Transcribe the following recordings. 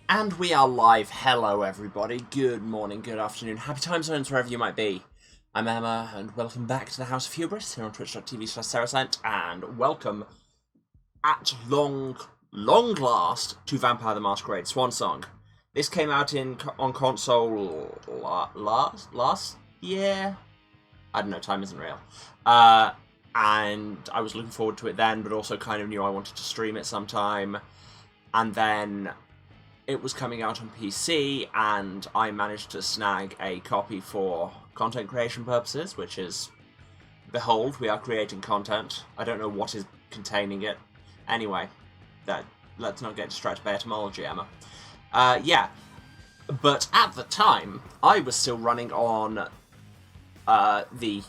And we are live. Hello, everybody. Good morning, good afternoon, happy time zones wherever you might be. I'm Emma, and welcome back to the House of Hubris here on twitch.tv/Saracent, and welcome at long last to Vampire the Masquerade Swansong. This came out on console last year. I don't know, time isn't real. And I was looking forward to it then, but also kind of knew I wanted to stream it sometime. And then it was coming out on PC, and I managed to snag a copy for content creation purposes, which is, behold, we are creating content. I don't know what is containing it. Anyway, let's not get distracted by etymology, Emma. Yeah, but at the time, I was still running on the,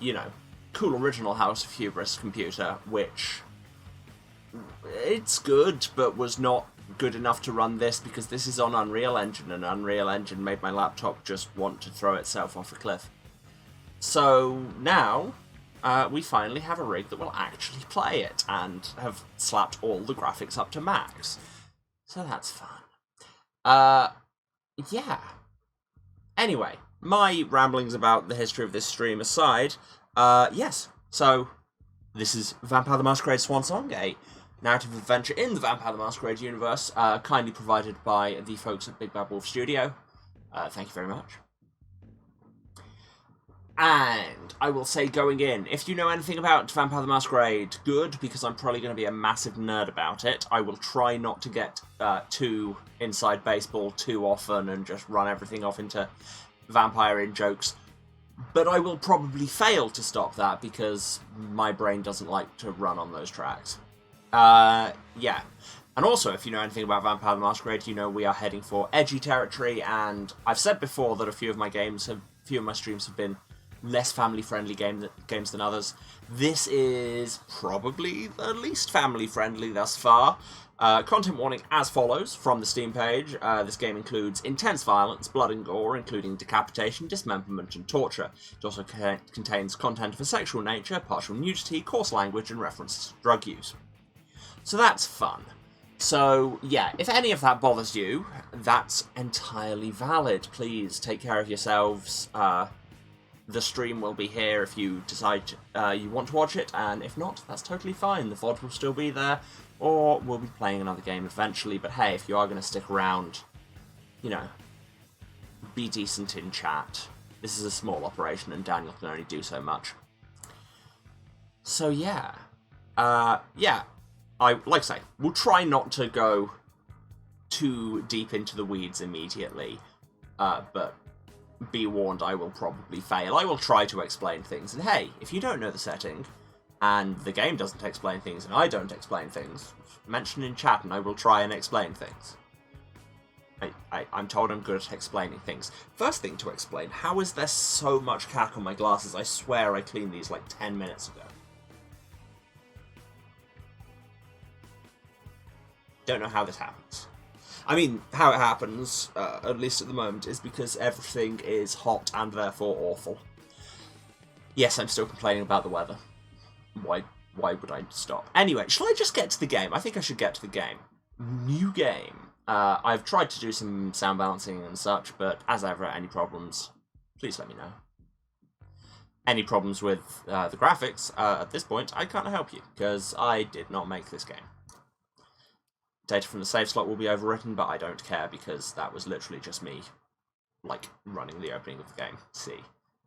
cool original House of Hubris computer, which, it's good, but was not good enough to run this because this is on Unreal Engine, and Unreal Engine made my laptop just want to throw itself off a cliff. So now, we finally have a rig that will actually play it, and have slapped all the graphics up to max. So that's fun. Yeah. Anyway, my ramblings about the history of this stream aside, yes, so this is Vampire the Masquerade Swansong, a narrative adventure in the Vampire the Masquerade universe, kindly provided by the folks at Big Bad Wolf Studio. Thank you very much. And I will say, going in, if you know anything about Vampire the Masquerade, good, because I'm probably going to be a massive nerd about it. I will try not to get too inside baseball too often and just run everything off into vampire in-jokes. But I will probably fail to stop that because my brain doesn't like to run on those tracks. Yeah. And also, if you know anything about Vampire the Masquerade, you know we are heading for edgy territory, and I've said before that a few of my streams have been less family-friendly games than others. This is probably the least family-friendly thus far. Content warning as follows from the Steam page. This game includes intense violence, blood and gore, including decapitation, dismemberment and torture. It also contains content of a sexual nature, partial nudity, coarse language and references to drug use. So that's fun. So, yeah, if any of that bothers you, that's entirely valid. Please take care of yourselves. The stream will be here if you decide you want to watch it, and if not, that's totally fine. The VOD will still be there, or we'll be playing another game eventually. But hey, if you are going to stick around, be decent in chat. This is a small operation, and Daniel can only do so much. So, yeah. Like I say, we'll try not to go too deep into the weeds immediately, but be warned, I will probably fail. I will try to explain things, and hey, if you don't know the setting, and the game doesn't explain things, and I don't explain things, mention in chat and I will try and explain things. I'm told I'm good at explaining things. First thing to explain, how is there so much cack on my glasses? I swear I cleaned these like 10 minutes ago. Don't know how this happens. I mean, how it happens, at least at the moment, is because everything is hot and therefore awful. Yes, I'm still complaining about the weather. Why would I stop? Anyway, shall I just get to the game? I think I should get to the game. New game. I've tried to do some sound balancing and such, but as ever, any problems, please let me know. Any problems with the graphics, at this point, I can't help you, because I did not make this game. Data from the save slot will be overwritten, but I don't care because that was literally just me, running the opening of the game. See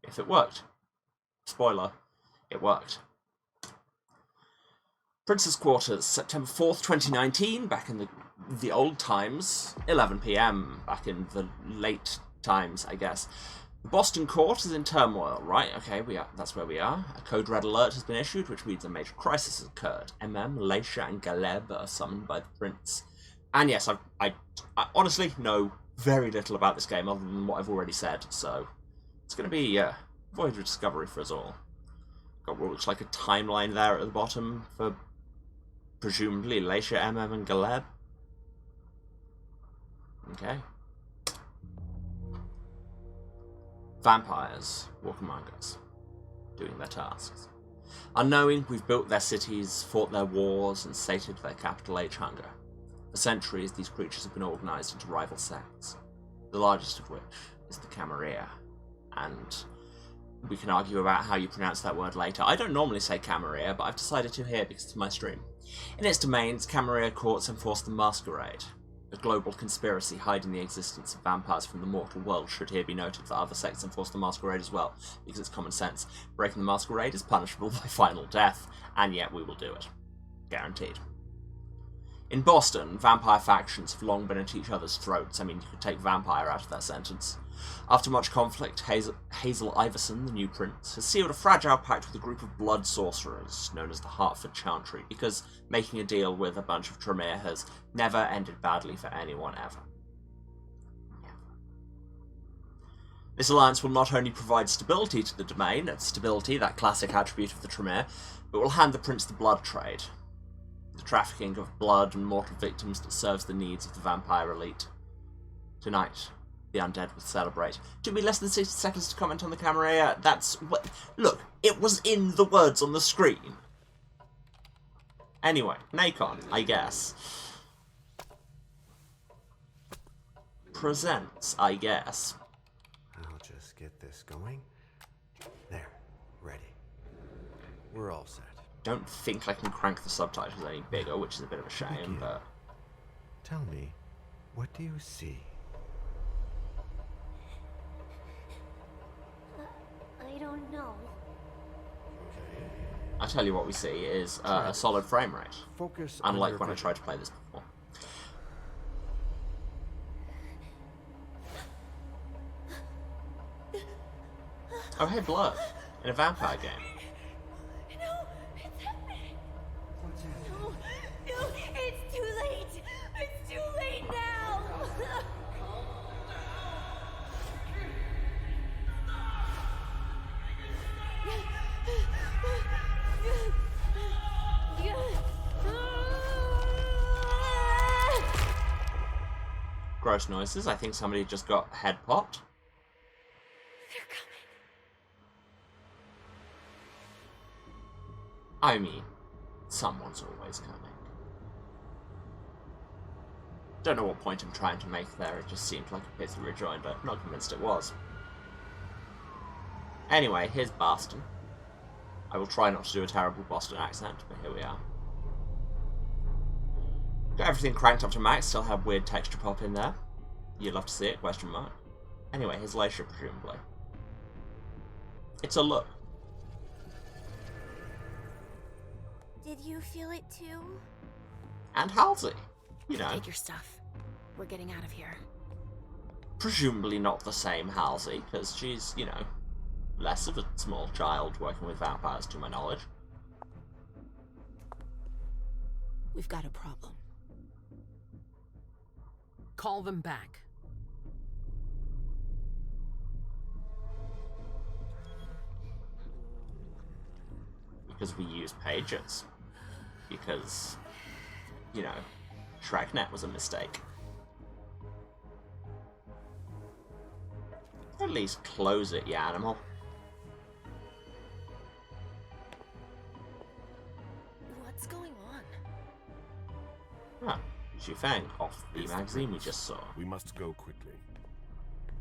if it worked. Spoiler, it worked. Prince's Quarters, September 4th, 2019, back in the old times, 11 PM, back in the late times, I guess. The Boston court is in turmoil, right? Okay, that's where we are. A code red alert has been issued, which means a major crisis has occurred. Leisha, and Galeb are summoned by the prince. And yes, I honestly know very little about this game other than what I've already said, so it's going to be a voyage of discovery for us all. Got what looks like a timeline there at the bottom for presumably Leisha, and Galeb. Okay. Vampires walk among us, doing their tasks. Unknowing, we've built their cities, fought their wars, and sated their capital H hunger. For centuries, these creatures have been organised into rival sects, the largest of which is the Camarilla. And we can argue about how you pronounce that word later. I don't normally say Camarilla, but I've decided to here because it's my stream. In its domains, Camarilla courts enforce the Masquerade, a global conspiracy hiding the existence of vampires from the mortal world. Should here be noted that other sects enforce the Masquerade as well, because it's common sense. Breaking the Masquerade is punishable by final death, and yet we will do it. Guaranteed. In Boston, vampire factions have long been at each other's throats. I mean, you could take vampire out of that sentence. After much conflict, Hazel Iverson, the new prince, has sealed a fragile pact with a group of blood sorcerers, known as the Hartford Chantry, because making a deal with a bunch of Tremere has never ended badly for anyone ever. Never. This alliance will not only provide stability to the domain, stability, that classic attribute of the Tremere, but will hand the prince the blood trade. The trafficking of blood and mortal victims that serves the needs of the vampire elite. Tonight, the undead will celebrate. Took me less than 60 seconds to comment on the Camarilla. That's what... Look, it was in the words on the screen. Anyway, Nacon, I guess. Presents, I guess. I'll just get this going. There, ready. We're all set. Don't think I can crank the subtitles any bigger, which is a bit of a shame, but... Tell me, what do you see? I don't know. I tell you what we see is a solid frame rate. Focus unlike on when I tried to play this before. Oh hey, blood. In a vampire game. No, it's happening. No, it's too late. It's too late now. Gross noises. I think somebody just got head popped. They're coming. I mean, someone's always coming. Don't know what point I'm trying to make there, it just seemed like a pithy rejoinder. Not convinced it was. Anyway, here's Boston. I will try not to do a terrible Boston accent, but here we are. Got everything cranked up to max, still have weird texture pop in there. You'd love to see it, question mark. Anyway, here's Leisha, presumably. It's a look. Did you feel it too? And Halsey, you know. Take your stuff. We're getting out of here. Presumably not the same Halsey, because she's, you know, less of a small child working with vampires, to my knowledge. We've got a problem. Call them back. Because we use pages. Because, you know, Shragnet was a mistake. At least close it, you animal. What's going on? Ah, Xufeng off the magazine we just saw. We must go quickly.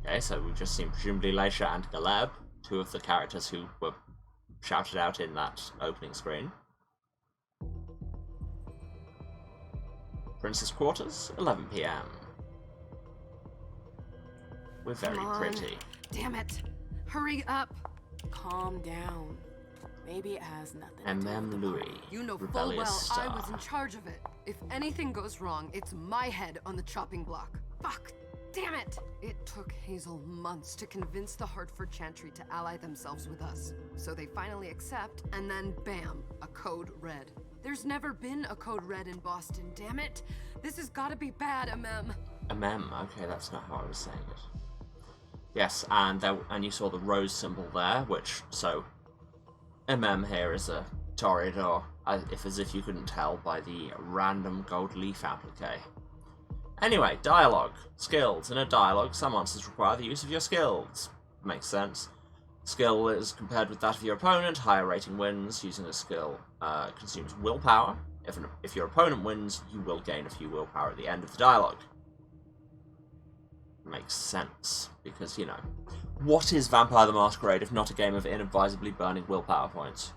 Okay, so we've just seen presumably Leisha and Galeb, two of the characters who were shouted out in that opening screen. Princess Quarters, 11 PM. We're very Come on. pretty. Damn it. Hurry up. Calm down. Maybe it has nothing to do with M.M. the Louis, party. You know full rebellious well star. I was in charge of it. If anything goes wrong, it's my head on the chopping block. Fuck. Damn it! It took Hazel months to convince the Hartford Chantry to ally themselves with us. So they finally accept, and then bam, a code red. There's never been a code red in Boston, damn it! This has gotta be bad, M.M. MM, okay, that's not how I was saying it. Yes, and you saw the rose symbol there, which, so, MM here is a Toreador, as if you couldn't tell by the random gold leaf applique. Anyway, dialogue. Skills. In a dialogue, some answers require the use of your skills. Makes sense. Skill is compared with that of your opponent. Higher rating wins. Using a skill consumes willpower. If your opponent wins, you will gain a few willpower at the end of the dialogue. Makes sense, because, you know, what is Vampire the Masquerade if not a game of inadvisably burning willpower points?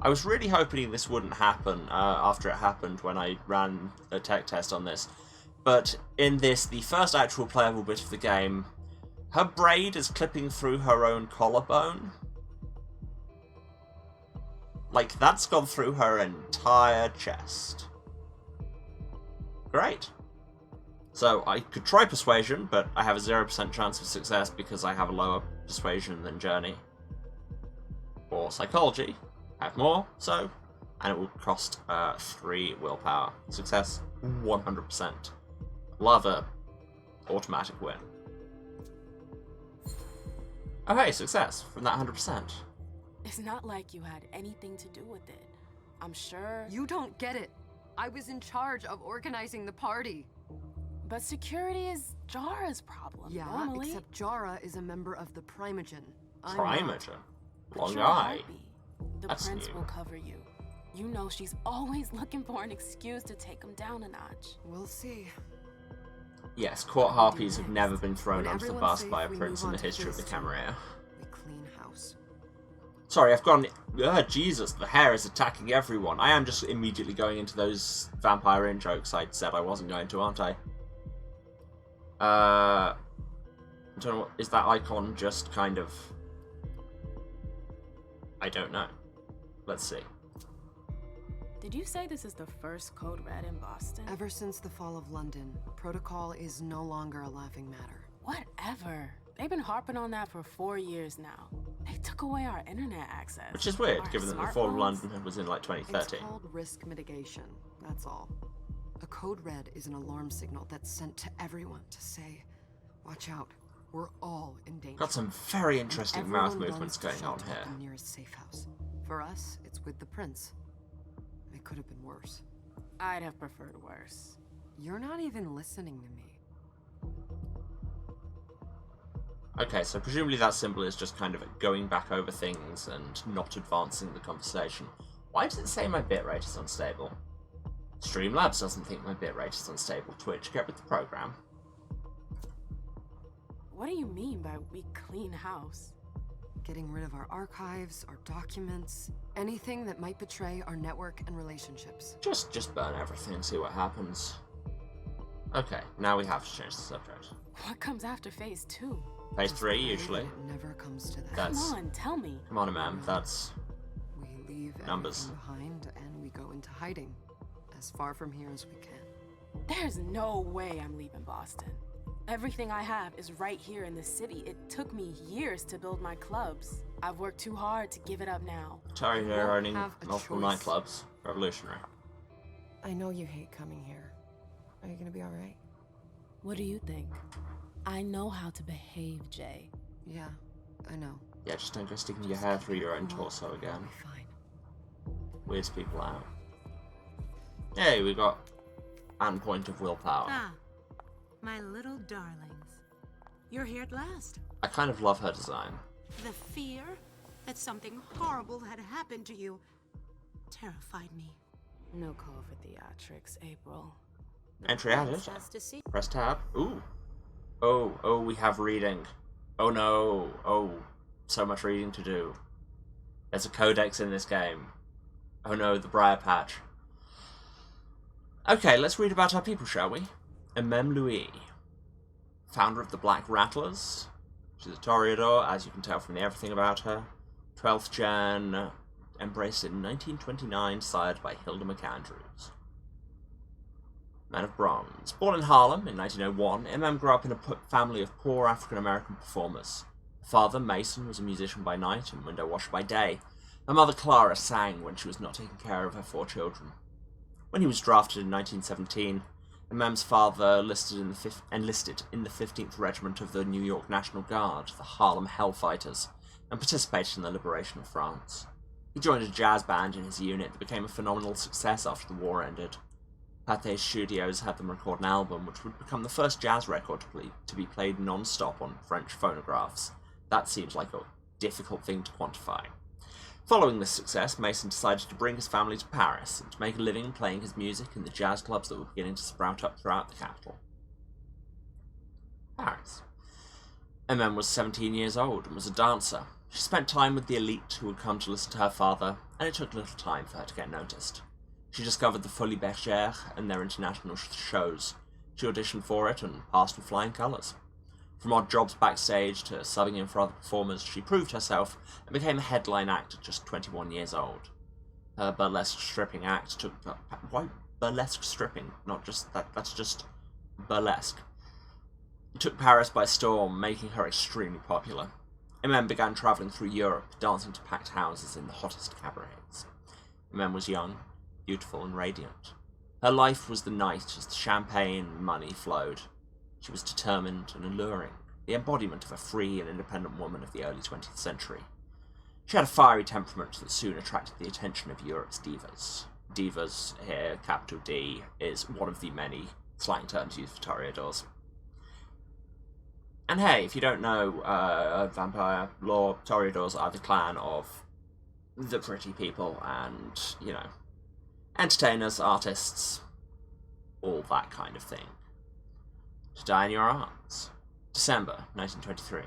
I was really hoping this wouldn't happen after it happened when I ran a tech test on this, but in this, the first actual playable bit of the game, her braid is clipping through her own collarbone. Like, that's gone through her entire chest. Great. So, I could try Persuasion, but I have a 0% chance of success because I have a lower Persuasion than Journey. Or Psychology. I have more, so... And it will cost 3 willpower. Success, 100%. Love a automatic win. Okay, success from that 100%. It's not like you had anything to do with it. I'm sure... You don't get it. I was in charge of organizing the party. But security is Jara's problem, Yeah, normally. except Jara is a member of the Primogen. I'm not. Primogen? But Long you're a eye. harpy. The That's prince new. will cover you. You know she's always looking for an excuse to take him down a notch. We'll see. Yes, court harpies have never been thrown When under the everyone's bus by a safe, we prince move in the on to history of the phase 2. Camarilla. We clean house. Sorry, I've gone... Jesus, the hair is attacking everyone. I am just immediately going into those vampire in-jokes I said I wasn't going to, aren't I? I don't know, what... Is that icon just kind of... I don't know. Let's see. Did you say this is the first Code Red in Boston? Ever since the fall of London, protocol is no longer a laughing matter. Whatever. They've been harping on that for 4 years now. They took away our internet access. Which is weird, Our given that the fall of smartphones. London was in, like, It's 2013. called risk mitigation, that's all. A code red is an alarm signal that's sent to everyone to say, watch out, we're all in danger. Got some very And interesting everyone mouth movements runs to going on shelter here. at the nearest safe house. For us, it's with the prince. It could have been worse. I'd have preferred worse. You're not even listening to me. Okay, so presumably that symbol is just kind of going back over things and not advancing the conversation. Why does it say my bitrate is unstable? Streamlabs doesn't think my bitrate is unstable. Twitch, get with the program. What do you mean by we clean house? Getting rid of our archives, our documents, anything that might betray our network and relationships. Just burn everything, see what happens. Okay, now we have to change the subject. What comes after phase 2? Phase Just 3, pray usually. that it never comes to that. That's- Come on, tell me. Come on, ma'am, that's... We leave Numbers. everything behind and we go into hiding, as far from here as we can. There's no way I'm leaving Boston. Everything I have is right here in the city. It took me years to build my clubs. I've worked too hard to give it up now. Atari here won't owning have a multiple choice. nightclubs. Revolutionary. I know you hate coming here. Are you gonna be alright? What do you think? I know how to behave, Jay. Yeah, I know. Yeah, just don't go sticking your hair through your own Cool. torso We'll again. be fine. Weirds people out. Hey, we got an point of willpower. Ah, my little darlings. You're here at last. I kind of love her design. The fear that something horrible had happened to you terrified me. No call for theatrics, April. Entry added. Has to see. Press tab. Ooh. Oh, we have reading. Oh no. Oh, so much reading to do. There's a codex in this game. Oh no, the Briar Patch. Okay, let's read about our people, shall we? Mem Louis, founder of the Black Rattlers. She's a Toreador, as you can tell from the everything about her. 12th gen, embraced in 1929, sired by Hilda McAndrews. Man of Bronze. Born in Harlem in 1901, MM grew up in a family of poor African-American performers. Her father, Mason, was a musician by night and window washer by day. Her mother, Clara, sang when she was not taking care of her 4 children. When he was drafted in 1917, MM's father enlisted in the 15th Regiment of the New York National Guard, the Harlem Hellfighters, and participated in the liberation of France. He joined a jazz band in his unit that became a phenomenal success after the war ended. Pathé Studios had them record an album which would become the first jazz record to be played non-stop on French phonographs. That seems like a difficult thing to quantify. Following this success, Mason decided to bring his family to Paris and to make a living playing his music in the jazz clubs that were beginning to sprout up throughout the capital. Paris. Emma was 17 years old and was a dancer. She spent time with the elite who would come to listen to her father, and it took little time for her to get noticed. She discovered the Folies Bergère and their international shows. She auditioned for it and passed with flying colours. From odd jobs backstage to subbing in for other performers, she proved herself and became a headline act at just 21 years old. Her burlesque stripping act took... Why burlesque stripping? Not just that, that's just burlesque. It took Paris by storm, making her extremely popular. Emma began travelling through Europe, dancing to packed houses in the hottest cabarets. Emma was young, beautiful and radiant. Her life was the night as the champagne and money flowed. She was determined and alluring, the embodiment of a free and independent woman of the early 20th century. She had a fiery temperament that soon attracted the attention of Europe's divas. Divas, here, capital D, is one of the many slang terms used for toreadors. And hey, if you don't know vampire lore, toreadors are the clan of the pretty people and, you know, entertainers, artists, all that kind of thing. To die in your arms. December 1923.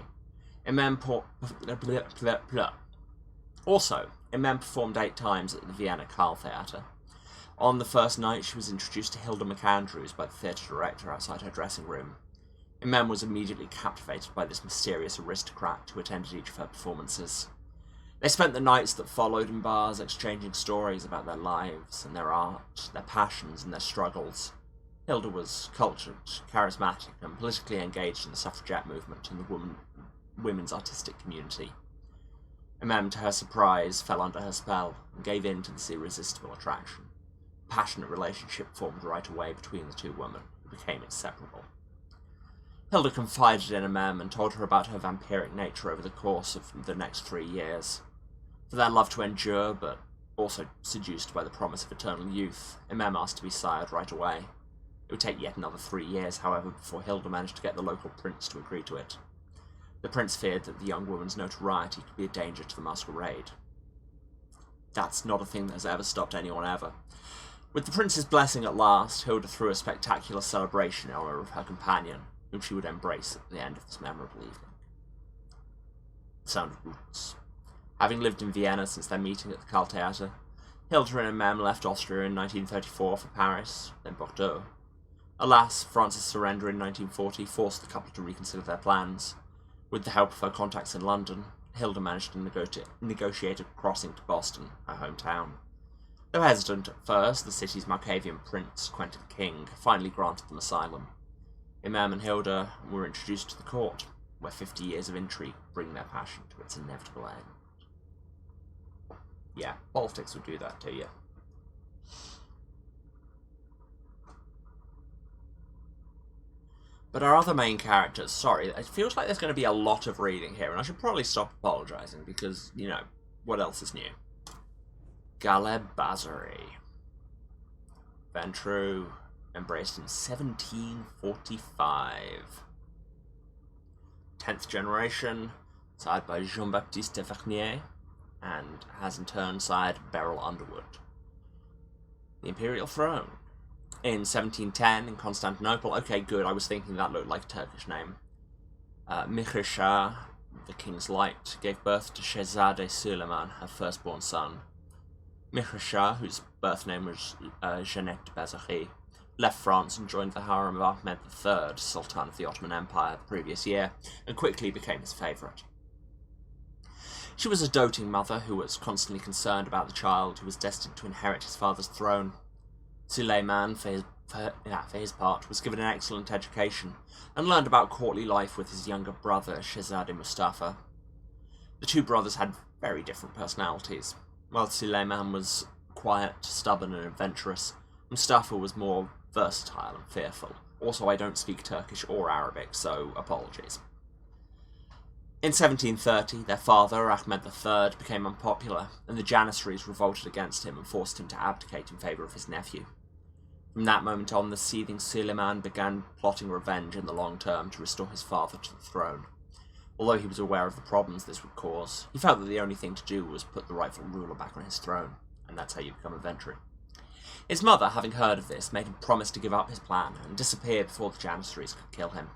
Also, Emma performed 8 times at the Vienna Carl Theatre. On the first night, she was introduced to Hilda McAndrews by the theatre director outside her dressing room. Emma was immediately captivated by this mysterious aristocrat who attended each of her performances. They spent the nights that followed in bars exchanging stories about their lives and their art, their passions and their struggles. Hilda was cultured, charismatic, and politically engaged in the suffragette movement and the women's artistic community. Emma, to her surprise, fell under her spell and gave in to this irresistible attraction. A passionate relationship formed right away between the two women, who became inseparable. Hilda confided in Emma and told her about her vampiric nature over the course of the next 3 years. For their love to endure, but also seduced by the promise of eternal youth, Emma asked to be sired right away. It would take yet another 3 years, however, before Hilda managed to get the local prince to agree to it. The prince feared that the young woman's notoriety could be a danger to the Masquerade. That's not a thing that has ever stopped anyone ever. With the prince's blessing at last, Hilda threw a spectacular celebration in honour of her companion, whom she would embrace at the end of this memorable evening. The sound of boots. Having lived in Vienna since their meeting at the Carl Theatre, Hilda and Emma left Austria in 1934 for Paris, then Bordeaux. Alas, France's surrender in 1940 forced the couple to reconsider their plans. With the help of her contacts in London, Hilda managed to negotiate a crossing to Boston, her hometown. Though hesitant at first, the city's Markavian prince, Quentin King, finally granted them asylum. Emma and Hilda were introduced to the court, where 50 years of intrigue bring their passion to its inevitable end. Yeah, politics would do that to you. But our other main characters, sorry, it feels like there's going to be a lot of reading here, and I should probably stop apologising, because, you know, what else is new? Galeb Bazari. Ventru, embraced in 1745. 10th generation, sired by Jean-Baptiste Tavernier, and has in turn sired Beryl Underwood. The Imperial Throne. In 1710, in Constantinople, okay, good, I was thinking that looked like a Turkish name. Mihir Shah, the King's Light, gave birth to Shehzade Suleiman, her firstborn son. Mihir Shah, whose birth name was Jeannette de Bazari, left France and joined the harem of Ahmed III, Sultan of the Ottoman Empire, the previous year, and quickly became his favourite. She was a doting mother who was constantly concerned about the child who was destined to inherit his father's throne. Suleiman, for his part, was given an excellent education and learned about courtly life with his younger brother, Shehzade Mustafa. The two brothers had very different personalities. While Suleiman was quiet, stubborn and adventurous, Mustafa was more versatile and fearful. Also, I don't speak Turkish or Arabic, so apologies. In 1730, their father, Ahmed III, became unpopular, and the Janissaries revolted against him and forced him to abdicate in favour of his nephew. From that moment on, the seething Suleiman began plotting revenge in the long term to restore his father to the throne. Although he was aware of the problems this would cause, he felt that the only thing to do was put the rightful ruler back on his throne, and that's how you become a Ventru. His mother, having heard of this, made him promise to give up his plan and disappear before the Janissaries could kill him.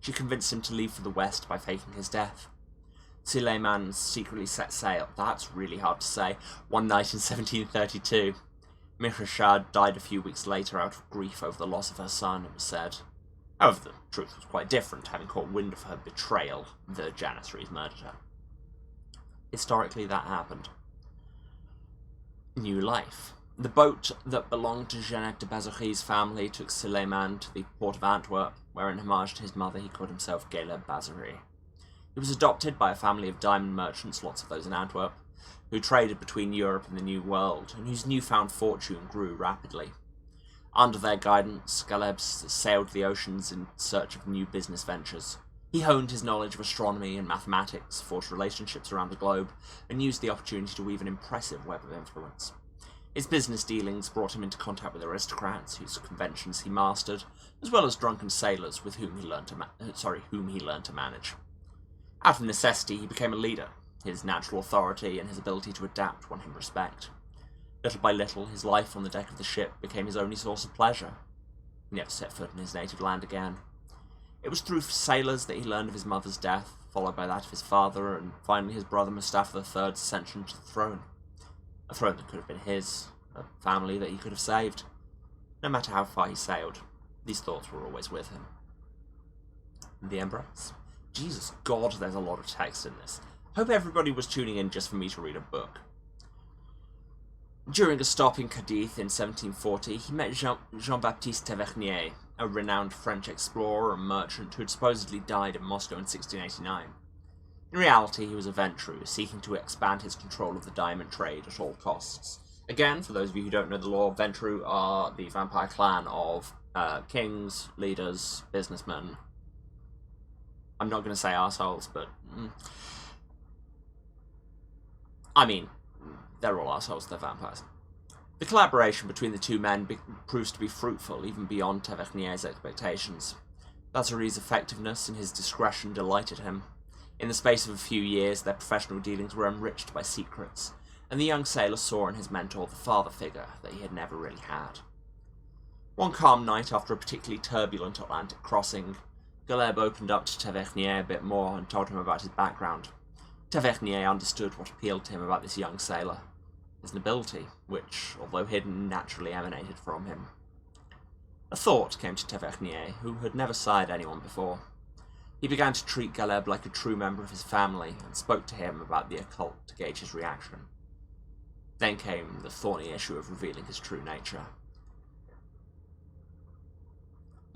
She convinced him to leave for the west by faking his death. Suleiman secretly set sail, that's really hard to say, one night in 1732. Mihrashad died a few weeks later out of grief over the loss of her son, it was said. However, the truth was quite different. Having caught wind of her betrayal, the Janissaries murdered her. Historically, that happened. New life. The boat that belonged to Jeannette de Bazoury's family took Suleiman to the port of Antwerp, where in homage to his mother he called himself Caleb Bazoury. He was adopted by a family of diamond merchants, lots of those in Antwerp, who traded between Europe and the New World, and whose newfound fortune grew rapidly. Under their guidance, Caleb sailed the oceans in search of new business ventures. He honed his knowledge of astronomy and mathematics, forged relationships around the globe, and used the opportunity to weave an impressive web of influence. His business dealings brought him into contact with aristocrats, whose conventions he mastered, as well as drunken sailors with whom he learned to manage. Out of necessity, he became a leader. His natural authority and his ability to adapt won him respect. Little by little, his life on the deck of the ship became his only source of pleasure. He never set foot in his native land again. It was through sailors that he learned of his mother's death, followed by that of his father, and finally his brother Mustafa III's ascension to the throne. A throne that could have been his, a family that he could have saved. No matter how far he sailed, these thoughts were always with him. The embrace. Jesus God, there's a lot of text in this. Hope everybody was tuning in just for me to read a book. During a stop in Cadiz in 1740, he met Jean-Baptiste Tavernier, a renowned French explorer and merchant who had supposedly died in Moscow in 1689. In reality, he was a Ventru, seeking to expand his control of the diamond trade at all costs. Again, for those of you who don't know the law, Ventru are the vampire clan of kings, leaders, businessmen. I'm not going to say arseholes, but... I mean, they're all arseholes, they're vampires. The collaboration between the two men proves to be fruitful, even beyond Tavernier's expectations. Bazoury's effectiveness and his discretion delighted him. In the space of a few years, their professional dealings were enriched by secrets, and the young sailor saw in his mentor the father figure that he had never really had. One calm night, after a particularly turbulent Atlantic crossing, Caleb opened up to Tavernier a bit more and told him about his background. Tavernier understood what appealed to him about this young sailor. His nobility, which, although hidden, naturally emanated from him. A thought came to Tavernier, who had never sired anyone before. He began to treat Caleb like a true member of his family, and spoke to him about the occult to gauge his reaction. Then came the thorny issue of revealing his true nature.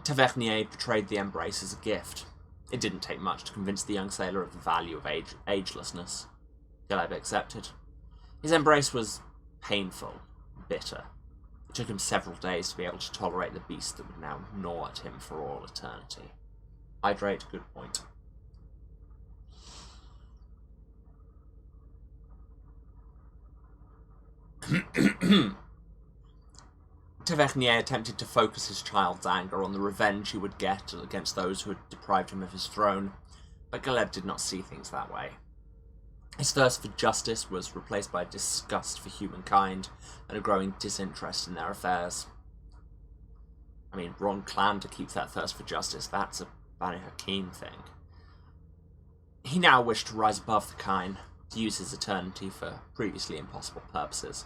Tavernier portrayed the embrace as a gift. It didn't take much to convince the young sailor of the value of agelessness. Caleb accepted. His embrace was painful, bitter. It took him several days to be able to tolerate the beast that would now gnaw at him for all eternity. Hydrate, good point. Tavernier attempted to focus his child's anger on the revenge he would get against those who had deprived him of his throne, but Caleb did not see things that way. His thirst for justice was replaced by a disgust for humankind and a growing disinterest in their affairs. I mean, wrong clan to keep that thirst for justice, that's a Bani Hakim thing. He now wished to rise above the Kine, to use his eternity for previously impossible purposes.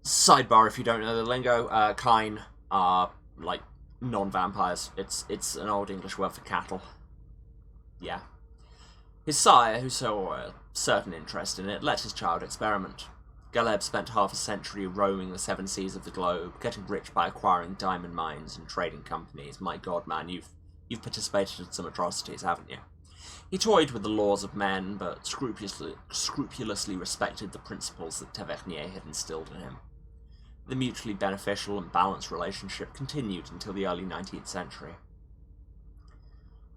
Sidebar, if you don't know the lingo, kine are, like, non-vampires. It's an old English word for cattle. Yeah. His sire, who saw a certain interest in it, let his child experiment. Caleb spent half a century roaming the seven seas of the globe, getting rich by acquiring diamond mines and trading companies. My god, man, you've participated in some atrocities, haven't you? He toyed with the laws of men, but scrupulously respected the principles that Tavernier had instilled in him. The mutually beneficial and balanced relationship continued until the early 19th century.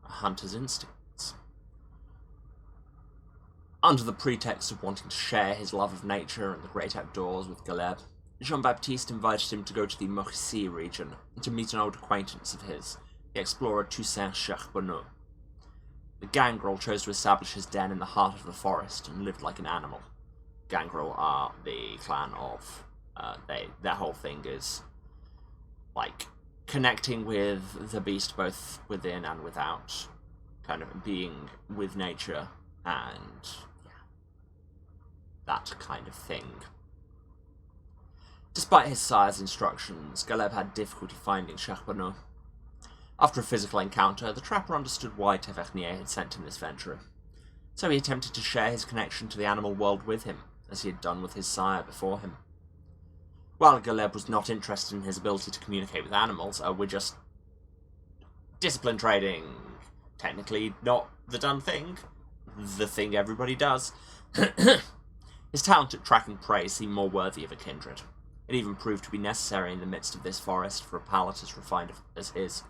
A hunter's instincts. Under the pretext of wanting to share his love of nature and the great outdoors with Caleb, Jean-Baptiste invited him to go to the Mauricie region and to meet an old acquaintance of his, the explorer Toussaint Charbonneau. The Gangrel chose to establish his den in the heart of the forest and lived like an animal. Gangrel are the clan of... their whole thing is, like, connecting with the beast both within and without. Kind of being with nature and... yeah, that kind of thing. Despite his sire's instructions, Galeb had difficulty finding Charbonneau. After a physical encounter, the trapper understood why Tavernier had sent him this venture, so he attempted to share his connection to the animal world with him, as he had done with his sire before him. While Galeb was not interested in his ability to communicate with animals, we're just discipline trading. Technically not the done thing, the thing everybody does. His talent at tracking prey seemed more worthy of a kindred. It even proved to be necessary in the midst of this forest for a palate as refined as his,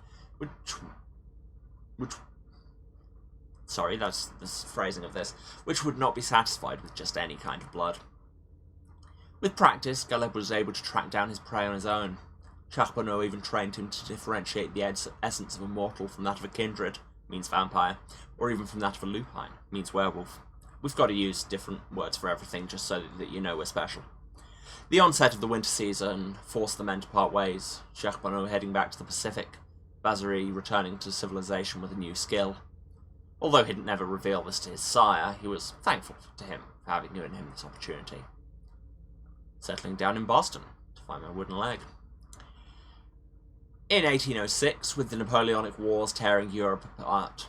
sorry, that's the phrasing of this, which would not be satisfied with just any kind of blood. With practice, Galeb was able to track down his prey on his own. Charbonneau even trained him to differentiate the essence of a mortal from that of a kindred, means vampire, or even from that of a lupine, means werewolf. We've got to use different words for everything just so that you know we're special. The onset of the winter season forced the men to part ways, Charbonneau heading back to the Pacific, Bazary returning to civilization with a new skill. Although he'd never reveal this to his sire, he was thankful to him for having given him this opportunity. Settling down in Boston to find my wooden leg. In 1806, with the Napoleonic Wars tearing Europe apart,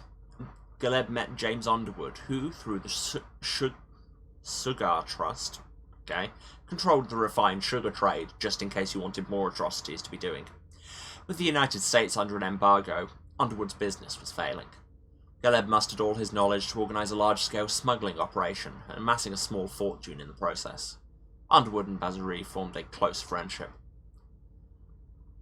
Galeb met James Underwood, who, through the Sugar Trust, controlled the refined sugar trade, just in case you wanted more atrocities to be doing. With the United States under an embargo, Underwood's business was failing. Galeb mustered all his knowledge to organise a large-scale smuggling operation, amassing a small fortune in the process. Underwood and Bazary formed a close friendship.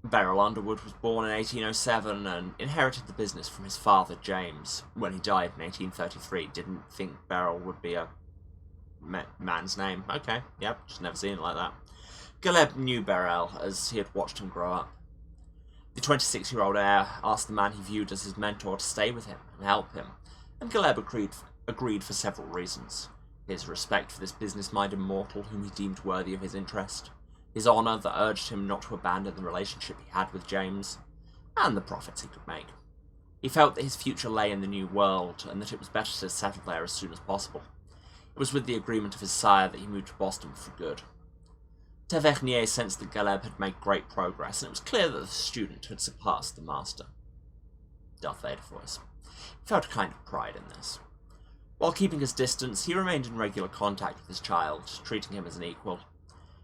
Beryl Underwood was born in 1807 and inherited the business from his father, James. When he died in 1833, didn't think Beryl would be a man's name. Okay, yep, just never seen it like that. Galeb knew Beryl as he had watched him grow up. The 26-year-old heir asked the man he viewed as his mentor to stay with him and help him, and Galeb agreed for several reasons. His respect for this business-minded mortal whom he deemed worthy of his interest, his honour that urged him not to abandon the relationship he had with James, and the profits he could make. He felt that his future lay in the New World, and that it was better to settle there as soon as possible. It was with the agreement of his sire that he moved to Boston for good. Tavernier sensed that Galeb had made great progress, and it was clear that the student had surpassed the master. Darth Vader voice. He felt a kind of pride in this. While keeping his distance, he remained in regular contact with his child, treating him as an equal.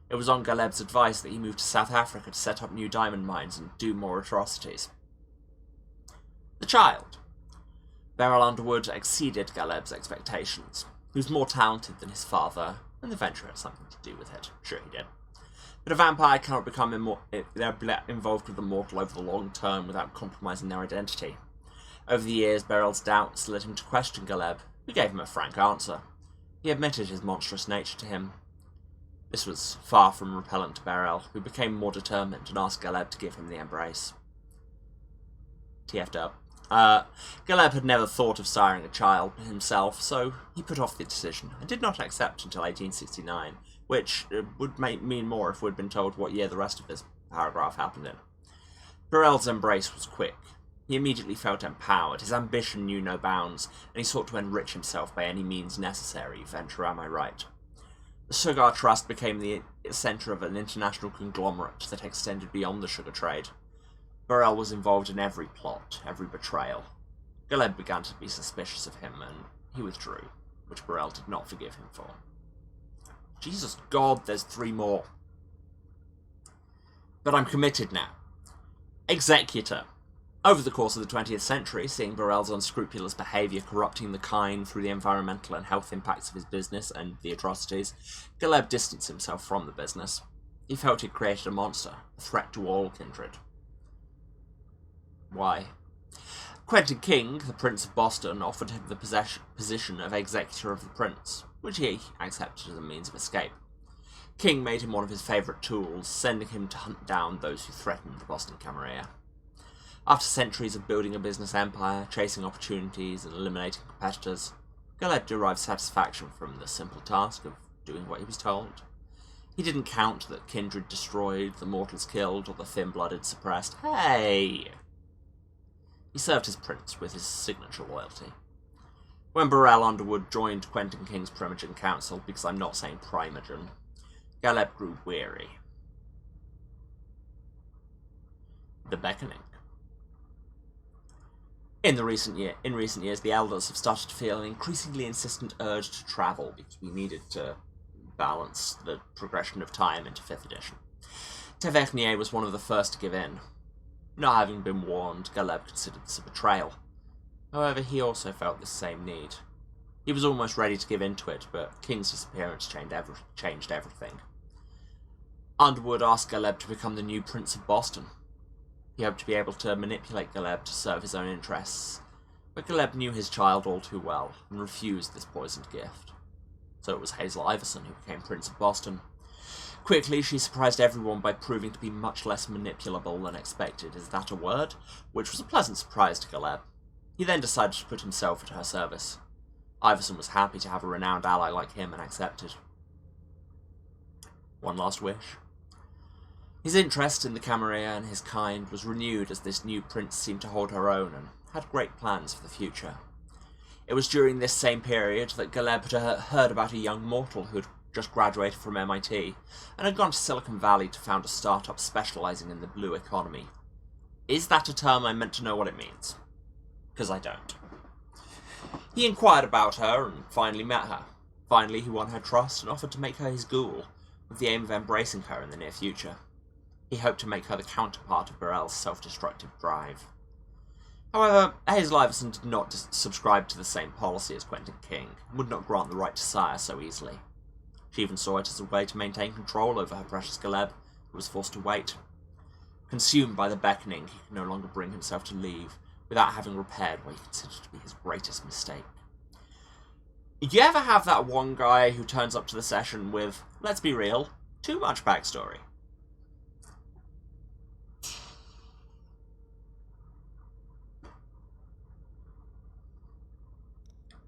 It was on Galeb's advice that he moved to South Africa to set up new diamond mines and do more atrocities. The child. Beryl Underwood exceeded Galeb's expectations. He was more talented than his father, and the venture had something to do with it. Sure he did. But a vampire cannot become involved with a mortal over the long term without compromising their identity. Over the years, Beryl's doubts led him to question Galeb, who gave him a frank answer. He admitted his monstrous nature to him. This was far from repellent to Beryl, who became more determined and asked Galeb to give him the embrace. TF'd up. Galeb had never thought of siring a child himself, so he put off the decision, and did not accept until 1869, which would mean more if we'd been told what year the rest of this paragraph happened in. Beryl's embrace was quick. He immediately felt empowered, his ambition knew no bounds, and he sought to enrich himself by any means necessary, venture am I right. The Sugar Trust became the centre of an international conglomerate that extended beyond the sugar trade. Beryl was involved in every plot, every betrayal. Galeb began to be suspicious of him, and he withdrew, which Beryl did not forgive him for. Jesus God, there's 3 more. But I'm committed now. Executor. Over the course of the 20th century, seeing Beryl's unscrupulous behaviour corrupting the kind through the environmental and health impacts of his business and the atrocities, Galeb distanced himself from the business. He felt he'd created a monster, a threat to all kindred. Why? Quentin King, the Prince of Boston, offered him the position of executor of the prince, which he accepted as a means of escape. King made him one of his favourite tools, sending him to hunt down those who threatened the Boston Camarilla. After centuries of building a business empire, chasing opportunities and eliminating competitors, Caleb derived satisfaction from the simple task of doing what he was told. He didn't count that kindred destroyed, the mortals killed, or the thin-blooded suppressed. Hey! He served his prince with his signature loyalty. When Burrell Underwood joined Quentin King's Primogen Council, because I'm not saying Primogen, Caleb grew weary. The Beckoning. In recent years, the elders have started to feel an increasingly insistent urge to travel because we needed to balance the progression of time into 5th edition. Tavernier was one of the first to give in. Not having been warned, Caleb considered this a betrayal. However, he also felt the same need. He was almost ready to give in to it, but King's disappearance changed everything. Underwood asked Caleb to become the new Prince of Boston. He hoped to be able to manipulate Caleb to serve his own interests, but Caleb knew his child all too well and refused this poisoned gift. So it was Hazel Iverson who became Prince of Boston. Quickly, she surprised everyone by proving to be much less manipulable than expected, is that a word? Which was a pleasant surprise to Caleb. He then decided to put himself at her service. Iverson was happy to have a renowned ally like him and accepted. One last wish. His interest in the Camarilla and his kind was renewed as this new prince seemed to hold her own and had great plans for the future. It was during this same period that Caleb had heard about a young mortal who had just graduated from MIT and had gone to Silicon Valley to found a startup specializing in the blue economy. Is that a term I meant to know what it means? Because I don't. He inquired about her and finally met her. Finally, he won her trust and offered to make her his ghoul, with the aim of embracing her in the near future. He hoped to make her the counterpart of Burrell's self-destructive drive. However, Hazel Iverson did not subscribe to the same policy as Quentin King, and would not grant the right to sire so easily. She even saw it as a way to maintain control over her precious Caleb, who was forced to wait. Consumed by the beckoning, he could no longer bring himself to leave, without having repaired what he considered to be his greatest mistake. You ever have that one guy who turns up to the session with, let's be real, too much backstory?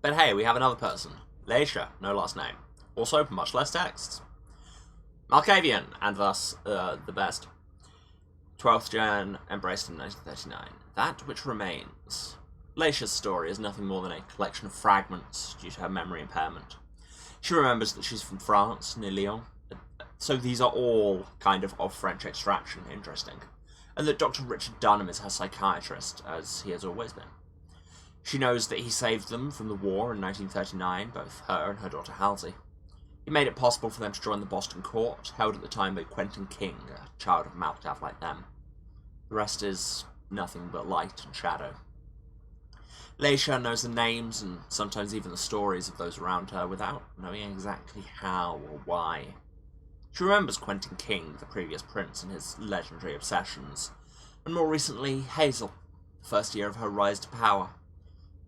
But hey, we have another person. Leisha, no last name. Also, much less text. Malkavian, and thus, the best. 12th Gen, embraced in 1939. That which remains. Leisha's story is nothing more than a collection of fragments due to her memory impairment. She remembers that she's from France, near Lyon. So these are all kind of French extraction, interesting. And that Dr. Richard Dunham is her psychiatrist, as he has always been. She knows that he saved them from the war in 1939, both her and her daughter Halsey. He made it possible for them to join the Boston court, held at the time by Quentin King, a child of Malkav like them. The rest is nothing but light and shadow. Leisha knows the names and sometimes even the stories of those around her without knowing exactly how or why. She remembers Quentin King, the previous prince, and his legendary obsessions, and more recently, Hazel, the first year of her rise to power.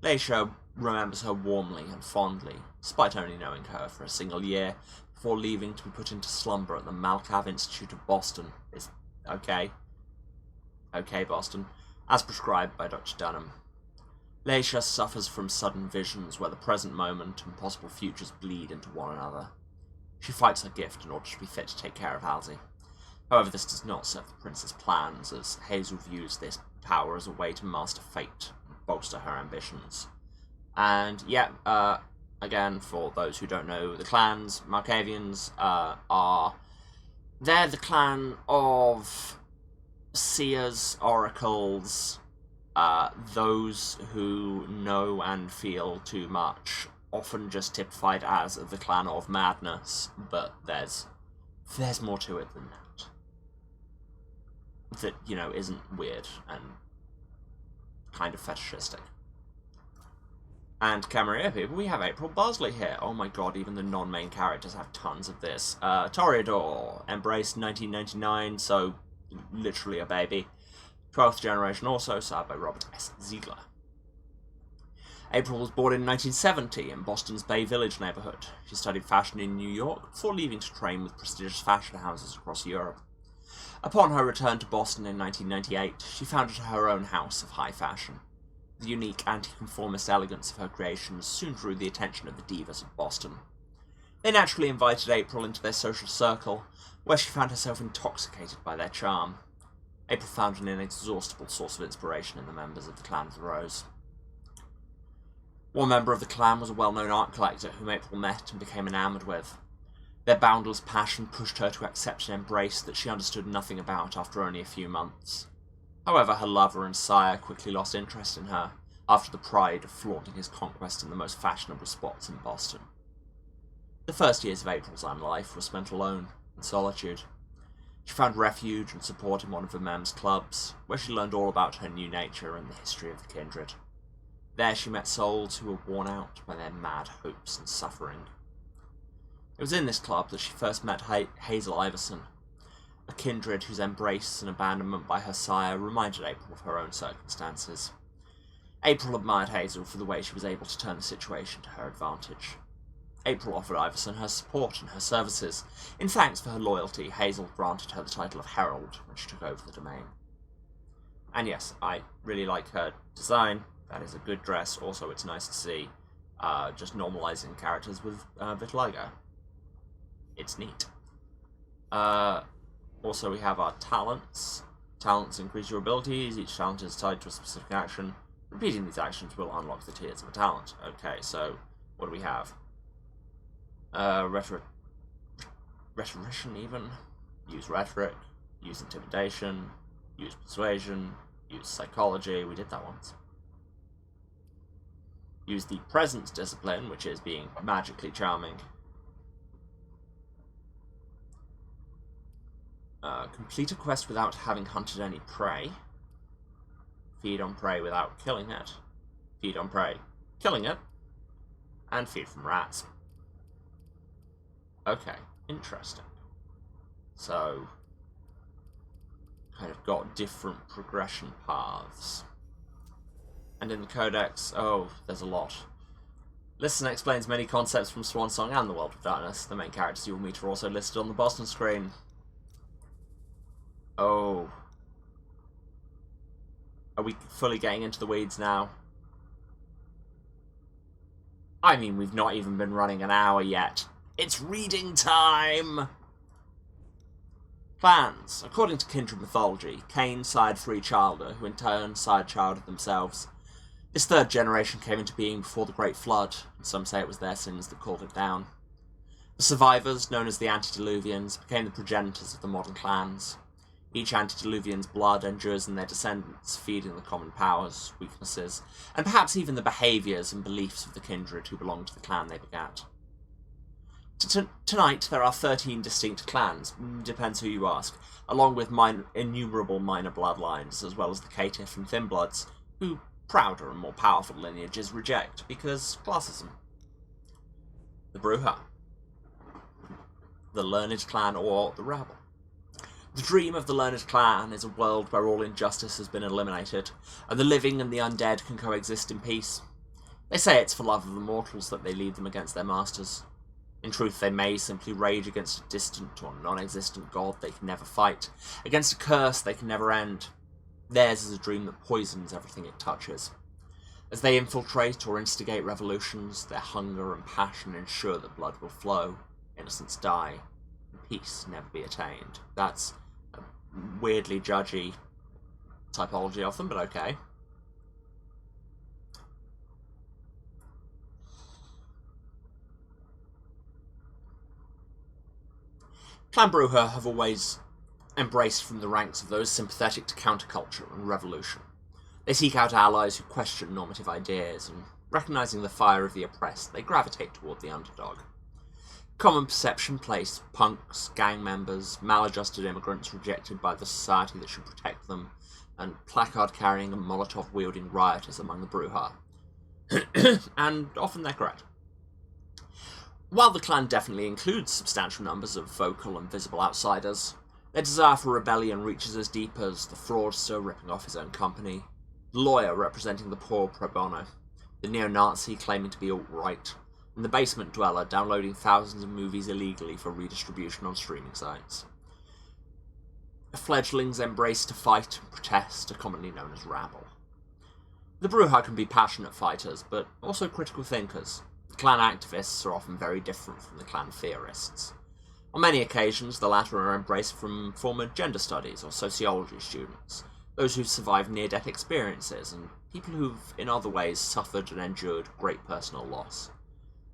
Leisha remembers her warmly and fondly, despite only knowing her for a single year, before leaving to be put into slumber at the Malkav Institute of Boston. Is okay. Okay, Boston. As prescribed by Dr. Dunham. Leisha suffers from sudden visions where the present moment and possible futures bleed into one another. She fights her gift in order to be fit to take care of Halsey. However, this does not serve the prince's plans, as Hazel views this power as a way to master fate and bolster her ambitions. And yeah, again, for those who don't know the clans, Malkavians they're the clan of seers, oracles, those who know and feel too much, often just typified as the clan of madness, but there's more to it than that. That, you know, isn't weird and kind of fetishistic. And Camarilla people, we have April Bosley here. Oh my god, even the non-main characters have tons of this. Toreador, embraced 1999, so literally a baby. 12th generation also, starred by Robert S. Ziegler. April was born in 1970 in Boston's Bay Village neighborhood. She studied fashion in New York before leaving to train with prestigious fashion houses across Europe. Upon her return to Boston in 1998, she founded her own house of high fashion. The unique anti-conformist elegance of her creations soon drew the attention of the divas of Boston. They naturally invited April into their social circle, where she found herself intoxicated by their charm. April found an inexhaustible source of inspiration in the members of the Clan of the Rose. One member of the clan was a well-known art collector whom April met and became enamoured with. Their boundless passion pushed her to accept an embrace that she understood nothing about after only a few months. However, her lover and sire quickly lost interest in her, after the pride of flaunting his conquest in the most fashionable spots in Boston. The first years of April's own life were spent alone, in solitude. She found refuge and support in one of the Mem's clubs, where she learned all about her new nature and the history of the kindred. There she met souls who were worn out by their mad hopes and suffering. It was in this club that she first met Hazel Iverson, a kindred whose embrace and abandonment by her sire reminded April of her own circumstances. April admired Hazel for the way she was able to turn the situation to her advantage. April offered Iverson her support and her services. In thanks for her loyalty, Hazel granted her the title of Herald when she took over the domain. And yes, I really like her design. That is a good dress. Also, it's nice to see just normalizing characters with vitiligo. It's neat. Also, we have our talents. Talents increase your abilities. Each talent is tied to a specific action. Repeating these actions will unlock the tiers of a talent. Okay, so what do we have? Rhetorician even. Use rhetoric. Use intimidation. Use persuasion. Use psychology. We did that once. Use the presence discipline, which is being magically charming. Complete a quest without having hunted any prey. Feed on prey without killing it. Feed on prey, killing it. And feed from rats. Okay, interesting. So, kind of got different progression paths. And in the Codex, oh, there's a lot. Lists and explains many concepts from Swansong and the World of Darkness. The main characters you will meet are also listed on the Boston screen. Oh. Are we fully getting into the weeds now? I mean, we've not even been running an hour yet. It's reading time! Clans. According to kindred mythology, Cain sired three childer, who in turn sired childed themselves. This third generation came into being before the Great Flood, and some say it was their sins that called it down. The survivors, known as the Antediluvians, became the progenitors of the modern clans. Each antediluvian's blood endures in their descendants, feeding the common powers, weaknesses, and perhaps even the behaviours and beliefs of the kindred who belonged to the clan they begat. Tonight there are 13 distinct clans, depends who you ask, along with innumerable minor bloodlines, as well as the caitiff and thin bloods, who prouder and more powerful lineages reject, because classism. The Bruja. The Learned Clan, or the Rabble. The dream of the Learned Clan is a world where all injustice has been eliminated, and the living and the undead can coexist in peace. They say it's for love of the mortals that they lead them against their masters. In truth, they may simply rage against a distant or non-existent god they can never fight, against a curse they can never end. Theirs is a dream that poisons everything it touches. As they infiltrate or instigate revolutions, their hunger and passion ensure that blood will flow, innocents die, and peace never be attained. That's a weirdly judgy typology of them, but okay. Clan Bruja have always embraced from the ranks of those sympathetic to counterculture and revolution. They seek out allies who question normative ideas, and recognizing the fire of the oppressed, they gravitate toward the underdog. Common perception place punks, gang members, maladjusted immigrants rejected by the society that should protect them, and placard-carrying and Molotov-wielding rioters among the Bruja. And often they're correct. While the clan definitely includes substantial numbers of vocal and visible outsiders, their desire for rebellion reaches as deep as the fraudster ripping off his own company, the lawyer representing the poor pro bono, the neo-Nazi claiming to be alt-right, and the basement dweller downloading thousands of movies illegally for redistribution on streaming sites. fledglings embrace to fight and protest are commonly known as rabble. The Brujah can be passionate fighters, but also critical thinkers. The clan activists are often very different from the clan theorists. On many occasions, the latter are embraced from former gender studies or sociology students, those who've survived near-death experiences, and people who've in other ways suffered and endured great personal loss.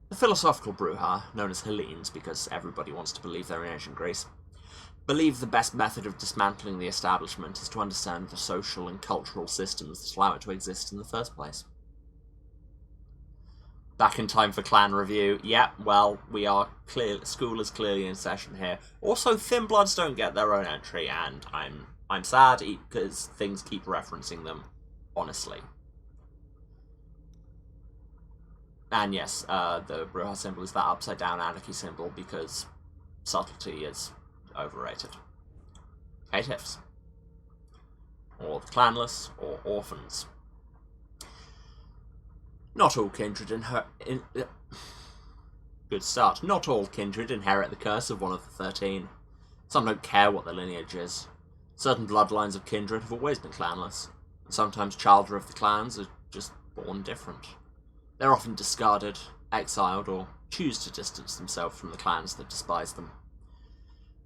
The philosophical Brujah, known as Hellenes because everybody wants to believe they're in ancient Greece, believe the best method of dismantling the establishment is to understand the social and cultural systems that allow it to exist in the first place. Back in time for clan review. Yeah, well, school is clearly in session here. Also, Thin Bloods don't get their own entry, and I'm sad because things keep referencing them, honestly. And yes, the Brujah symbol is that upside down anarchy symbol because subtlety is overrated. Caitiffs. Or the clanless, or orphans. Not all kindred Good start. Not all kindred inherit the curse of one of the 13. Some don't care what their lineage is. Certain bloodlines of kindred have always been clanless, and sometimes children of the clans are just born different. They're often discarded, exiled, or choose to distance themselves from the clans that despise them.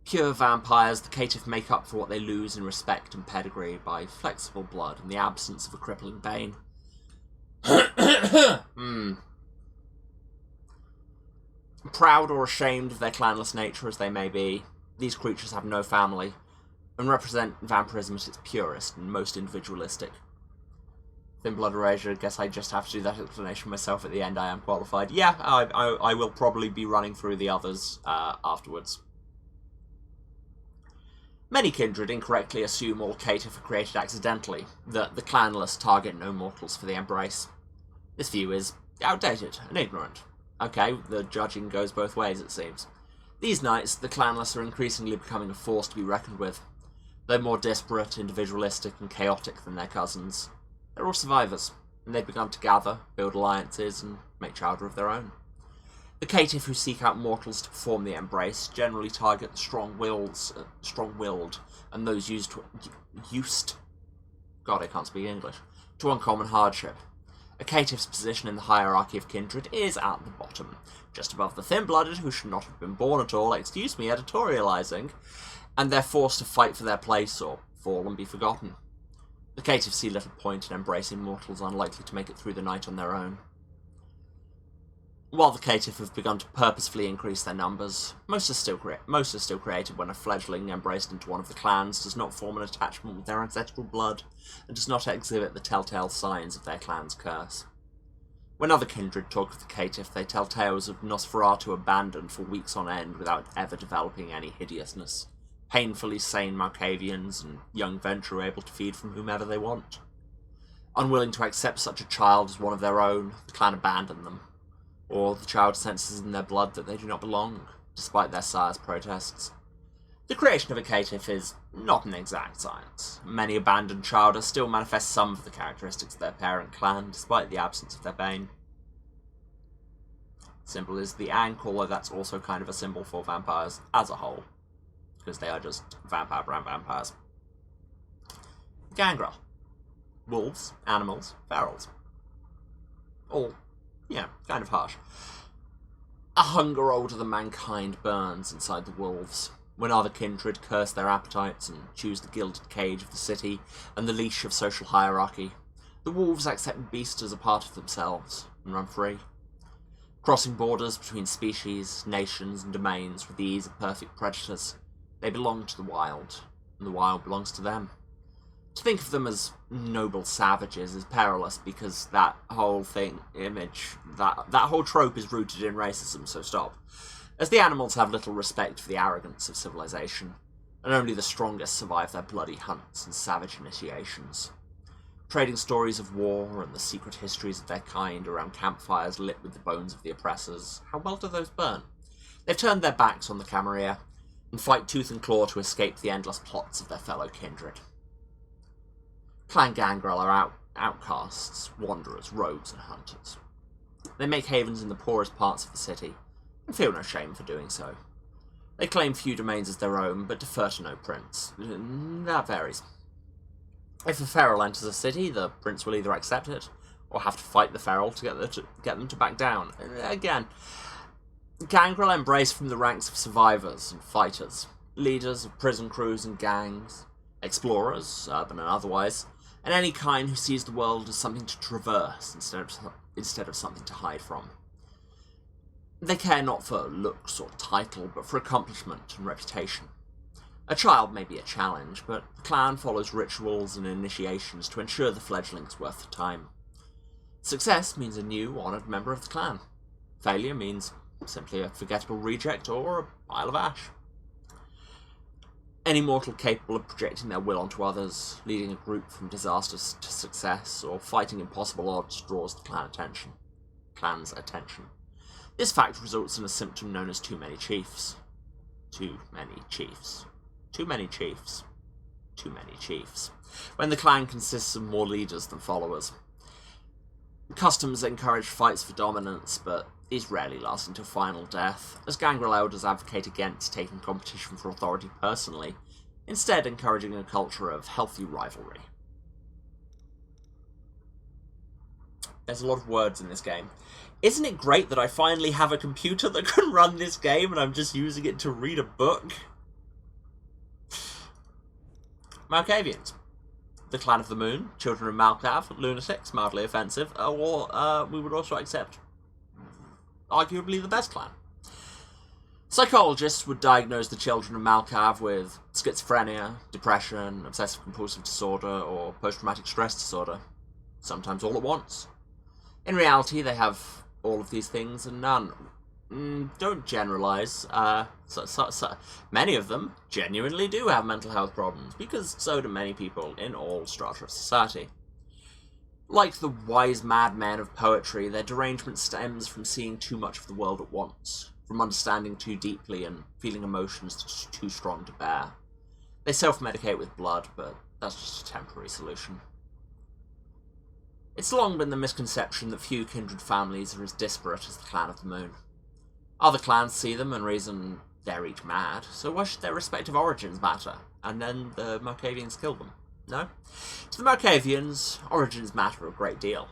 Pure vampires, the caitiff make up for what they lose in respect and pedigree by flexible blood and the absence of a crippling bane. Proud or ashamed of their clanless nature as they may be, these creatures have no family, and represent vampirism at its purest and most individualistic. Thin Blood Erasure, I guess I just have to do that explanation myself at the end. I am qualified. Yeah, I will probably be running through the others afterwards. Many kindred incorrectly assume all caitiff are created accidentally, that the clanless target no mortals for the embrace. This view is outdated and ignorant. Okay, the judging goes both ways, it seems. These nights, the clanless are increasingly becoming a force to be reckoned with. They're more disparate, individualistic, and chaotic than their cousins. They're all survivors, and they've begun to gather, build alliances, and make chowder of their own. The caitiff who seek out mortals to perform the embrace generally target the strong-willed, and those used God, I can't speak English, to uncommon hardship. A caitiff's position in the hierarchy of kindred is at the bottom, just above the thin-blooded who should not have been born at all, excuse me editorializing, and they're forced to fight for their place or fall and be forgotten. The caitiffs see little point in embracing mortals unlikely to make it through the night on their own. While the caitiff have begun to purposefully increase their numbers, most are still created when a fledgling embraced into one of the clans does not form an attachment with their ancestral blood, and does not exhibit the telltale signs of their clan's curse. When other kindred talk of the caitiff, they tell tales of Nosferatu abandoned for weeks on end without ever developing any hideousness, painfully sane Malkavians, and young Ventrue able to feed from whomever they want. Unwilling to accept such a child as one of their own, the clan abandon them. Or the child senses in their blood that they do not belong, despite their sire's protests. The creation of a caitiff is not an exact science. Many abandoned childers still manifest some of the characteristics of their parent clan, despite the absence of their bane. Symbol is the ankle, although that's also kind of a symbol for vampires as a whole, because they are just vampire brand vampires. Gangrel. Wolves, animals, ferals. All yeah, kind of harsh. A hunger older than mankind burns inside the wolves, when other kindred curse their appetites and choose the gilded cage of the city and the leash of social hierarchy. The wolves accept beasts as a part of themselves and run free. Crossing borders between species, nations, and domains with the ease of perfect predators, they belong to the wild, and the wild belongs to them. To think of them as noble savages is perilous because that whole trope is rooted in racism, so stop. As the animals have little respect for the arrogance of civilization, and only the strongest survive their bloody hunts and savage initiations. Trading stories of war and the secret histories of their kind around campfires lit with the bones of the oppressors, how well do those burn? They've turned their backs on the Camarilla, and fight tooth and claw to escape the endless plots of their fellow kindred. Clan Gangrel are outcasts, wanderers, rogues, and hunters. They make havens in the poorest parts of the city, and feel no shame for doing so. They claim few domains as their own, but defer to no prince. That varies. If a feral enters a city, the prince will either accept it, or have to fight the feral to get them to back down. Again, Gangrel embrace from the ranks of survivors and fighters, leaders of prison crews and gangs, explorers, urban and otherwise, and any kind who sees the world as something to traverse instead of something to hide from. They care not for looks or title, but for accomplishment and reputation. A child may be a challenge, but the clan follows rituals and initiations to ensure the fledgling is worth the time. Success means a new, honoured member of the clan. Failure means simply a forgettable reject or a pile of ash. Any mortal capable of projecting their will onto others, leading a group from disaster to success, or fighting impossible odds draws the clan's attention. This fact results in a symptom known as too many chiefs. Too many chiefs. Too many chiefs. Too many chiefs. When the clan consists of more leaders than followers. Customs encourage fights for dominance, but these rarely last until final death, as Gangrel elders advocate against taking competition for authority personally, instead encouraging a culture of healthy rivalry. There's a lot of words in this game. Isn't it great that I finally have a computer that can run this game and I'm just using it to read a book? Malkavians. The Clan of the Moon, Children of Malkav, lunatics, mildly offensive, or we would also accept arguably the best clan. Psychologists would diagnose the Children of Malkav with schizophrenia, depression, obsessive-compulsive disorder, or post-traumatic stress disorder, sometimes all at once. In reality, they have all of these things and none. Don't generalise. Many of them genuinely do have mental health problems, because so do many people in all strata of society. Like the wise madmen of poetry, their derangement stems from seeing too much of the world at once, from understanding too deeply and feeling emotions too strong to bear. They self-medicate with blood, but that's just a temporary solution. It's long been the misconception that few kindred families are as disparate as the Clan of the Moon. Other clans see them and reason they're each mad, so why should their respective origins matter? And then the Malkavians kill them. No? To the Malkavians, origins matter a great deal.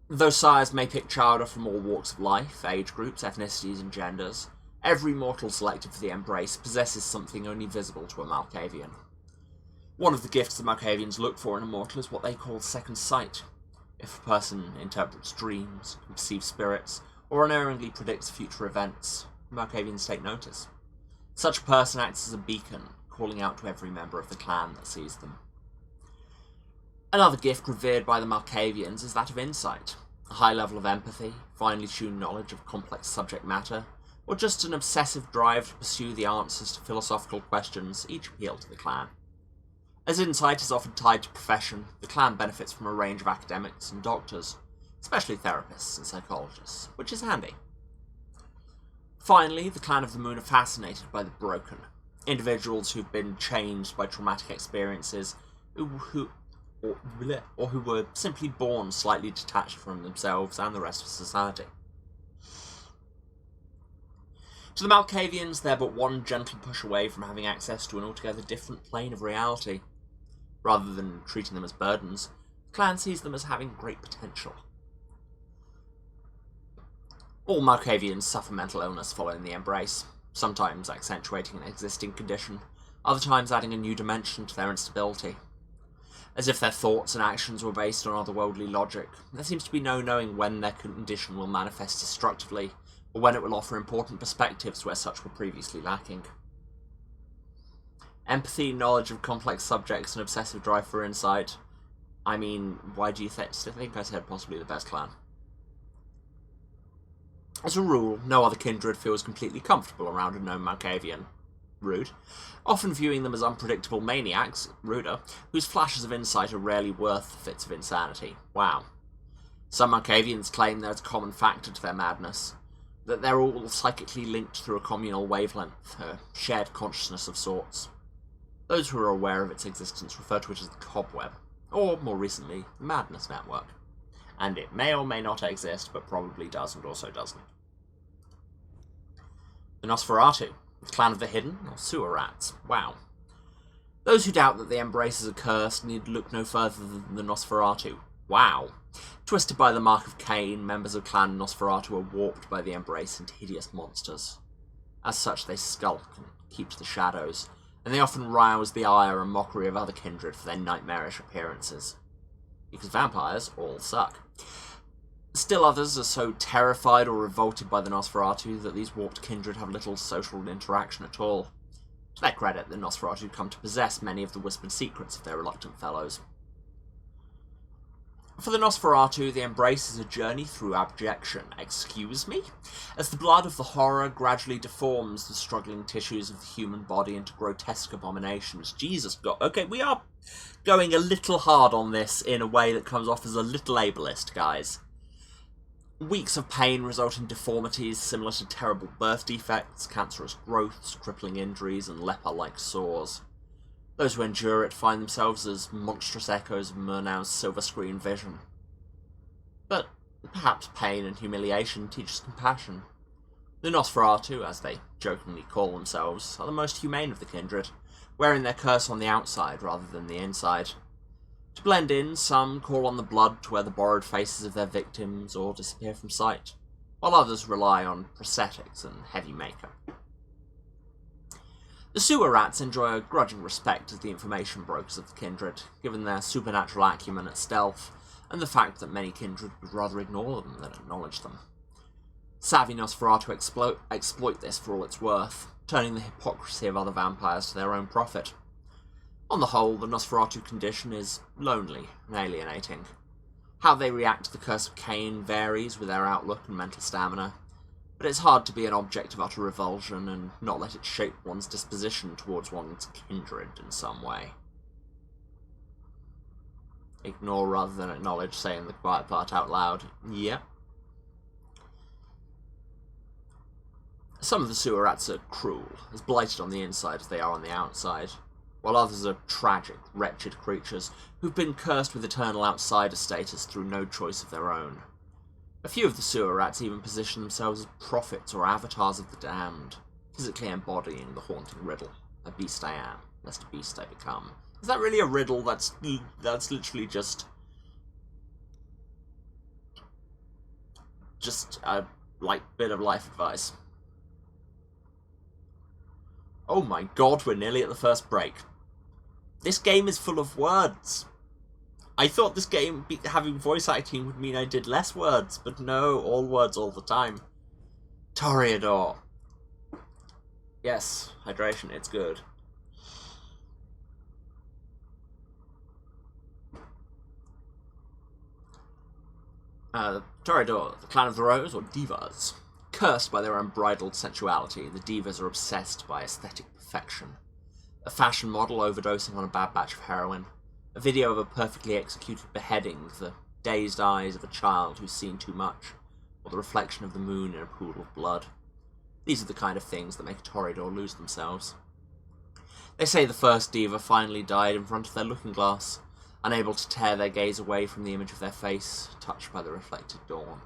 Though sires may pick children from all walks of life, age groups, ethnicities, and genders, every mortal selected for the Embrace possesses something only visible to a Malkavian. One of the gifts the Malkavians look for in a mortal is what they call second sight. If a person interprets dreams, perceives spirits, or unerringly predicts future events, Malkavians take notice. Such a person acts as a beacon, calling out to every member of the clan that sees them. Another gift revered by the Malkavians is that of insight, a high level of empathy, finely tuned knowledge of complex subject matter, or just an obsessive drive to pursue the answers to philosophical questions each appeal to the clan. As insight is often tied to profession, the clan benefits from a range of academics and doctors, especially therapists and psychologists, which is handy. Finally, the Clan of the Moon are fascinated by the broken, individuals who've been changed by traumatic experiences, or who were simply born slightly detached from themselves and the rest of society. To the Malkavians, they're but one gentle push away from having access to an altogether different plane of reality. Rather than treating them as burdens, the clan sees them as having great potential. All Malkavians suffer mental illness following the Embrace, sometimes accentuating an existing condition, other times adding a new dimension to their instability. As if their thoughts and actions were based on otherworldly logic, there seems to be no knowing when their condition will manifest destructively, or when it will offer important perspectives where such were previously lacking. Empathy, knowledge of complex subjects, and obsessive drive for insight. I mean, why do you think I said possibly the best clan? As a rule, no other kindred feels completely comfortable around a known Malkavian. Rude. Often viewing them as unpredictable maniacs, ruder, whose flashes of insight are rarely worth the fits of insanity. Wow. Some Malkavians claim there's a common factor to their madness, that they're all psychically linked through a communal wavelength, a shared consciousness of sorts. Those who are aware of its existence refer to it as the Cobweb, or, more recently, the Madness Network. And it may or may not exist, but probably does and also doesn't. The Nosferatu, The Clan of the Hidden, or Sewer Rats. Wow. Those who doubt that the Embraces are cursed need look no further than the Nosferatu. Wow. Twisted by the Mark of Cain, members of Clan Nosferatu are warped by the Embrace into hideous monsters. As such, they skulk and keep to the shadows, and they often rouse the ire and mockery of other kindred for their nightmarish appearances. Because vampires all suck. Still others are so terrified or revolted by the Nosferatu that these warped kindred have little social interaction at all. To their credit, the Nosferatu come to possess many of the whispered secrets of their reluctant fellows. For the Nosferatu, the Embrace is a journey through abjection. Excuse me? As the blood of the horror gradually deforms the struggling tissues of the human body into grotesque abominations. Jesus God. Okay, we are going a little hard on this in a way that comes off as a little ableist, guys. Weeks of pain result in deformities similar to terrible birth defects, cancerous growths, crippling injuries, and leper-like sores. Those who endure it find themselves as monstrous echoes of Murnau's silver screen vision. But perhaps pain and humiliation teach us compassion. The Nosferatu, as they jokingly call themselves, are the most humane of the kindred, wearing their curse on the outside rather than the inside. To blend in, some call on the blood to wear the borrowed faces of their victims or disappear from sight, while others rely on prosthetics and heavy makeup. The Sewer Rats enjoy a grudging respect as the information brokers of the kindred, given their supernatural acumen at stealth, and the fact that many kindred would rather ignore them than acknowledge them. Savvy Nosferatu exploit this for all it's worth, turning the hypocrisy of other vampires to their own profit. On the whole, the Nosferatu condition is lonely and alienating. How they react to the curse of Cain varies with their outlook and mental stamina, but it's hard to be an object of utter revulsion and not let it shape one's disposition towards one's kindred in some way. Ignore rather than acknowledge, saying the quiet part out loud. Yep. Some of the Sewer Rats are cruel, as blighted on the inside as they are on the outside, while others are tragic, wretched creatures who've been cursed with eternal outsider status through no choice of their own. A few of the Sewer Rats even position themselves as prophets or avatars of the damned, physically embodying the haunting riddle, a beast I am, lest a beast I become. Is that really a riddle? That's literally just a bit of life advice. Oh my god, we're nearly at the first break. This game is full of words. I thought this game, having voice acting, would mean I did less words, but no, all words all the time. Toreador. Yes, hydration, it's good. Toreador, the Clan of the Rose, or Divas. Cursed by their unbridled sensuality, the Divas are obsessed by aesthetic perfection. A fashion model overdosing on a bad batch of heroin. A video of a perfectly executed beheading, the dazed eyes of a child who's seen too much, or the reflection of the moon in a pool of blood. These are the kind of things that make a Toreador lose themselves. They say the first diva finally died in front of their looking glass, unable to tear their gaze away from the image of their face, touched by the reflected dawn.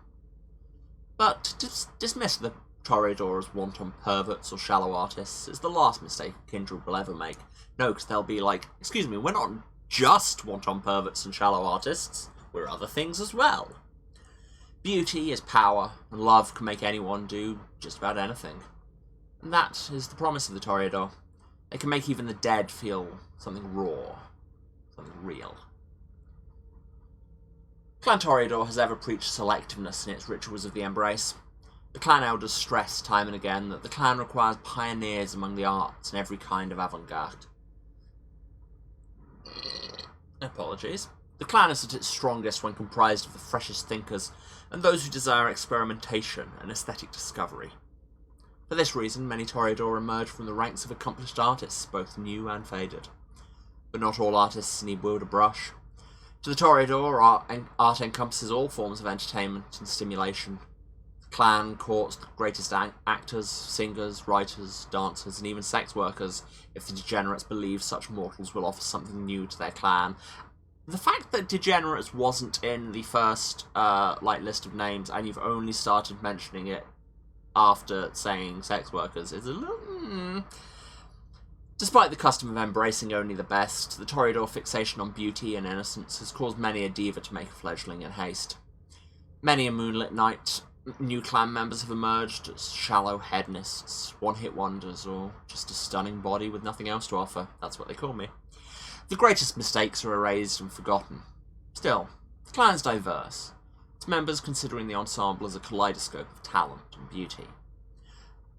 But to dismiss the Toreador as wanton perverts or shallow artists is the last mistake a kindred will ever make. No, because they'll be like, excuse me, we're not just wanton perverts and shallow artists, we're other things as well. Beauty is power, and love can make anyone do just about anything. And that is the promise of the Toreador. They can make even the dead feel something raw, something real. Clan Toreador has ever preached selectiveness in its rituals of the Embrace. The clan elders stress time and again that the clan requires pioneers among the arts and every kind of avant-garde. Apologies. The clan is at its strongest when comprised of the freshest thinkers and those who desire experimentation and aesthetic discovery. For this reason, many Toreador emerge from the ranks of accomplished artists, both new and faded. But not all artists need wield a brush. To the Toreador, art encompasses all forms of entertainment and stimulation. The clan courts the greatest actors, singers, writers, dancers, and even sex workers, if the degenerates believe such mortals will offer something new to their clan. The fact that degenerates wasn't in the first list of names, and you've only started mentioning it after saying sex workers, is a little Despite the custom of embracing only the best, the Toreador fixation on beauty and innocence has caused many a diva to make a fledgling in haste. Many a moonlit night, new clan members have emerged as shallow hedonists, one-hit wonders, or just a stunning body with nothing else to offer. That's what they call me. The greatest mistakes are erased and forgotten. Still, the clan is diverse, its members considering the ensemble as a kaleidoscope of talent and beauty.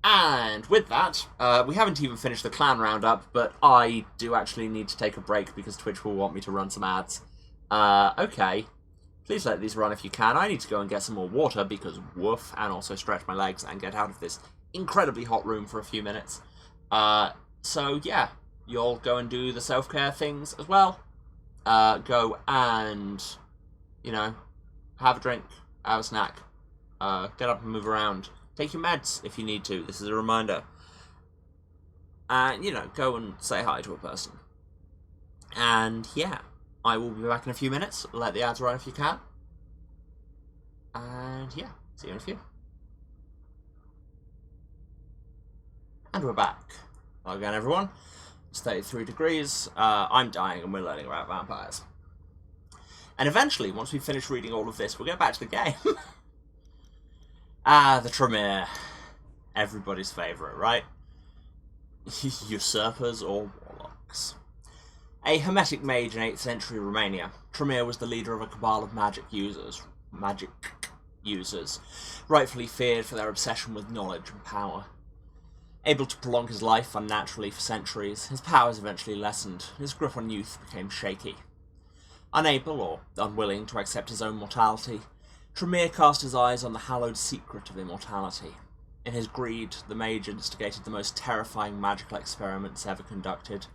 And with that, we haven't even finished the clan roundup, but I do actually need to take a break because Twitch will want me to run some ads. Okay. Please let these run if you can. I need to go and get some more water because woof, and also stretch my legs and get out of this incredibly hot room for a few minutes. So yeah, you'll go and do the self-care things as well. Go and, you know, have a drink, have a snack, get up and move around. Take your meds if you need to. This is a reminder. And, you know, go and say hi to a person. And, yeah. I will be back in a few minutes. Let the ads run if you can. And, yeah. See you in a few. And we're back. Hello again, everyone. It's 33 degrees. I'm dying and we're learning about vampires. And eventually, once we finish reading all of this, we'll get back to the game. The Tremere. Everybody's favourite, right? Usurpers or warlocks. A hermetic mage in 8th century Romania, Tremere was the leader of a cabal of magic users, rightfully feared for their obsession with knowledge and power. Able to prolong his life unnaturally for centuries, his powers eventually lessened, and his grip on youth became shaky. Unable or unwilling to accept his own mortality, Tremere cast his eyes on the hallowed secret of immortality. In his greed, the mage instigated the most terrifying magical experiments ever conducted,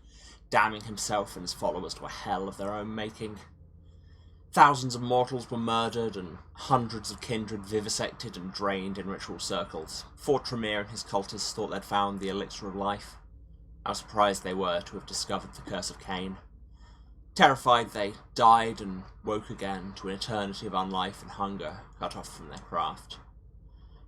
damning himself and his followers to a hell of their own making. Thousands of mortals were murdered, and hundreds of kindred vivisected and drained in ritual circles, before Tremere and his cultists thought they'd found the elixir of life. How surprised they were to have discovered the curse of Cain. Terrified, they died and woke again to an eternity of unlife and hunger, cut off from their craft.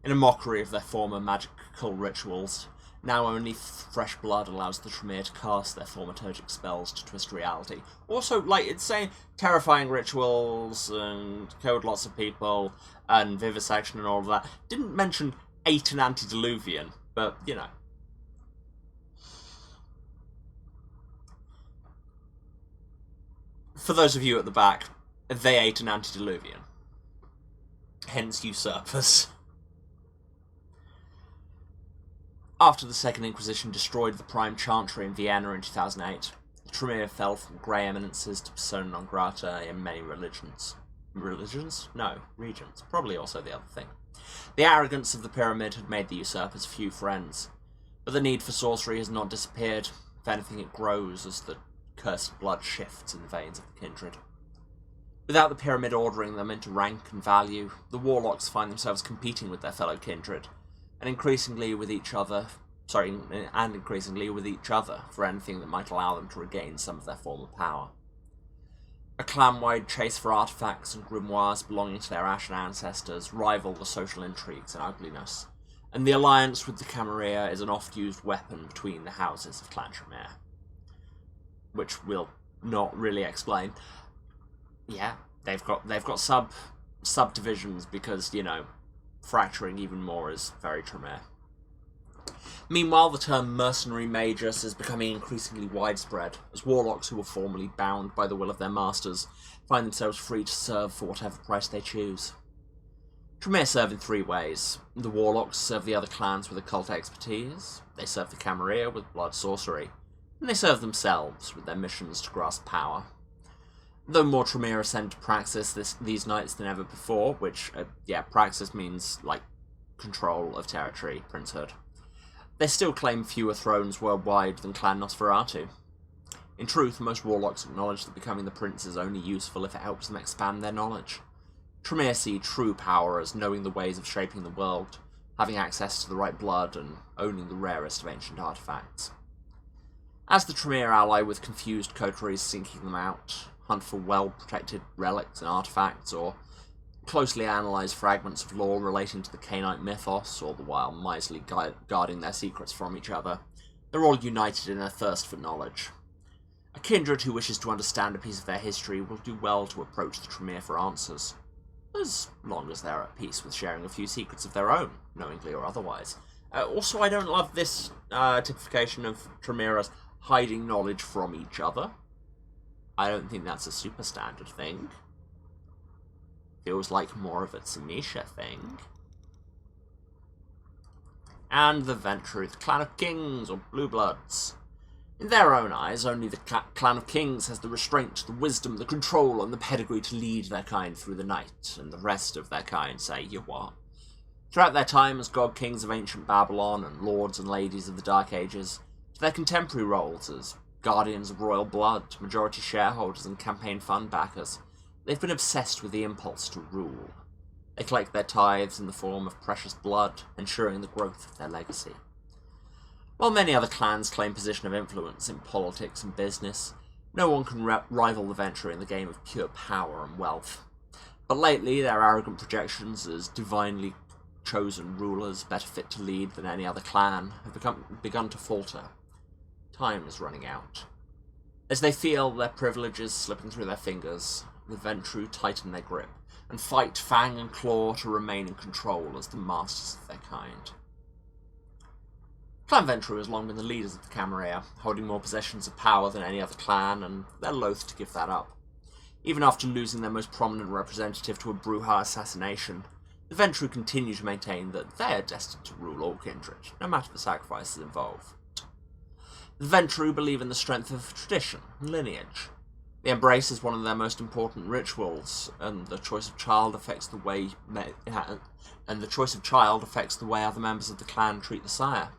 In a mockery of their former magical rituals, now only fresh blood allows the Tremere to cast their thaumaturgic spells to twist reality. Also, like, it's saying terrifying rituals and killed lots of people and vivisection and all of that. Didn't mention ate an antediluvian, but, you know. For those of you at the back, they ate an antediluvian. Hence usurpers. After the Second Inquisition destroyed the Prime Chantry in Vienna in 2008, Tremere fell from grey eminences to persona non grata in many religions. Religions? No, regions. Probably also the other thing. The arrogance of the pyramid had made the usurpers few friends, but the need for sorcery has not disappeared. If anything, it grows as the cursed blood shifts in the veins of the kindred. Without the pyramid ordering them into rank and value, the warlocks find themselves competing with their fellow kindred, and increasingly with each other for anything that might allow them to regain some of their former power. A clan-wide chase for artifacts and grimoires belonging to their ashen ancestors rival the social intrigues and ugliness, and the alliance with the Camarilla is an oft-used weapon between the houses of Clan Tremere. Which we'll not really explain. Yeah, they've got subdivisions because, you know, fracturing even more is very Tremere. Meanwhile, the term mercenary magus is becoming increasingly widespread, as warlocks who were formerly bound by the will of their masters find themselves free to serve for whatever price they choose. Tremere serve in three ways. The warlocks serve the other clans with occult expertise, they serve the Camarilla with blood sorcery, and they serve themselves with their missions to grasp power. Though more Tremere ascend to Praxis these nights than ever before, which, Praxis means, like, control of territory, princehood, they still claim fewer thrones worldwide than Clan Nosferatu. In truth, most warlocks acknowledge that becoming the prince is only useful if it helps them expand their knowledge. Tremere see true power as knowing the ways of shaping the world, having access to the right blood, and owning the rarest of ancient artifacts. As the Tremere ally with confused coteries seeking them out, hunt for well-protected relics and artifacts, or closely analyse fragments of lore relating to the Canaanite mythos, all the while miserly guarding their secrets from each other, They're all united in their thirst for knowledge. A kindred who wishes to understand a piece of their history will do well to approach the Tremere for answers, as long as they're at peace with sharing a few secrets of their own, knowingly or otherwise. Also, I don't love this typification of Tremere as hiding knowledge from each other. I don't think that's a super standard thing. Feels like more of a Tamisha thing. And the Ventrue, the Clan of Kings, or Blue Bloods. In their own eyes, only the Clan of Kings has the restraint, the wisdom, the control, and the pedigree to lead their kind through the night, and the rest of their kind say, you what? Throughout their time as god kings of ancient Babylon and lords and ladies of the Dark Ages, to their contemporary roles as guardians of royal blood, majority shareholders, and campaign fund backers, they've been obsessed with the impulse to rule. They collect their tithes in the form of precious blood, ensuring the growth of their legacy. While many other clans claim position of influence in politics and business, no one can rival the Ventrue in the game of pure power and wealth. But lately, their arrogant projections as divinely chosen rulers, better fit to lead than any other clan, have begun to falter. Time is running out. As they feel their privileges slipping through their fingers, the Ventrue tighten their grip, and fight fang and claw to remain in control as the masters of their kind. Clan Ventrue has long been the leaders of the Camarilla, holding more possessions of power than any other clan, and they're loath to give that up. Even after losing their most prominent representative to a Brujah assassination, the Ventrue continue to maintain that they are destined to rule all kindred, no matter the sacrifices involved. The Ventrue believe in the strength of tradition and lineage. The embrace is one of their most important rituals, and the choice of child affects the way other members of the clan treat the sire.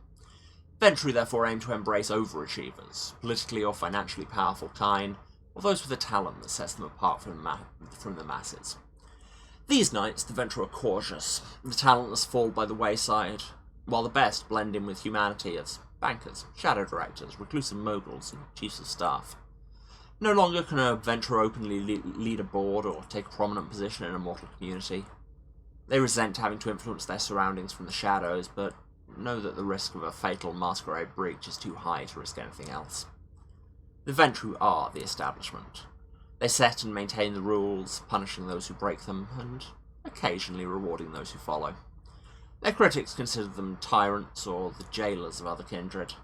Ventrue therefore aim to embrace overachievers, politically or financially powerful kind, or those with a talent that sets them apart from the masses. These nights, the Ventrue are cautious. The talentless fall by the wayside, while the best blend in with humanity as bankers, shadow directors, reclusive moguls, and chiefs of staff. No longer can a Ventrue openly lead a board or take a prominent position in a mortal community. They resent having to influence their surroundings from the shadows, but know that the risk of a fatal Masquerade breach is too high to risk anything else. The Ventrue are the establishment. They set and maintain the rules, punishing those who break them, and occasionally rewarding those who follow. Their critics consider them tyrants or the jailers of other kindred.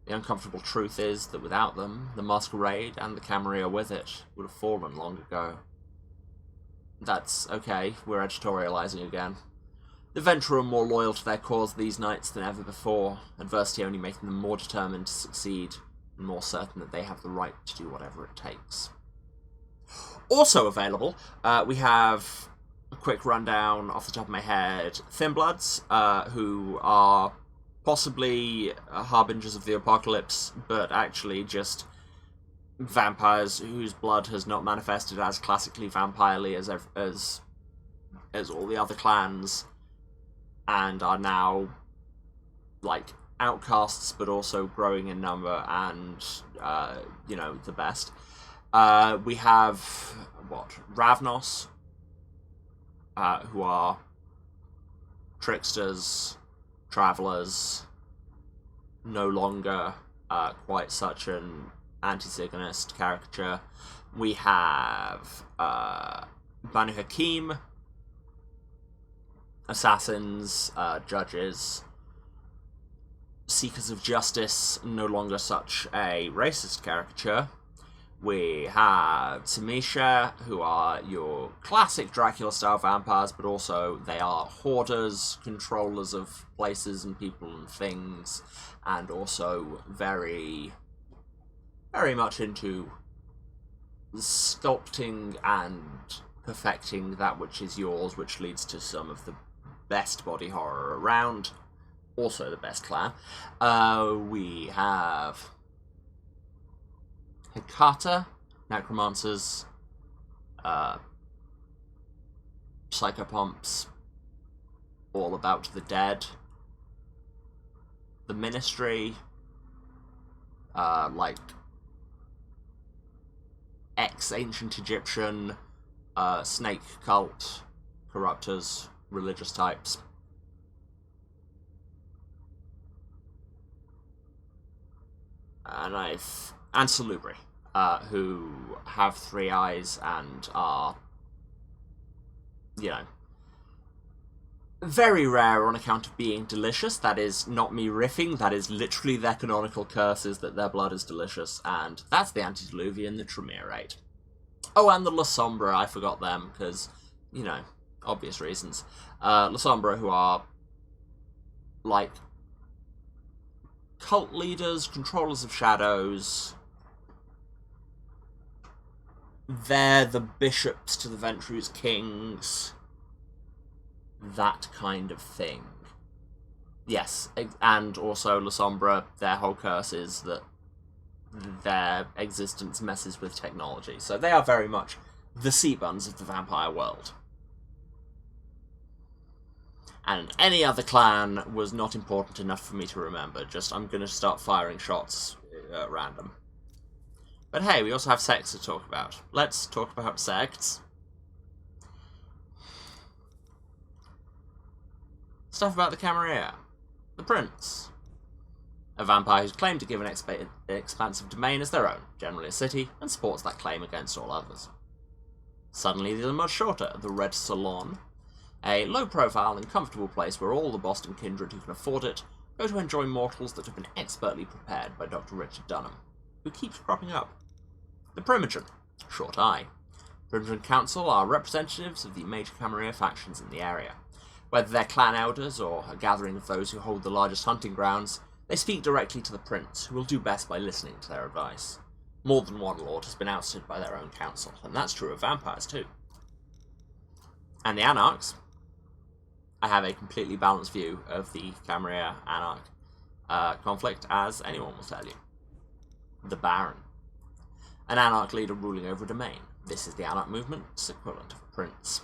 The uncomfortable truth is that without them, the Masquerade and the Camarilla with it would have fallen long ago. That's okay, we're editorializing again. The Ventrue are more loyal to their cause these nights than ever before, adversity only making them more determined to succeed, and more certain that they have the right to do whatever it takes. Also available, we have a quick rundown off the top of my head. Thin Bloods, who are possibly harbingers of the apocalypse, but actually just vampires whose blood has not manifested as classically vampirely as all the other clans, and are now like outcasts, but also growing in number and the best. We have Ravnos, who are tricksters, travelers, no longer quite such an anti-Zigonist caricature. We have Banu Hakim, assassins, judges, seekers of justice, no longer such a racist caricature. We have Tamisha, who are your classic Dracula-style vampires, but also they are hoarders, controllers of places and people and things, and also very, very much into sculpting and perfecting that which is yours, which leads to some of the best body horror around. Also the best clan. We have Hecata, necromancers, psychopomps, all about the dead. The ministry, like ex-ancient Egyptian, snake cult, corruptors, religious types. and Salubri, who have 3 eyes and are, you know, very rare on account of being delicious. That is not me riffing, that is literally their canonical curse, is that their blood is delicious, and that's the Antediluvian, the Tremere. Oh, and the La Sombra, I forgot them, because, you know, obvious reasons. La Sombra, who are, like, cult leaders, controllers of shadows. They're the bishops to the Ventruse kings. That kind of thing. Yes, and also La Sombra, their whole curse is that their existence messes with technology. So they are very much the sea buns of the vampire world. And any other clan was not important enough for me to remember. Just, I'm going to start firing shots at random. But hey, we also have sects to talk about. Let's talk about sects. Stuff about the Camarilla. The Prince. A vampire who's claimed to give an expansive domain as their own, generally a city, and supports that claim against all others. Suddenly the much shorter, the Red Salon. A low-profile and comfortable place where all the Boston kindred who can afford it go to enjoy mortals that have been expertly prepared by Dr. Richard Dunham, who keeps cropping up. The Primogen, Short Eye. Primogen Council are representatives of the major Camarilla factions in the area. Whether they're clan elders or a gathering of those who hold the largest hunting grounds, they speak directly to the Prince, who will do best by listening to their advice. More than one lord has been ousted by their own council, and that's true of vampires too. And the Anarchs. I have a completely balanced view of the Camarilla Anarch conflict, as anyone will tell you. The Baron. An Anarch leader ruling over a domain. This is the Anarch movement's equivalent of a prince.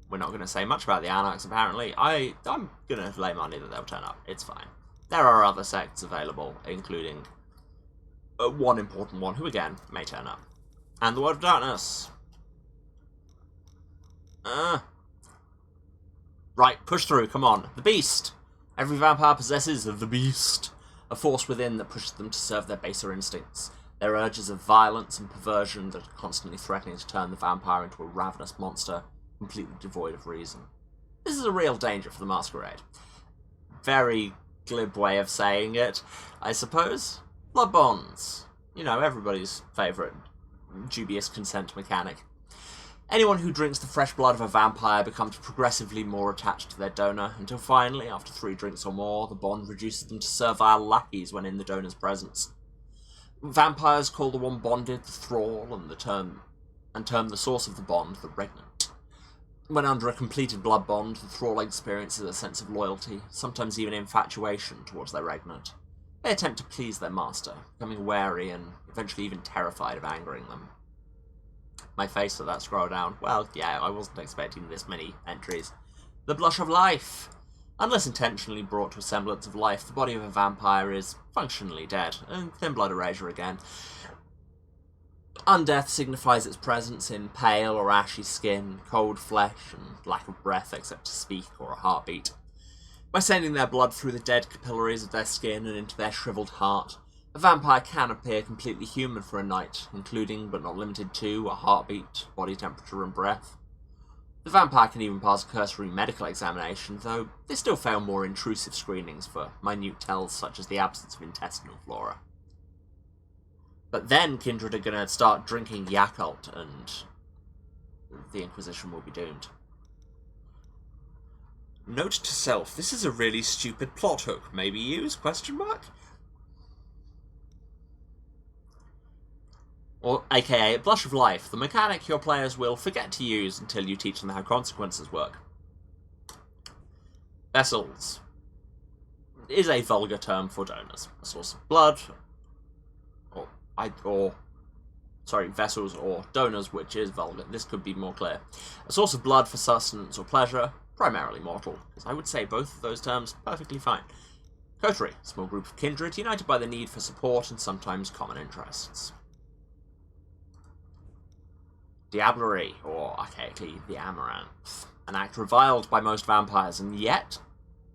We're not going to say much about the Anarchs, apparently. I'm going to lay money that they'll turn up. It's fine. There are other sects available, including one important one, who again may turn up. And the Word of Darkness. Right, push through, come on. The Beast. Every vampire possesses the Beast, a force within that pushes them to serve their baser instincts, their urges of violence and perversion that are constantly threatening to turn the vampire into a ravenous monster, completely devoid of reason. This is a real danger for the Masquerade. Very glib way of saying it, I suppose. Blood bonds. You know, everybody's favourite dubious consent mechanic. Anyone who drinks the fresh blood of a vampire becomes progressively more attached to their donor, until finally, after 3 drinks or more, the bond reduces them to servile lackeys when in the donor's presence. Vampires call the one bonded the thrall, and term the source of the bond the regnant. When under a completed blood bond, the thrall experiences a sense of loyalty, sometimes even infatuation towards their regnant. They attempt to please their master, becoming wary and eventually even terrified of angering them. My face at that scroll down. Well, yeah, I wasn't expecting this many entries. The Blush of Life. Unless intentionally brought to a semblance of life, the body of a vampire is functionally dead, and thin blood erasure again. Undeath signifies its presence in pale or ashy skin, cold flesh, and lack of breath except to speak or a heartbeat. By sending their blood through the dead capillaries of their skin and into their shriveled heart, a vampire can appear completely human for a night, including, but not limited to, a heartbeat, body temperature, and breath. The vampire can even pass a cursory medical examination, though they still fail more intrusive screenings for minute tells such as the absence of intestinal flora. But then kindred are going to start drinking Yakult, and the Inquisition will be doomed. Note to self, this is a really stupid plot hook. Maybe use? ? Or, aka, Blush of Life, the mechanic your players will forget to use until you teach them how consequences work. Vessels is a vulgar term for donors. A source of blood, vessels or donors, which is vulgar. This could be more clear. A source of blood for sustenance or pleasure, primarily mortal, because I would say both of those terms perfectly fine. Coterie, small group of kindred united by the need for support and sometimes common interests. Diablerie, or archaically the Amaranth, an act reviled by most vampires and yet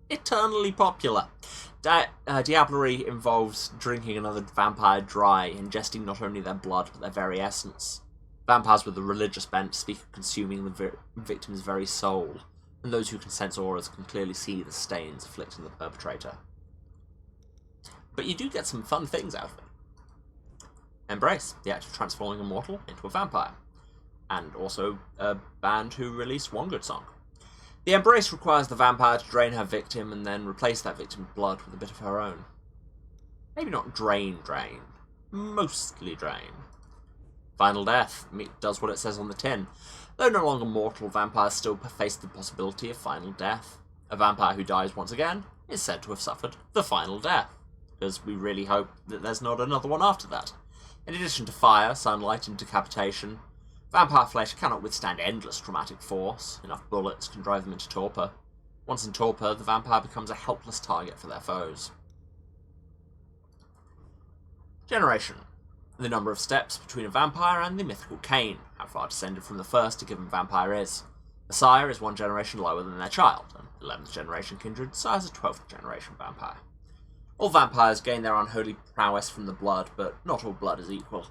eternally popular. Diablerie involves drinking another vampire dry, ingesting not only their blood but their very essence. Vampires with a religious bent speak of consuming the victim's very soul, and those who can sense auras can clearly see the stains afflicting the perpetrator. But you do get some fun things out of it. Embrace, the act of transforming a mortal into a vampire, and also a band who released one good song. The embrace requires the vampire to drain her victim and then replace that victim's blood with a bit of her own. Maybe not drain, mostly drain. Final death does what it says on the tin. Though no longer mortal, vampires still face the possibility of final death. A vampire who dies once again is said to have suffered the final death, because we really hope that there's not another one after that. In addition to fire, sunlight, and decapitation, vampire flesh cannot withstand endless traumatic force. Enough bullets can drive them into torpor. Once in torpor, the vampire becomes a helpless target for their foes. Generation. The number of steps between a vampire and the mythical Cain, how far descended from the first a given vampire is. A sire is one generation lower than their child, an 11th generation kindred sires a 12th generation vampire. All vampires gain their unholy prowess from the blood, but not all blood is equal.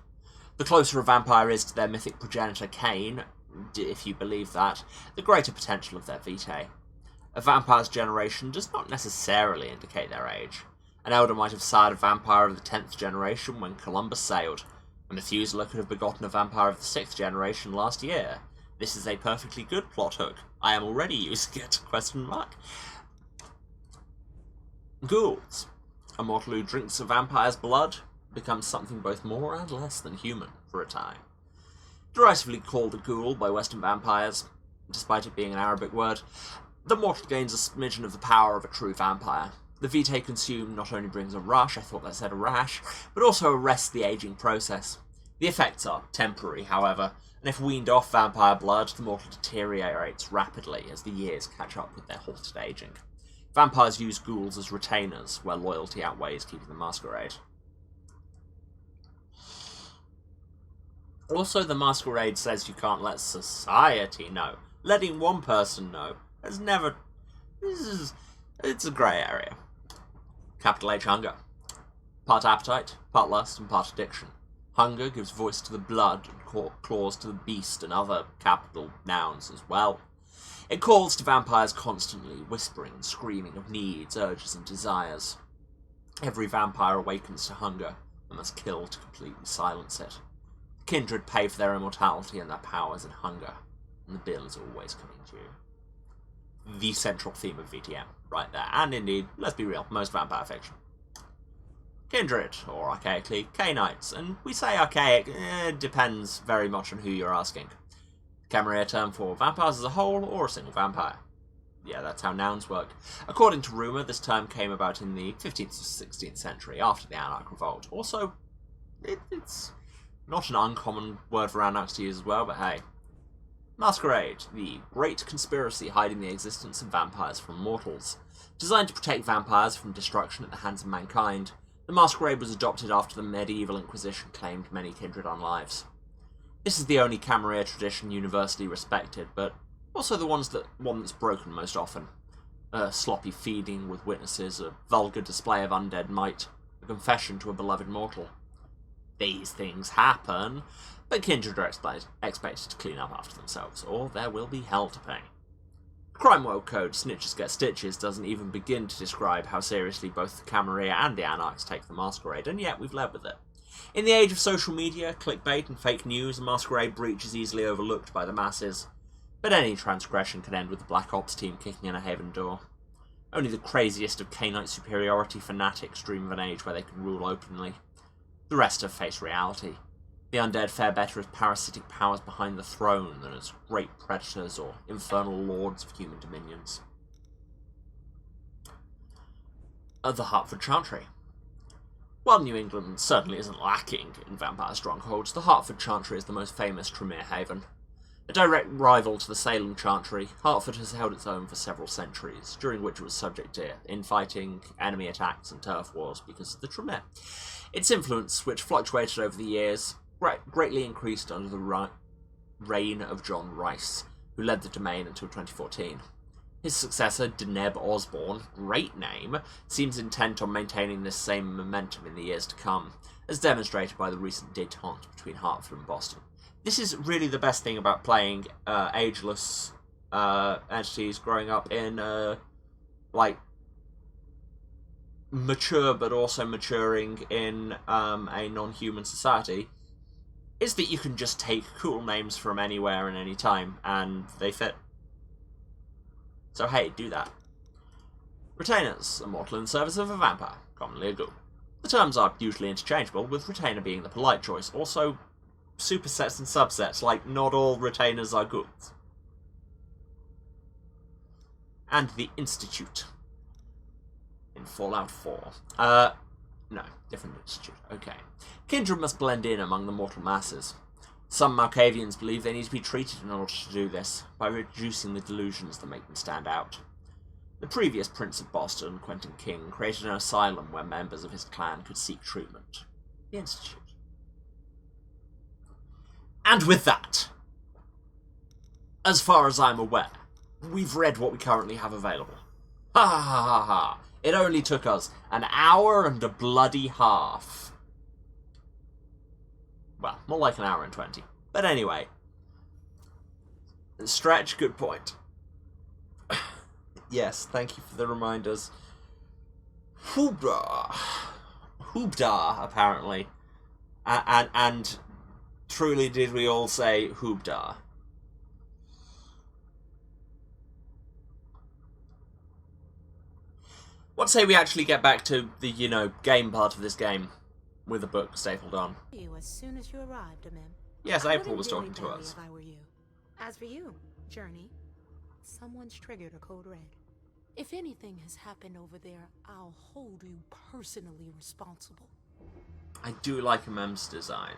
The closer a vampire is to their mythic progenitor Cain, if you believe that, the greater potential of their vitae. A vampire's generation does not necessarily indicate their age. An elder might have sired a vampire of the 10th generation when Columbus sailed. A Methuselah could have begotten a vampire of the 6th generation last year. This is a perfectly good plot hook. I am already using it, ? Ghouls. A mortal who drinks a vampire's blood becomes something both more and less than human for a time. Derisively called a ghoul by Western vampires, despite it being an Arabic word, the mortal gains a smidgen of the power of a true vampire. The vitae consumed not only brings a rush, I thought that said a rash, but also arrests the aging process. The effects are temporary, however, and if weaned off vampire blood, the mortal deteriorates rapidly as the years catch up with their halted aging. Vampires use ghouls as retainers, where loyalty outweighs keeping the masquerade. Also, the masquerade says you can't let society know. Letting one person know has never... It's a grey area. Capital H, hunger. Part appetite, part lust, and part addiction. Hunger gives voice to the blood and claws to the beast and other capital nouns as well. It calls to vampires constantly, whispering and screaming of needs, urges, and desires. Every vampire awakens to hunger and must kill to completely silence it. The kindred pay for their immortality and their powers in hunger, and the bill is always coming due. The central theme of VTM, right there. And indeed, let's be real, most vampire fiction. Kindred, or archaically, Cainites. And we say archaic, it depends very much on who you're asking. Camarilla term for vampires as a whole, or a single vampire. Yeah, that's how nouns work. According to rumour, this term came about in the 15th to 16th century, after the Anarch Revolt. Also, it's not an uncommon word for Anarchs to use as well, but hey. Masquerade, the great conspiracy hiding the existence of vampires from mortals. Designed to protect vampires from destruction at the hands of mankind, the Masquerade was adopted after the medieval Inquisition claimed many kindred unlives. This is the only Camarilla tradition universally respected, but also the one that's broken most often. A sloppy feeding with witnesses, a vulgar display of undead might, a confession to a beloved mortal. These things happen, but kindred are expected to clean up after themselves, or there will be hell to pay. The Crime World Code, Snitches Get Stitches, doesn't even begin to describe how seriously both the Camarilla and the Anarchs take the Masquerade, and yet we've led with it. In the age of social media, clickbait, and fake news, a Masquerade breach is easily overlooked by the masses. But any transgression can end with the Black Ops team kicking in a haven door. Only the craziest of Cainite superiority fanatics dream of an age where they can rule openly. The rest have faced reality. The undead fare better as parasitic powers behind the throne than as great predators or infernal lords of human dominions. The Hartford Chantry. While New England certainly isn't lacking in vampire strongholds, the Hartford Chantry is the most famous Tremere haven. A direct rival to the Salem Chantry, Hartford has held its own for several centuries, during which it was subject to infighting, enemy attacks, and turf wars because of the Tremere. Its influence, which fluctuated over the years, greatly increased under the reign of John Rice, who led the domain until 2014. His successor, Deneb Osborne, great name, seems intent on maintaining this same momentum in the years to come, as demonstrated by the recent détente between Hartford and Boston. This is really the best thing about playing ageless entities growing up in, like, mature but also maturing in a non-human society, is that you can just take cool names from anywhere and any time, and they fit. So hey, do that. Retainers, a mortal in the service of a vampire, commonly a ghoul. The terms are usually interchangeable, with retainer being the polite choice. Also, supersets and subsets, like not all retainers are ghouls. And the Institute in Fallout 4. No, different institute. Okay. Kindred must blend in among the mortal masses. Some Malkavians believe they need to be treated in order to do this, by reducing the delusions that make them stand out. The previous Prince of Boston, Quentin King, created an asylum where members of his clan could seek treatment. The Institute. And with that, as far as I'm aware, we've read what we currently have available. Ha ha ha ha ha! It only took us an hour and a bloody half. Well, more like an hour and 20. But anyway. Stretch, good point. Yes, thank you for the reminders. Hoobda, apparently. And truly did we all say Hoobda. What say we actually get back to the, game part of this game with a book stapled on? You as soon as you arrived, Mem. Yes, I April wouldn't was talking to dilly-dally us. If I were you. As for you, Journey, someone's triggered a code red. If anything has happened over there, I'll hold you personally responsible. I do like a mem's design.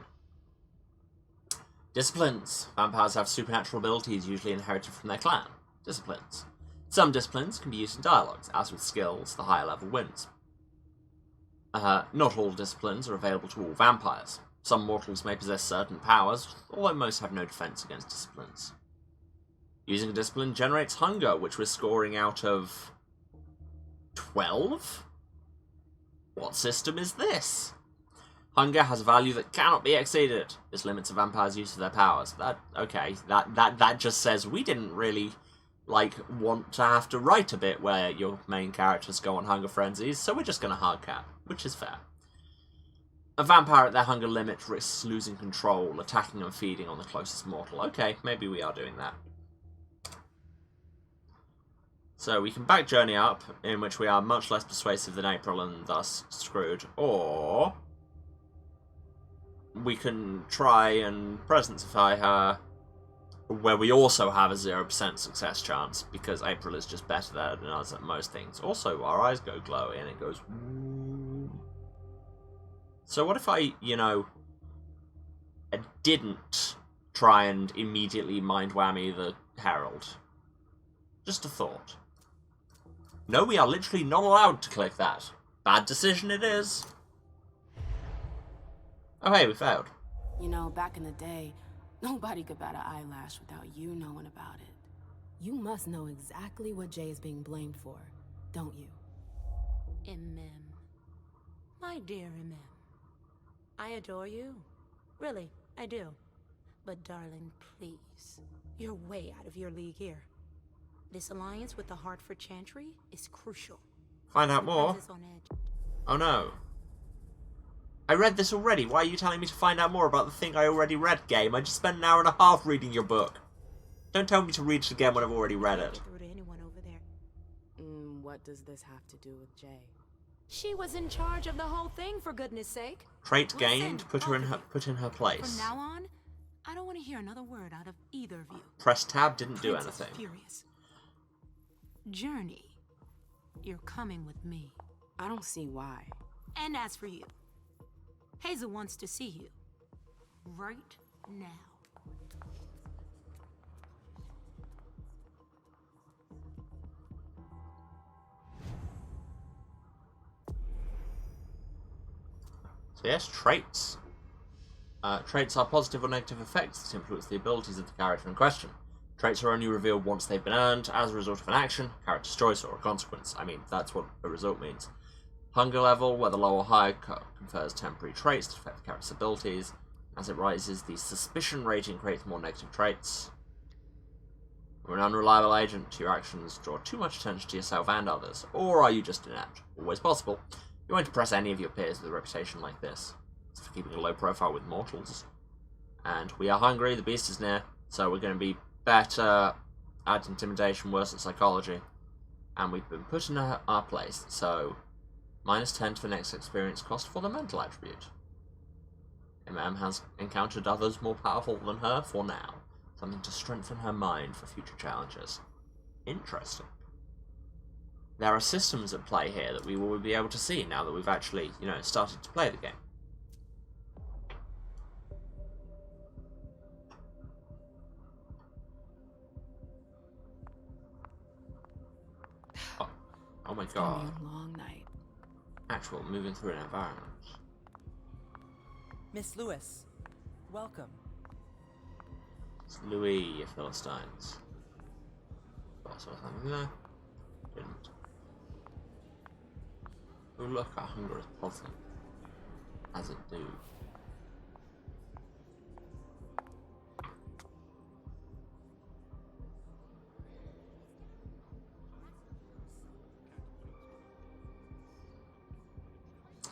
Disciplines. Vampires have supernatural abilities usually inherited from their clan. Disciplines. Some disciplines can be used in dialogues, as with skills, the higher level wins. Not all disciplines are available to all vampires. Some mortals may possess certain powers, although most have no defense against disciplines. Using a discipline generates hunger, which we're scoring out of 12? What system is this? Hunger has a value that cannot be exceeded. This limits a vampire's use of their powers. That just says we didn't really want to have to write a bit where your main characters go on hunger frenzies, so we're just going to hard cap, which is fair. A vampire at their hunger limit risks losing control, attacking and feeding on the closest mortal. Okay, maybe we are doing that. So we can back Journey up, in which we are much less persuasive than April and thus screwed, or we can try and presentify her, where we also have a 0% success chance, because April is just better than us at most things. Also, our eyes go glowy, and it goes... So what if I didn't try and immediately mind whammy the Herald? Just a thought. No, we are literally not allowed to click that. Bad decision it is. Oh hey, we failed. Back in the day, nobody could bat an eyelash without you knowing about it. You must know exactly what Jay is being blamed for, don't you? Mem. My dear Mem. I adore you. Really, I do. But darling, please. You're way out of your league here. This alliance with the Hartford Chantry is crucial. Find out more. Princess on edge. Oh no. I read this already. Why are you telling me to find out more about the thing I already read, game? I just spent an hour and a half reading your book. Don't tell me to read it again when I've already read it. Through to anyone over there. What does this have to do with Jay? She was in charge of the whole thing, for goodness sake. Trait Listen, gained. Put in her place. From now on, I don't want to hear another word out of either of you. Press tab didn't do Prince is anything. Furious. Journey, you're coming with me. I don't see why. And as for you, Hazel wants to see you. Right now. So yes, traits. Traits are positive or negative effects that influence the abilities of the character in question. Traits are only revealed once they've been earned as a result of an action, character's choice, or a consequence. I mean, that's what a result means. Hunger level, whether low or high, confers temporary traits to affect the character's abilities. As it rises, the suspicion rating creates more negative traits. You're an unreliable agent. Your actions draw too much attention to yourself and others. Or are you just inept? Always possible. You won't impress any of your peers with a reputation like this. It's for keeping a low profile with mortals. And we are hungry, the beast is near, so we're going to be better at intimidation, worse at psychology. And we've been put in our place, so -10 to the next experience cost for the mental attribute. MM has encountered others more powerful than her for now. Something to strengthen her mind for future challenges. Interesting. There are systems at play here that we will be able to see now that we've actually, started to play the game. Oh my god. It's gonna be a long night. Actual moving through an environment. Miss Lewis, welcome. It's Louis, you Philistines. Thought I saw something there. Didn't. Oh look, our hunger is pulsing. As it do.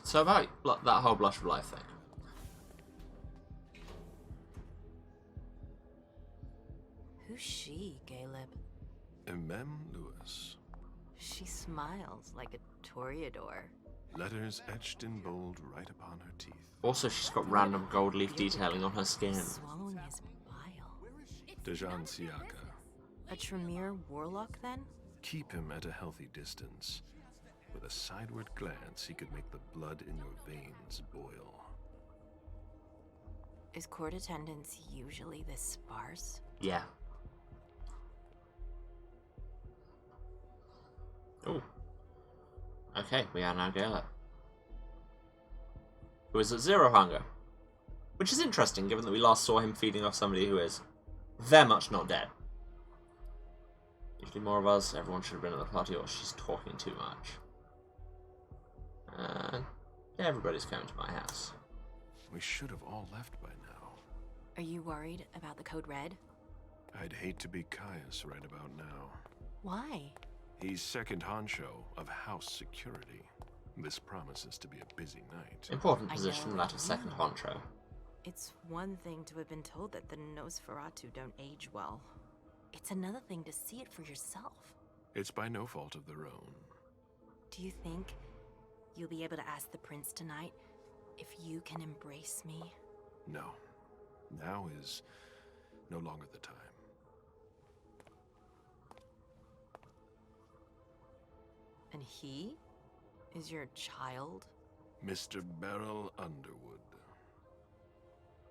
So about that whole Blush of Life thing. Who's she, Caleb? MM Lewis. She smiles like a toreador. Letters etched in bold right upon her teeth. Also, she's got random gold leaf detailing on her skin. Swallowing his bile. Dejan Siaka. A Tremere warlock, then? Keep him at a healthy distance. With a sideward glance, he could make the blood in your veins boil. Is court attendance usually this sparse? Yeah. Oh. Okay, we are now Caleb. Who is at 0 hunger. Which is interesting, given that we last saw him feeding off somebody who is very much not dead. Usually more of us, everyone should have been at the party, or she's talking too much. Yeah, everybody's coming to my house. We should have all left by now. Are you worried about the Code Red? I'd hate to be Caius right about now. Why? He's second honcho of house security. This promises to be a busy night. Important position, that of second honcho. It's one thing to have been told that the Nosferatu don't age well. It's another thing to see it for yourself. It's by no fault of their own. Do you think you'll be able to ask the prince tonight if you can embrace me? No. Now is no longer the time. And he is your child? Mr. Beryl Underwood.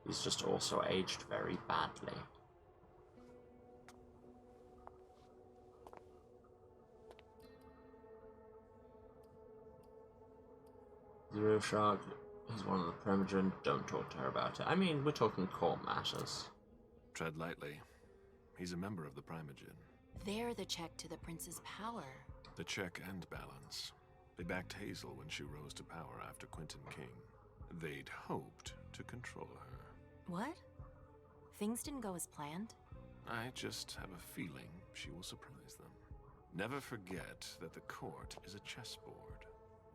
He's just also aged very badly. The real shark, he's one of the Primogen, don't talk to her about it. I mean, we're talking court matters. Tread lightly. He's a member of the Primogen. They're the check to the prince's power. The check and balance. They backed Hazel when she rose to power after Quentin King. They'd hoped to control her. What? Things didn't go as planned? I just have a feeling she will surprise them. Never forget that the court is a chessboard.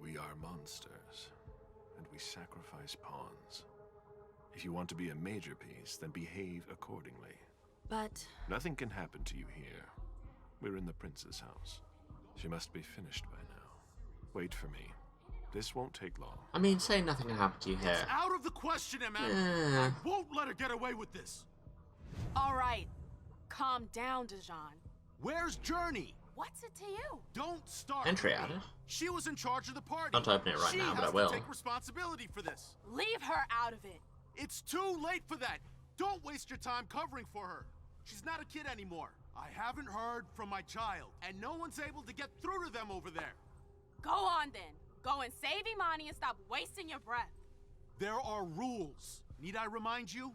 We are monsters, and we sacrifice pawns. If you want to be a major piece, then behave accordingly. But... Nothing can happen to you here. We're in the prince's house. She must be finished by now. Wait for me. This won't take long. I mean, say nothing can happen to you here. It's out of the question, Emma. I won't let her get away with this. All right. Calm down, Dejan. Where's Journey? What's it to you? Don't start. Entry with me. added. She was in charge of the party. Not open it right now, but I will. She has to take responsibility for this. Leave her out of it. It's too late for that. Don't waste your time covering for her. She's not a kid anymore. I haven't heard from my child, and no one's able to get through to them over there. Go on then. Go and save Imani and stop wasting your breath. There are rules. Need I remind you?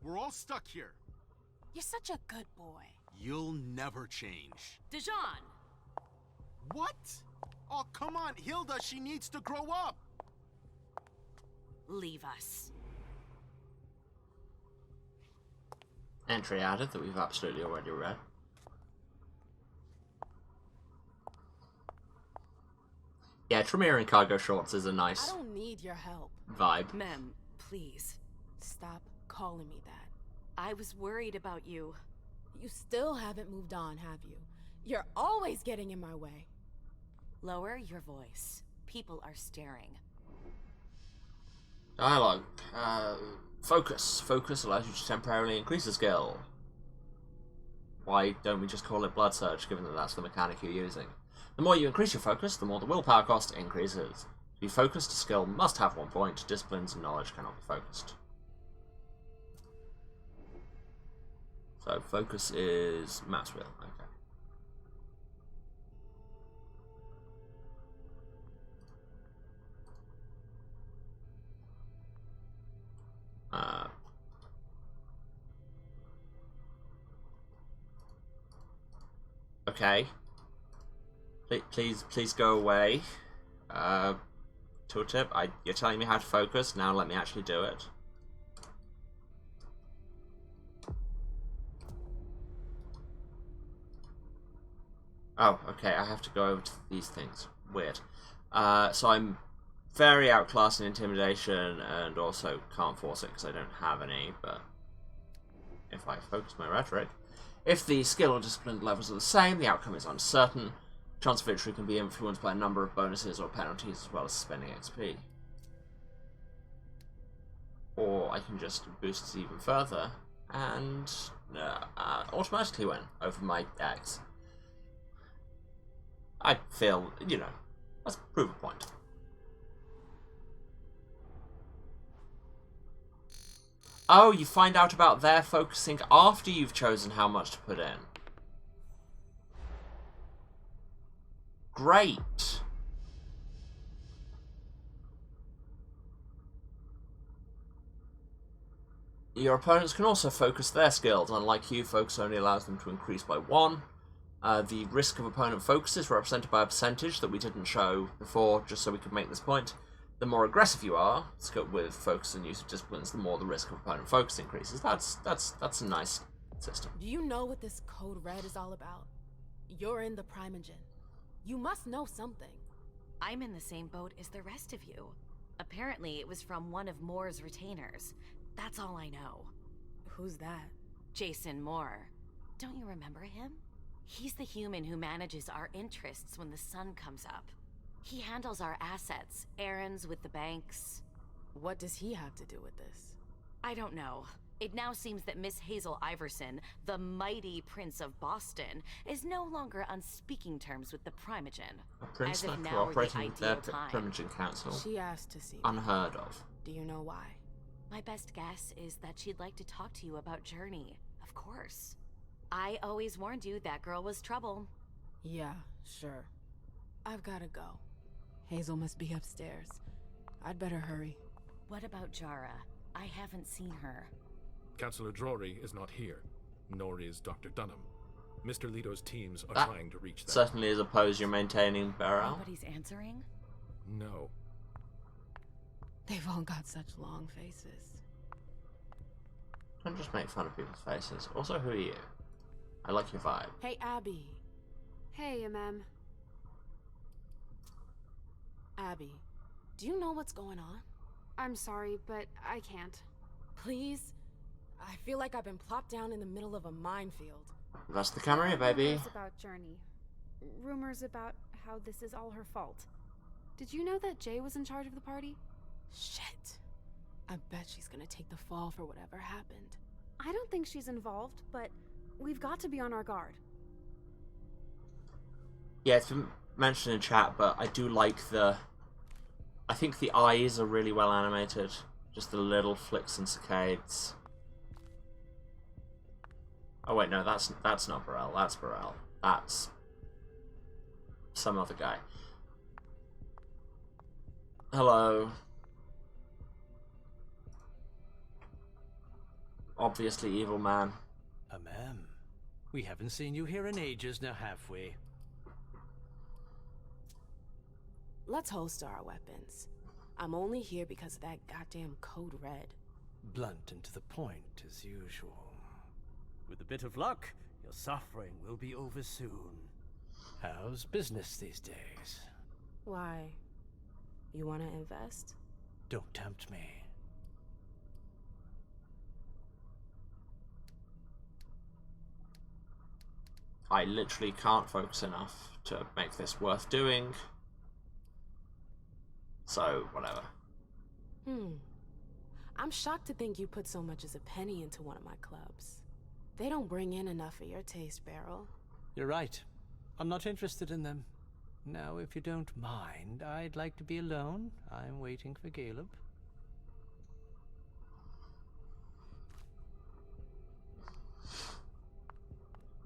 We're all stuck here. You're such a good boy. You'll never change. Dijon! What? Oh, come on, Hilda, she needs to grow up. Leave us. Entry added that we've absolutely already read. Yeah, Tremere in cargo shorts is a I nice don't need your help. vibe. Mem, please. Stop calling me that. I was worried about you. You still haven't moved on, have you? You're always getting in my way. Lower your voice. People are staring. Dialogue. Focus. Focus allows you to temporarily increase a skill. Why don't we just call it Blood Surge, given that that's the mechanic you're using? The more you increase your focus, the more the willpower cost increases. To be focused, a skill must have 1 point. Disciplines and knowledge cannot be focused. So focus is mass wheel. Okay. Okay. Please go away. Tooltip, you're telling me how to focus, now let me actually do it. Oh, okay, I have to go over to these things. Weird. So I'm very outclassed in intimidation and also can't force it because I don't have any, but if I focus my rhetoric. If the skill or discipline levels are the same, the outcome is uncertain. Chance of victory can be influenced by a number of bonuses or penalties as well as spending XP. Or I can just boost it even further and automatically win over my ex. I feel, you know, let's prove a point. Oh, you find out about their focusing after you've chosen how much to put in. Great. Your opponents can also focus their skills. Unlike you, focus only allows them to increase by 1. The risk of opponent focus is represented by a percentage that we didn't show before, just so we could make this point. The more aggressive you are, with focus and use of disciplines, the more the risk of opponent focus increases. That's a nice system. Do you know what this code red is all about? You're in the Primogen. You must know something. I'm in the same boat as the rest of you. Apparently, it was from one of Moore's retainers. That's all I know. Who's that? Jason Moore. Don't you remember him? He's the human who manages our interests when the sun comes up. He handles our assets, errands with the banks. What does he have to do with this? I don't know. It now seems that Miss Hazel Iverson, the mighty Prince of Boston, is no longer on speaking terms with the Primogen. A prince not cooperating with their Primogen Council? She asked to see me. Unheard of. Do you know why? My best guess is that she'd like to talk to you about Journey, of course. I always warned you that girl was trouble. Yeah, sure. I've gotta go. Hazel must be upstairs. I'd better hurry. What about Jara? I haven't seen her. Councillor Drury is not here, nor is Dr. Dunham. Mr. Leto's teams are trying to reach them. Certainly is a pose you're maintaining, Beryl. Nobody's answering? No. They've all got such long faces. Don't just make fun of people's faces. Also, who are you? I like your vibe. Hey, Abby. Hey, MM. Abby, do you know what's going on? I'm sorry, but I can't. Please? I feel like I've been plopped down in the middle of a minefield. That's the camera, baby. Rumors about Journey. Rumors about how this is all her fault. Did you know that Jay was in charge of the party? Shit. I bet she's gonna take the fall for whatever happened. I don't think she's involved, but we've got to be on our guard. Yeah, it's been mentioned in chat, but I do like I think the eyes are really well animated. Just the little flicks and saccades. Oh wait, no, that's not Burrell. That's Burrell. That's some other guy. Hello. Obviously evil man. We haven't seen you here in ages now, have we? Let's holster our weapons. I'm only here because of that goddamn code red. Blunt and to the point, as usual. With a bit of luck, your suffering will be over soon. How's business these days? Why? You want to invest? Don't tempt me. I literally can't focus enough to make this worth doing. So, whatever. I'm shocked to think you put so much as a penny into one of my clubs. They don't bring in enough for your taste, Beryl. You're right. I'm not interested in them. Now, if you don't mind, I'd like to be alone. I'm waiting for Caleb.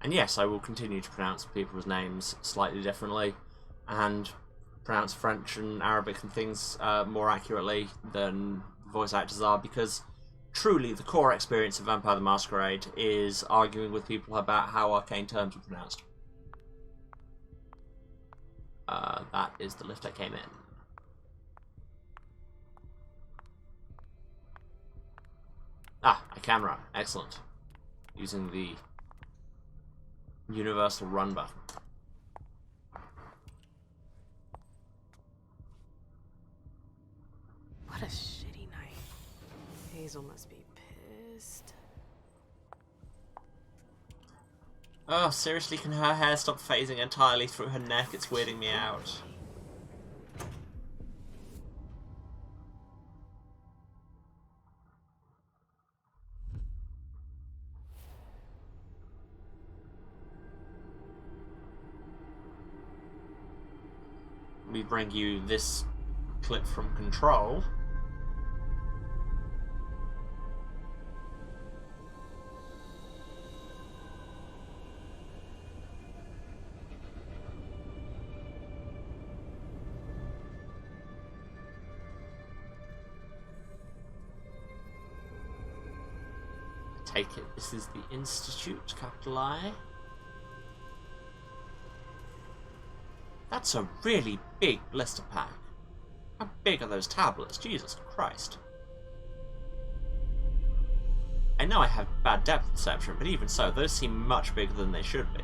And yes, I will continue to pronounce people's names slightly differently, and pronounce French and Arabic and things more accurately than voice actors are, because truly the core experience of Vampire the Masquerade is arguing with people about how arcane terms are pronounced. That is the lift I came in. Ah, a camera. Excellent. Using the universal run button. What a shitty night. Hazel must be pissed. Oh, seriously, can her hair stop phasing entirely through her neck? It's weirding me out. We bring you this clip from Control. Take it, this is the Institute, capital I. That's a really big blister pack. How big are those tablets? Jesus Christ. I know I have bad depth perception, but even so, those seem much bigger than they should be.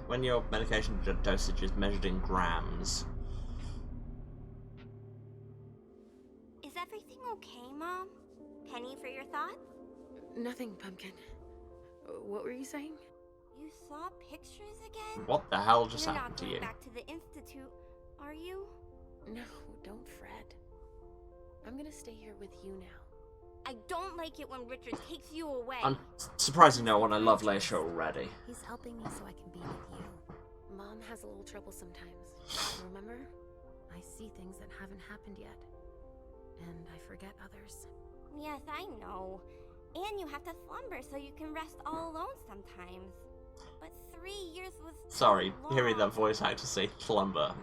When your medication dosage is measured in grams. Is everything okay, Mom? Penny for your thoughts? Nothing, Pumpkin. What were you saying? You saw pictures again? What the hell just You're happened to you? You're not going back to the Institute, are you? No, don't fret. I'm gonna stay here with you now. I don't like it when Richard takes you away. I'm surprising no one. I love Leisha already. He's helping me so I can be with you. Mom has a little trouble sometimes. Remember? I see things that haven't happened yet. And I forget others. Yes, I know. And you have to slumber so you can rest all alone sometimes. But 3 years was Sorry, so hearing that long. voice actor say slumber.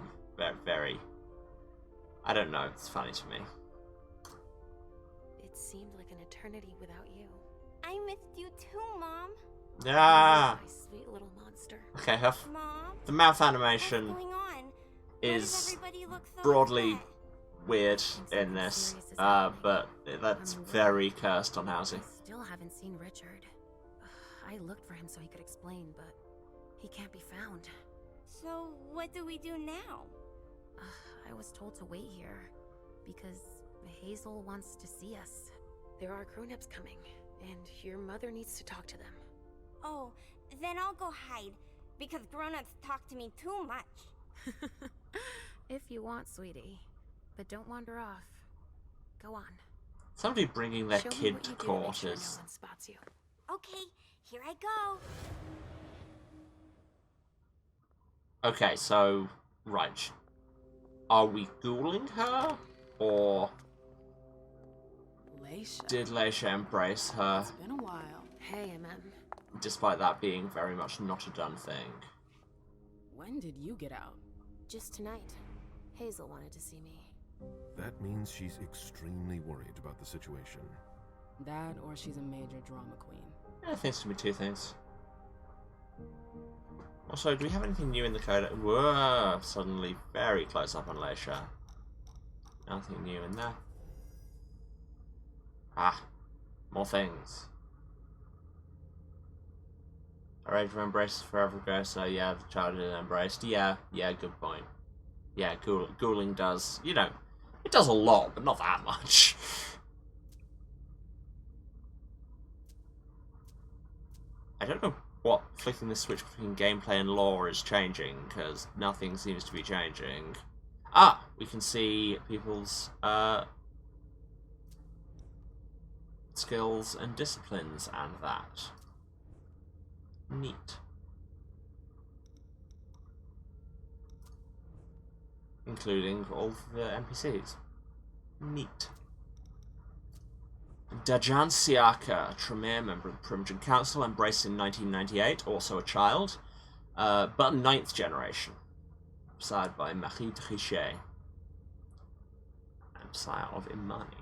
Very. I don't know, it's funny to me. It seemed like an eternity without you. I missed you too, Mom. Ah! My sweet little monster. Okay, Mom? the mouth animation What's going on? Why is does everybody look so broadly upset? weird in this, but that's very cursed on Housey. I still haven't seen Richard. I looked for him so he could explain, but he can't be found. So, what do we do now? I was told to wait here because Hazel wants to see us. There are grown-ups coming, and your mother needs to talk to them. Oh, then I'll go hide, because grown-ups talk to me too much. If you want, sweetie. But don't wander off. Go on. Somebody bringing their Show me kid what to you do court make sure is... no one spots you. Okay, here I go. Okay, so... Right. Are we ghouling her? Or Leisha. did Leisha embrace her, It's been a while. Hey, MM. despite that being very much not a done thing? When did you get out? Just tonight. Hazel wanted to see me. That means she's extremely worried about the situation. That, or she's a major drama queen. I think it's going to be two things. Also, do we have anything new in the code? Whoa, suddenly very close up on Leisha. Nothing new in there. Ah, more things. Our age of embrace is forever ago, so yeah, the child is embraced. Yeah, good point. Yeah, ghouling does, you know, it does a lot, but not that much. I don't know what flicking the switch between gameplay and lore is changing, because nothing seems to be changing. Ah, we can see people's skills and disciplines and that. Neat. Including all the NPCs. Neat. Dajan Siaka, Tremere, member of the Primogen Council, embraced in 1998, also a child, but ninth generation, sired by Marie Trichet, and sire of Imani.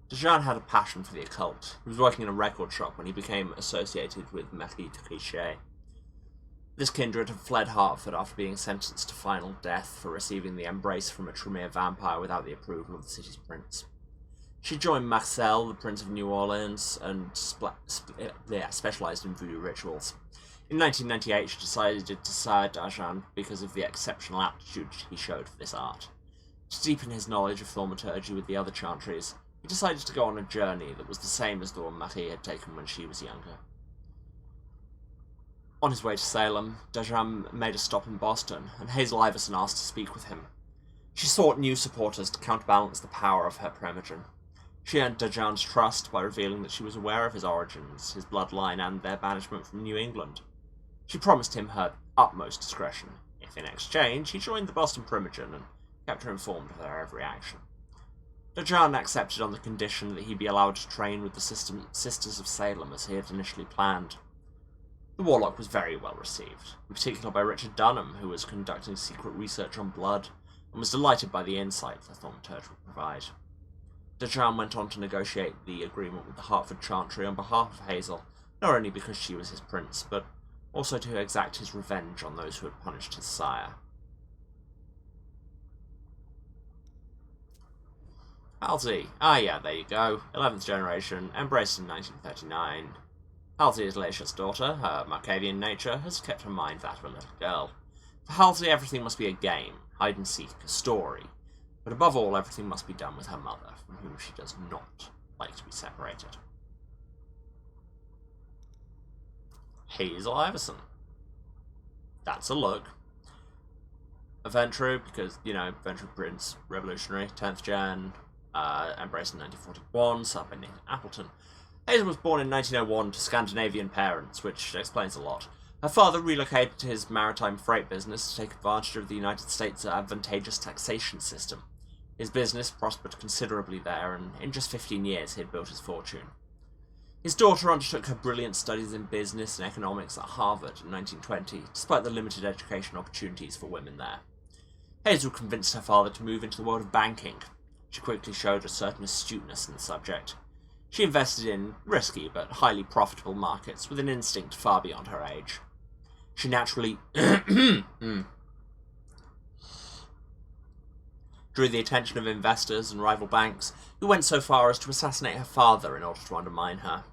Dajan had a passion for the occult. He was working in a record shop when he became associated with Marie Trichet. This kindred had fled Hartford after being sentenced to final death for receiving the embrace from a Tremere vampire without the approval of the city's prince. She joined Marcel, the Prince of New Orleans, and specialized in voodoo rituals. In 1998, she decided to sire Dajan because of the exceptional aptitude he showed for this art. To deepen his knowledge of thaumaturgy with the other chantries, he decided to go on a journey that was the same as the one Marie had taken when she was younger. On his way to Salem, Dajan made a stop in Boston, and Hazel Iverson asked to speak with him. She sought new supporters to counterbalance the power of her Primogen. She earned Dajan's trust by revealing that she was aware of his origins, his bloodline, and their banishment from New England. She promised him her utmost discretion, if in exchange he joined the Boston Primogen and kept her informed of their every action. Dajan accepted on the condition that he be allowed to train with the Sisters of Salem as he had initially planned. The warlock was very well received, in particular by Richard Dunham, who was conducting secret research on blood, and was delighted by the insight the thaumaturge would provide. Dajan went on to negotiate the agreement with the Hartford Chantry on behalf of Hazel, not only because she was his prince, but also to exact his revenge on those who had punished his sire. Halsey. Ah yeah, there you go. 11th generation, embraced in 1939. Halsey is Leisha's daughter. Her Marcadian nature has kept her mind that of a little girl. For Halsey, everything must be a game, hide and seek, a story. But above all, everything must be done with her mother, from whom she does not like to be separated. Hazel Iverson. That's a look. A Ventru, because, you know, Ventru Prince, revolutionary, 10th gen, embraced in 1941, son by Nathan Appleton. Hazel was born in 1901 to Scandinavian parents, which explains a lot. Her father relocated to his maritime freight business to take advantage of the United States' advantageous taxation system. His business prospered considerably there, and in just 15 years he had built his fortune. His daughter undertook her brilliant studies in business and economics at Harvard in 1920, despite the limited education opportunities for women there. Hazel convinced her father to move into the world of banking. She quickly showed a certain astuteness in the subject. She invested in risky but highly profitable markets with an instinct far beyond her age. She naturally drew the attention of investors and rival banks, who went so far as to assassinate her father in order to undermine her.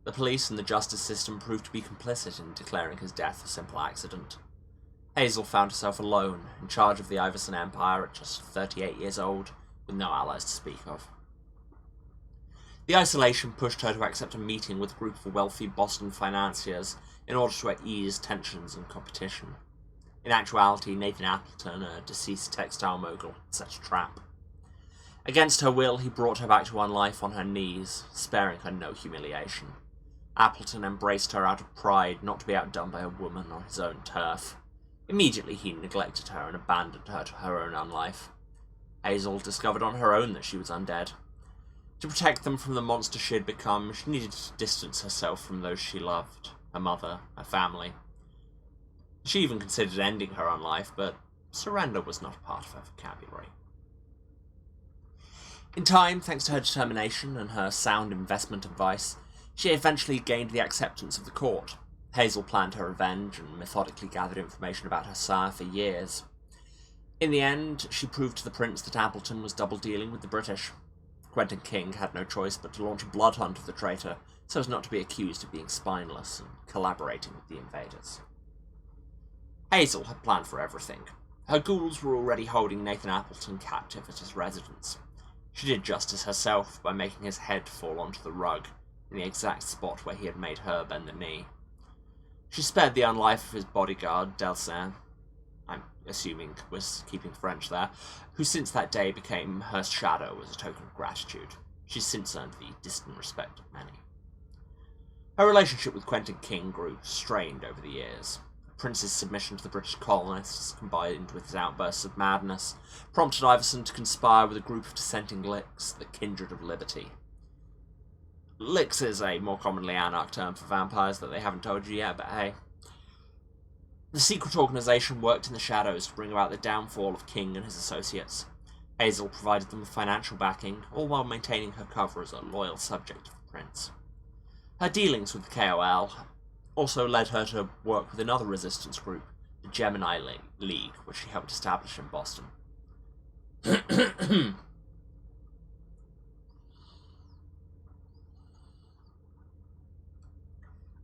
The police and the justice system proved to be complicit in declaring his death a simple accident. Hazel found herself alone, in charge of the Iverson Empire at just 38 years old, with no allies to speak of. The isolation pushed her to accept a meeting with a group of wealthy Boston financiers in order to ease tensions and competition. In actuality, Nathan Appleton, a deceased textile mogul, set a trap. Against her will, he brought her back to one life on her knees, sparing her no humiliation. Appleton embraced her out of pride not to be outdone by a woman on his own turf. Immediately he neglected her and abandoned her to her own unlife. Hazel discovered on her own that she was undead. To protect them from the monster she had become, she needed to distance herself from those she loved, her mother, her family. She even considered ending her own life, but surrender was not a part of her vocabulary. In time, thanks to her determination and her sound investment advice, she eventually gained the acceptance of the court. Hazel planned her revenge and methodically gathered information about her sire for years. In the end, she proved to the prince that Appleton was double-dealing with the British. Quentin King had no choice but to launch a blood hunt of the traitor, so as not to be accused of being spineless and collaborating with the invaders. Hazel had planned for everything. Her ghouls were already holding Nathan Appleton captive at his residence. She did justice herself by making his head fall onto the rug, in the exact spot where he had made her bend the knee. She spared the unlife of his bodyguard, Delsin, I'm assuming was keeping French there, who since that day became her shadow as a token of gratitude. She's since earned the distant respect of many. Her relationship with Quentin King grew strained over the years. The prince's submission to the British colonists, combined with his outbursts of madness, prompted Iverson to conspire with a group of dissenting Licks, the Kindred of Liberty. Licks is a more commonly anarch term for vampires that they haven't told you yet, but hey. The secret organisation worked in the shadows to bring about the downfall of King and his associates. Hazel provided them with financial backing, all while maintaining her cover as a loyal subject of the prince. Her dealings with the KOL also led her to work with another resistance group, the Gemini League, which she helped establish in Boston.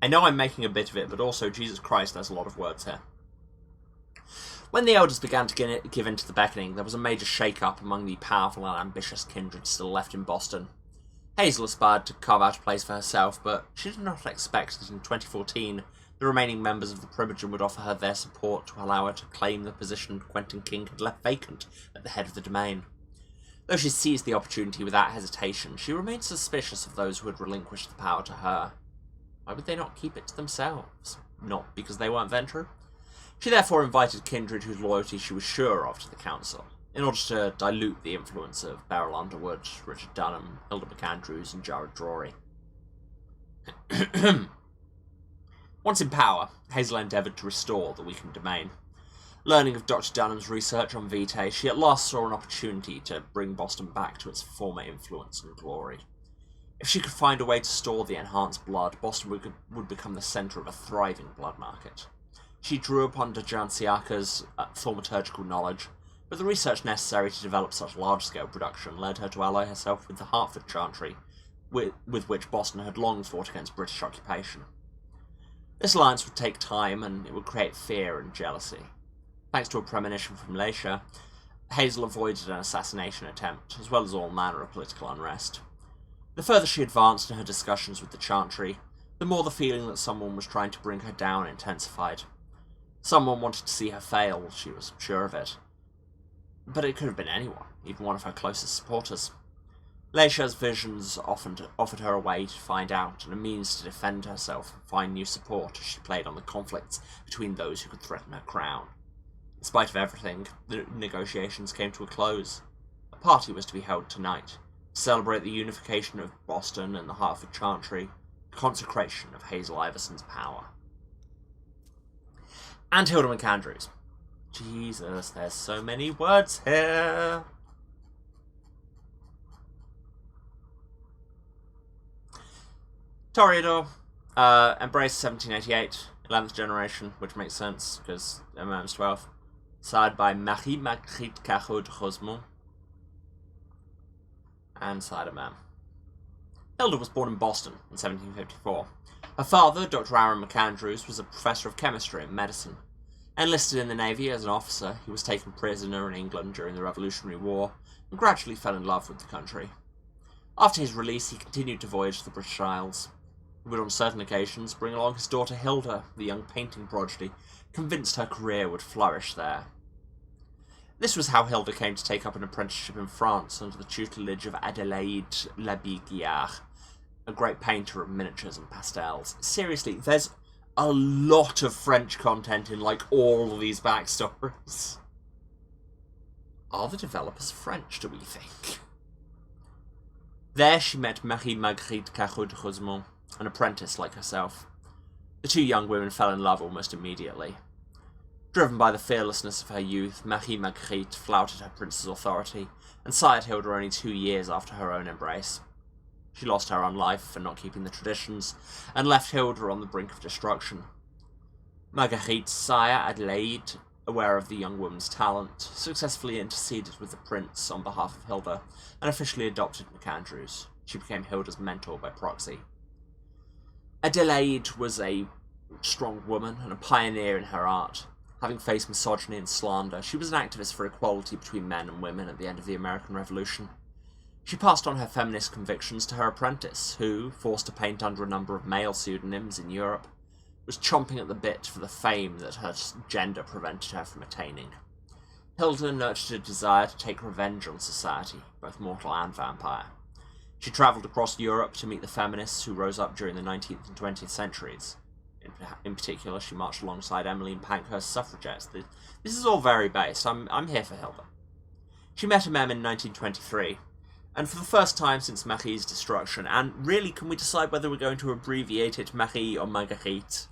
I know I'm making a bit of it, but also, Jesus Christ, there's a lot of words here. When the elders began to give in to the beckoning, there was a major shake-up among the powerful and ambitious kindred still left in Boston. Hazel aspired to carve out a place for herself, but she did not expect that in 2014, the remaining members of the Primogen would offer her their support to allow her to claim the position Quentin King had left vacant at the head of the domain. Though she seized the opportunity without hesitation, she remained suspicious of those who had relinquished the power to her. Why would they not keep it to themselves? Not because they weren't Ventru? She therefore invited kindred whose loyalty she was sure of to the council, in order to dilute the influence of Beryl Underwood, Richard Dunham, Hilda McAndrews, and Jared Drury. Once in power, Hazel endeavoured to restore the weakened domain. Learning of Dr. Dunham's research on Vitae, she at last saw an opportunity to bring Boston back to its former influence and glory. If she could find a way to store the enhanced blood, Boston would become the centre of a thriving blood market. She drew upon Dajansiaka's thaumaturgical knowledge, but the research necessary to develop such large-scale production led her to ally herself with the Hertford Chantry, with which Boston had long fought against British occupation. This alliance would take time, and it would create fear and jealousy. Thanks to a premonition from Leisha, Hazel avoided an assassination attempt, as well as all manner of political unrest. The further she advanced in her discussions with the Chantry, the more the feeling that someone was trying to bring her down intensified. Someone wanted to see her fail, she was sure of it. But it could have been anyone, even one of her closest supporters. Leisha's visions offered her a way to find out, and a means to defend herself and find new support as she played on the conflicts between those who could threaten her crown. In spite of everything, the negotiations came to a close. A party was to be held tonight, to celebrate the unification of Boston and the Hertford Chantry, the consecration of Hazel Iverson's power. And Hilda McAndrews. Jesus, there's so many words here. Toreador, embraced 1788, 11th generation, which makes sense, because MM's 12. Sired by Marie Marguerite Carreau de Rosemont. And sire Mem. Hilda was born in Boston in 1754. Her father, Dr. Aaron McAndrews, was a professor of chemistry and medicine. Enlisted in the Navy as an officer, he was taken prisoner in England during the Revolutionary War and gradually fell in love with the country. After his release, he continued to voyage to the British Isles. He would on certain occasions bring along his daughter Hilda, the young painting prodigy, convinced her career would flourish there. This was how Hilda came to take up an apprenticeship in France under the tutelage of Adélaïde Labille-Guiard, a great painter of miniatures and pastels. Seriously, there's a lot of French content in, like, all of these backstories. Are the developers French, do we think? There she met Marie Marguerite Carreau de Rosemont, an apprentice like herself. The two young women fell in love almost immediately. Driven by the fearlessness of her youth, Marie Marguerite flouted her prince's authority and sired Hilda only 2 years after her own embrace. She lost her own life for not keeping the traditions, and left Hilda on the brink of destruction. Marguerite's sire, Adelaide, aware of the young woman's talent, successfully interceded with the prince on behalf of Hilda, and officially adopted MacAndrews. She became Hilda's mentor by proxy. Adelaide was a strong woman and a pioneer in her art. Having faced misogyny and slander, she was an activist for equality between men and women at the end of the American Revolution. She passed on her feminist convictions to her apprentice, who, forced to paint under a number of male pseudonyms in Europe, was chomping at the bit for the fame that her gender prevented her from attaining. Hilda nurtured a desire to take revenge on society, both mortal and vampire. She travelled across Europe to meet the feminists who rose up during the 19th and 20th centuries. In particular, she marched alongside Emmeline Pankhurst's suffragettes. This is all very based. I'm here for Hilda. She met Mem in 1923, and for the first time since Marie's destruction, and really, can we decide whether we're going to abbreviate it Marie or Marguerite?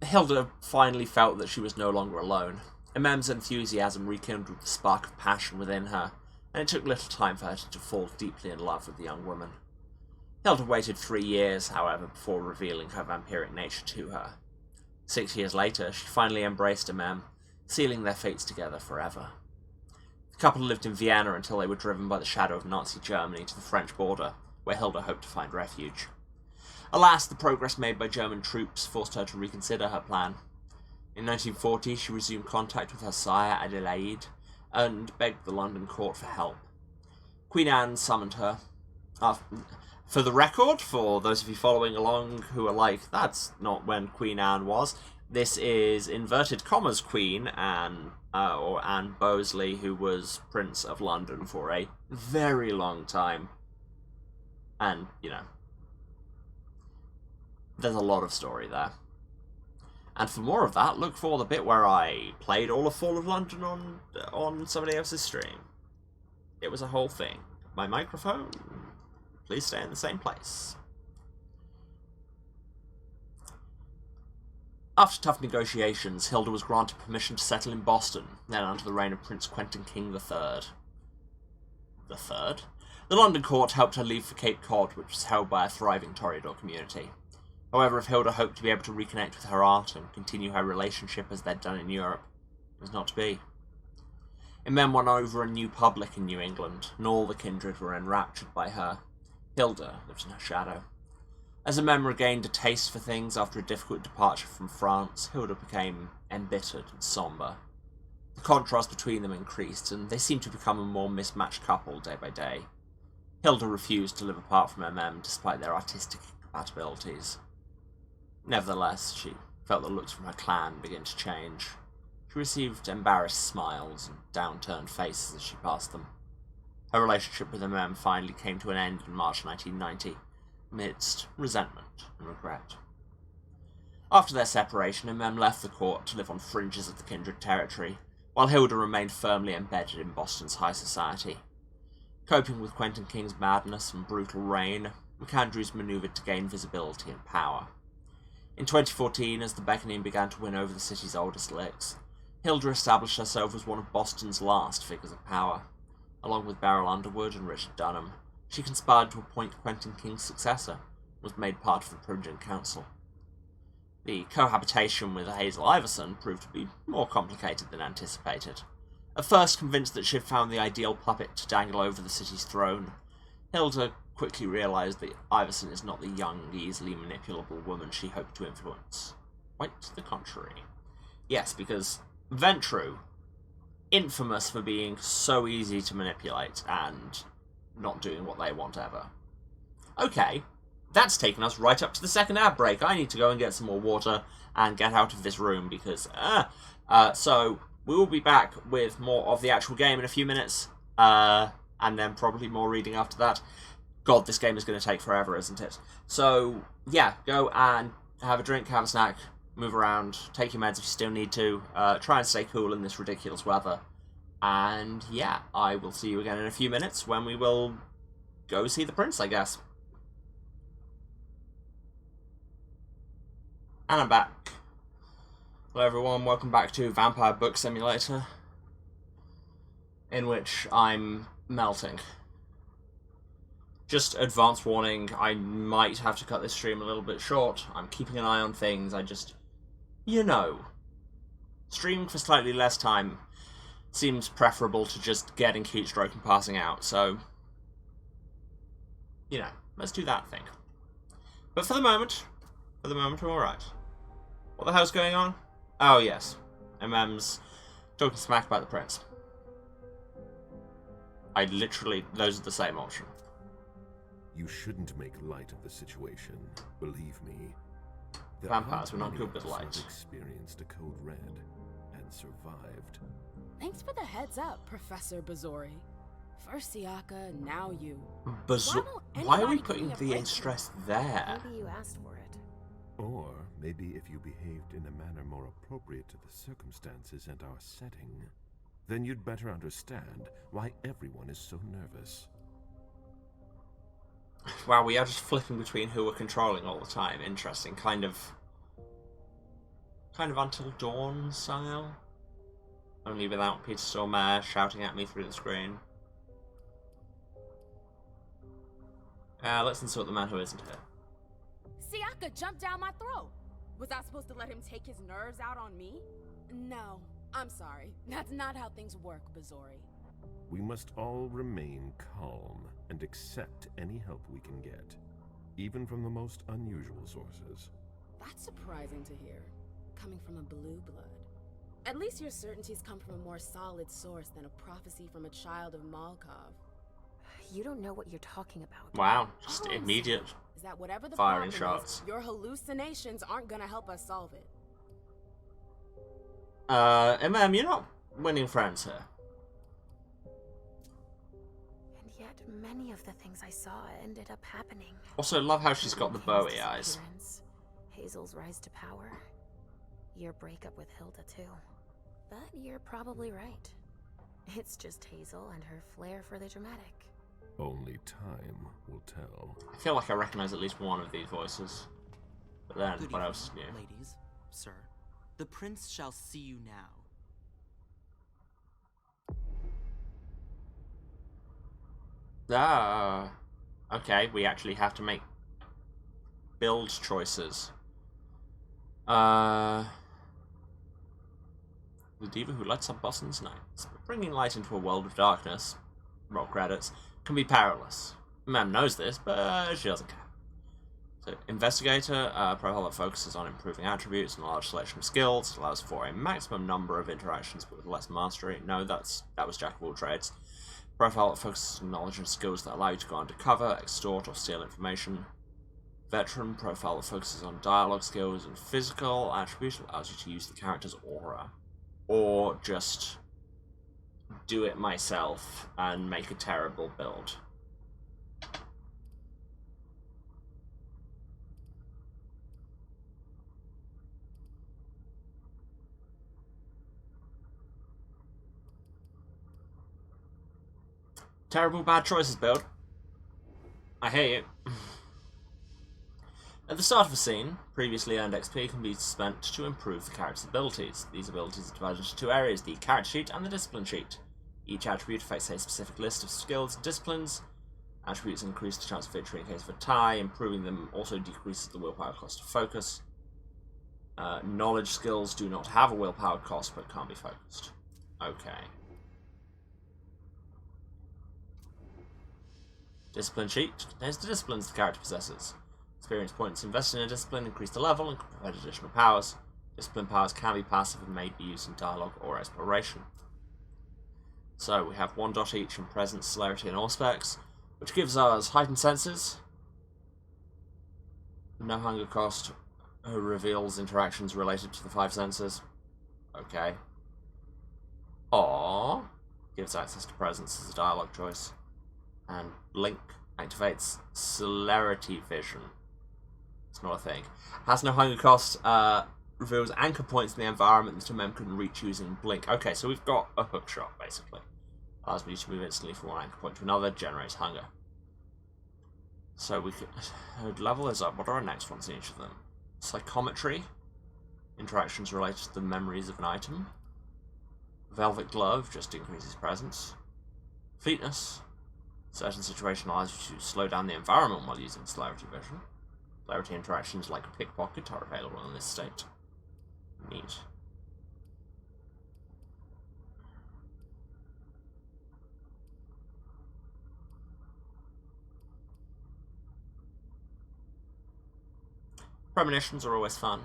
Hilda finally felt that she was no longer alone. Mem's enthusiasm rekindled the spark of passion within her, and it took little time for her to fall deeply in love with the young woman. Hilda waited 3 years, however, before revealing her vampiric nature to her. 6 years later, she finally embraced Mem, sealing their fates together forever. The couple lived in Vienna until they were driven by the shadow of Nazi Germany to the French border, where Hilda hoped to find refuge. Alas, the progress made by German troops forced her to reconsider her plan. In 1940, she resumed contact with her sire, Adelaide, and begged the London court for help. Queen Anne summoned her. For the record, for those of you following along who are like, that's not when Queen Anne was, this is inverted commas Queen Anne, or Anne Bolesley, who was Prince of London for a very long time. And, you know, there's a lot of story there. And for more of that, look for the bit where I played all of Fall of London on somebody else's stream. It was a whole thing. My microphone, please stay in the same place. After tough negotiations, Hilda was granted permission to settle in Boston, then under the reign of Prince Quentin King III. The Third? The London court helped her leave for Cape Cod, which was held by a thriving Toreador community. However, if Hilda hoped to be able to reconnect with her art and continue her relationship as they'd done in Europe, it was not to be. Mem won over a new public in New England, and all the kindred were enraptured by her. Hilda lived in her shadow. As Mem regained a taste for things after a difficult departure from France, Hilda became embittered and sombre. The contrast between them increased, and they seemed to become a more mismatched couple day by day. Hilda refused to live apart from Mem despite their artistic compatibilities. Nevertheless, she felt the looks from her clan begin to change. She received embarrassed smiles and downturned faces as she passed them. Her relationship with Mem finally came to an end in March 1990, amidst resentment and regret. After their separation, Mem left the court to live on fringes of the kindred territory, while Hilda remained firmly embedded in Boston's high society. Coping with Quentin King's madness and brutal reign, MacAndrews manoeuvred to gain visibility and power. In 2014, as the Beckoning began to win over the city's oldest licks, Hilda established herself as one of Boston's last figures of power. Along with Beryl Underwood and Richard Dunham, she conspired to appoint Quentin King's successor, and was made part of the Prudent Council. The cohabitation with Hazel Iverson proved to be more complicated than anticipated. At first convinced that she had found the ideal puppet to dangle over the city's throne, Hilda quickly realised that Iverson is not the young, easily manipulable woman she hoped to influence. Quite to the contrary. Yes, because Ventrue, infamous for being so easy to manipulate and not doing what they want ever. Okay, that's taken us right up to the second ad break. I need to go and get some more water and get out of this room because, so we will be back with more of the actual game in a few minutes, and then probably more reading after that. God, this game is going to take forever, isn't it? So, yeah, go and have a drink, have a snack, move around, take your meds if you still need to, try and stay cool in this ridiculous weather. And, yeah, I will see you again in a few minutes when we will go see the prince, I guess. And I'm back. Hello everyone, welcome back to Vampire Book Simulator, in which I'm melting. Just advance warning, I might have to cut this stream a little bit short. I'm keeping an eye on things, you know, streaming for slightly less time seems preferable to just getting heat stroke and passing out, so, you know, let's do that thing. But for the moment, I'm alright. What the hell's going on? Oh yes, MM's talking smack about the prince. Those are the same option. You shouldn't make light of the situation. Believe me. Vampires were not good with light. Experienced a code red and survived. Thanks for the heads up, Professor Bazori. First Siaka, now you. Why are we putting the stress there? Maybe you asked for it. Or maybe if you behaved in a manner more appropriate to the circumstances and our setting, then you'd better understand why everyone is so nervous. Wow, we are just flipping between who we're controlling all the time. Interesting. Kind of Until Dawn style. Only without Peter Stormare shouting at me through the screen. Let's insult the man who isn't here. Siaka jumped down my throat. Was I supposed to let him take his nerves out on me? No, I'm sorry. That's not how things work, Bazori. We must all remain calm and accept any help we can get, even from the most unusual sources. That's surprising to hear, coming from a blue blood. At least your certainties come from a more solid source than a prophecy from a child of Malkov. You don't know what you're talking about. Wow, just immediate is that whatever the firing problem shots. Is, your hallucinations aren't gonna help us solve it. MM, you're not winning friends here. And yet, many of the things I saw ended up happening. Also, love how she's got the Bowie eyes. Hazel's rise to power. Your breakup with Hilda, too. But you're probably right. It's just Hazel and her flair for the dramatic. Only time will tell. I feel like I recognize at least one of these voices. But then, Good what evening, else is new? Ladies, sir, the prince shall see you now. Okay, we actually have to make build choices. The diva who lights up Boston's nights. Bringing light into a world of darkness, roll credits, can be perilous. Ma'am knows this, but she doesn't care. So, Investigator, profile that focuses on improving attributes and a large selection of skills. It allows for a maximum number of interactions but with less mastery. No, that was Jack of all trades. Profile that focuses on knowledge and skills that allow you to go undercover, extort, or steal information. Veteran, profile that focuses on dialogue skills and physical attributes that allows you to use the character's aura. Or just do it myself and make a terrible build. Terrible bad choices build. I hate it. At the start of a scene, previously earned XP can be spent to improve the character's abilities. These abilities are divided into two areas, the character sheet and the discipline sheet. Each attribute affects a specific list of skills and disciplines. Attributes increase the chance of victory in case of a tie. Improving them also decreases the willpower cost of focus. Knowledge skills do not have a willpower cost but can't be focused. Okay. Discipline sheet contains the disciplines the character possesses. Experience points invested in a discipline increase the level and can provide additional powers. Discipline powers can be passive and may be used in dialogue or exploration. So we have 1 dot each in presence, celerity, and auspex, which gives us heightened senses. No hunger cost reveals interactions related to the 5 senses. Okay. Or gives access to presence as a dialogue choice. And Blink activates celerity vision. It's not a thing. Has no hunger cost, reveals anchor points in the environment that a mem can reach using Blink. Okay, so we've got a hook shot, basically. Allows me to move instantly from one anchor point to another, generates hunger. So we could level those up. What are our next ones in each of them? Psychometry interactions related to the memories of an item. Velvet Glove just increases presence. Fleetness. Certain situation allows you to slow down the environment while using celerity vision. Celerity interactions like a pickpocket are available in this state. Neat. Premonitions are always fun.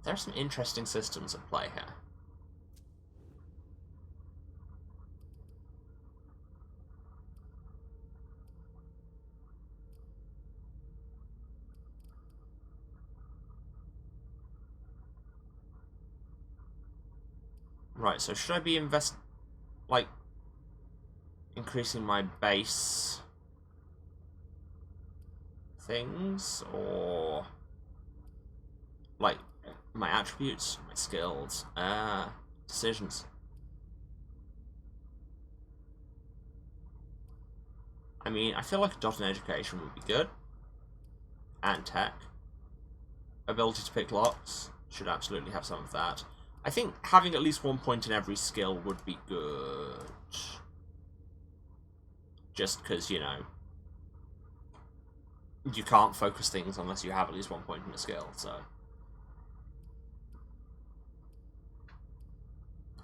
There are some interesting systems at play here. Right, so should I be increasing my base things, or like my attributes, my skills, decisions? I mean, I feel like a dot in education would be good. And tech. Ability to pick locks, should absolutely have some of that. I think having at least 1 point in every skill would be good. Just because, you know, you can't focus things unless you have at least 1 point in a skill, so.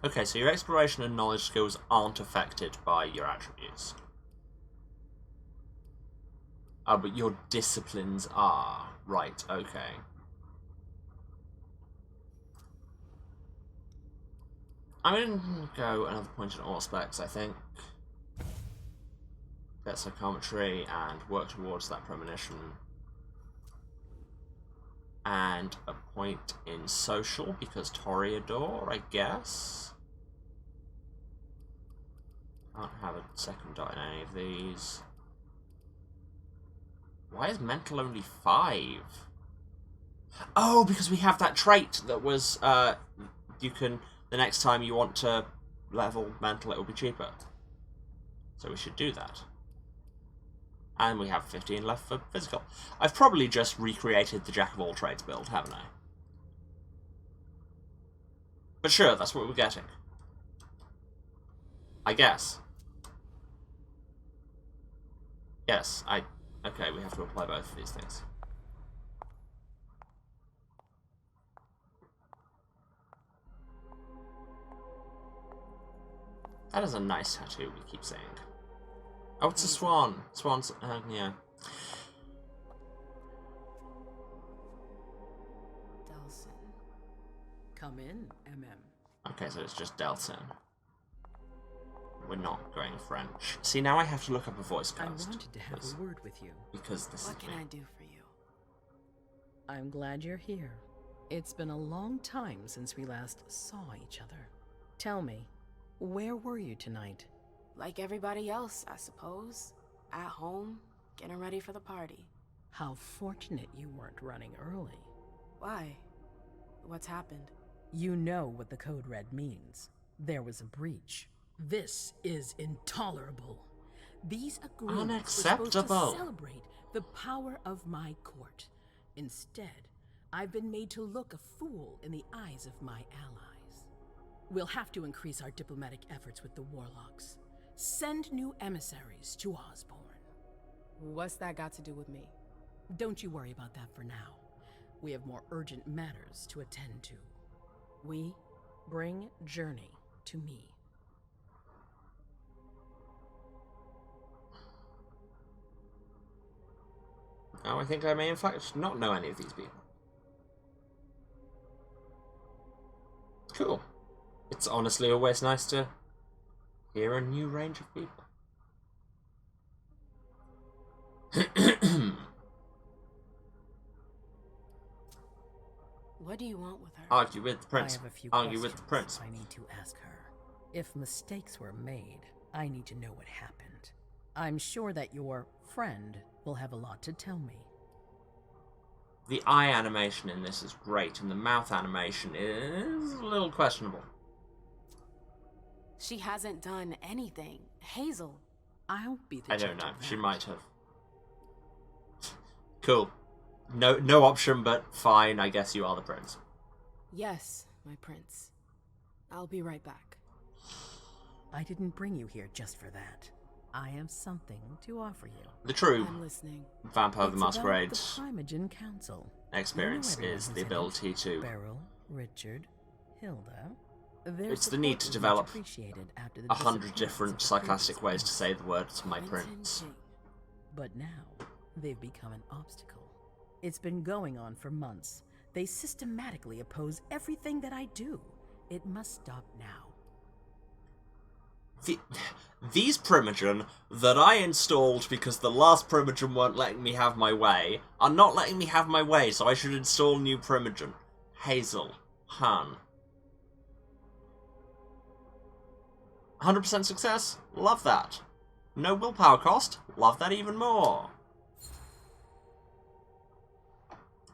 Okay, so your exploration and knowledge skills aren't affected by your attributes. But your disciplines are. Right, okay. I'm going to go another point in all specs, I think. Get psychometry and work towards that premonition. And a point in social, because Toreador, I guess. Can't have a second dot in any of these. Why is mental only 5? Oh, because we have that trait that was, you can, the next time you want to level mental, it will be cheaper. So we should do that. And we have 15 left for physical. I've probably just recreated the Jack of all trades build, haven't I? But sure, that's what we're getting. I guess. Yes, okay, we have to apply both of these things. That is a nice tattoo, we keep saying. Oh, it's a swan. Swans, yeah. Delson. Come in, Okay, so it's just Delson. We're not going French. See, now I have to look up a voice cast. I wanted to have a word with you. Because this What is can me. I do for you? I'm glad you're here. It's been a long time since we last saw each other. Tell me, where were you tonight? Like everybody else, I suppose. At home, getting ready for the party. How fortunate you weren't running early. Why? What's happened? You know what the code red means. There was a breach. This is intolerable. These agreements were supposed Unacceptable. to celebrate the power of my court. Instead, I've been made to look a fool in the eyes of my allies. We'll have to increase our diplomatic efforts with the warlocks. Send new emissaries to Osborne. What's that got to do with me? Don't you worry about that for now. We have more urgent matters to attend to. We bring Journey to me. Oh, I think I may in fact not know any of these people. Cool. It's honestly always nice to hear a new range of people. What do you want with her? Argue with the prince. I have a few Argue with the questions prince. I need to ask her. If mistakes were made, I need to know what happened. I'm sure that your friend will have a lot to tell me. The eye animation in this is great, and the mouth animation is a little questionable. She hasn't done anything. Hazel. I'll be the I don't judge know. of She that. might have. Cool. No option, but fine. I guess you are the prince. Yes, my prince. I'll be right back. I didn't bring you here just for that. I have something to offer you. The true I'm listening. Vampire the It's Masquerade about the Primogen Council. experience You know everyone is who's the in it. ability to... Beryl, Richard, Hilda. Their It's the need support to was develop much appreciated after the 100 disappearance different of the sarcastic previous ways to say the words "my prince." But now, they've become an obstacle. It's been going on for months. They systematically oppose everything that I do. It must stop now. These Primogen that I installed because the last Primogen weren't letting me have my way are not letting me have my way, so I should install new Primogen. Hazel. Han. 100% success? Love that. No willpower cost? Love that even more.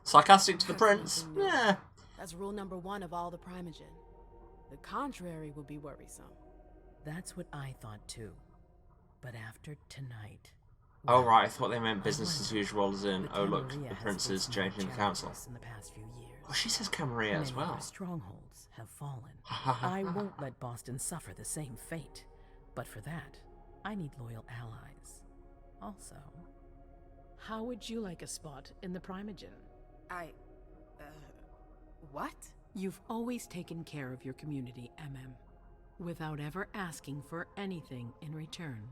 Sarcastic to the prince? Yeah. That's rule number 1 of all the Primogen. The contrary would be worrisome. That's what I thought too. But after tonight... Oh right, I thought they meant business as usual as in, oh look, Camarilla the has prince is faced more changing the council. challenges in the past few years. Oh, she says Camarilla as Many of well. our strongholds have fallen. I won't let Boston suffer the same fate. But for that, I need loyal allies. Also, how would you like a spot in the Primogen? What? You've always taken care of your community, without ever asking for anything in return.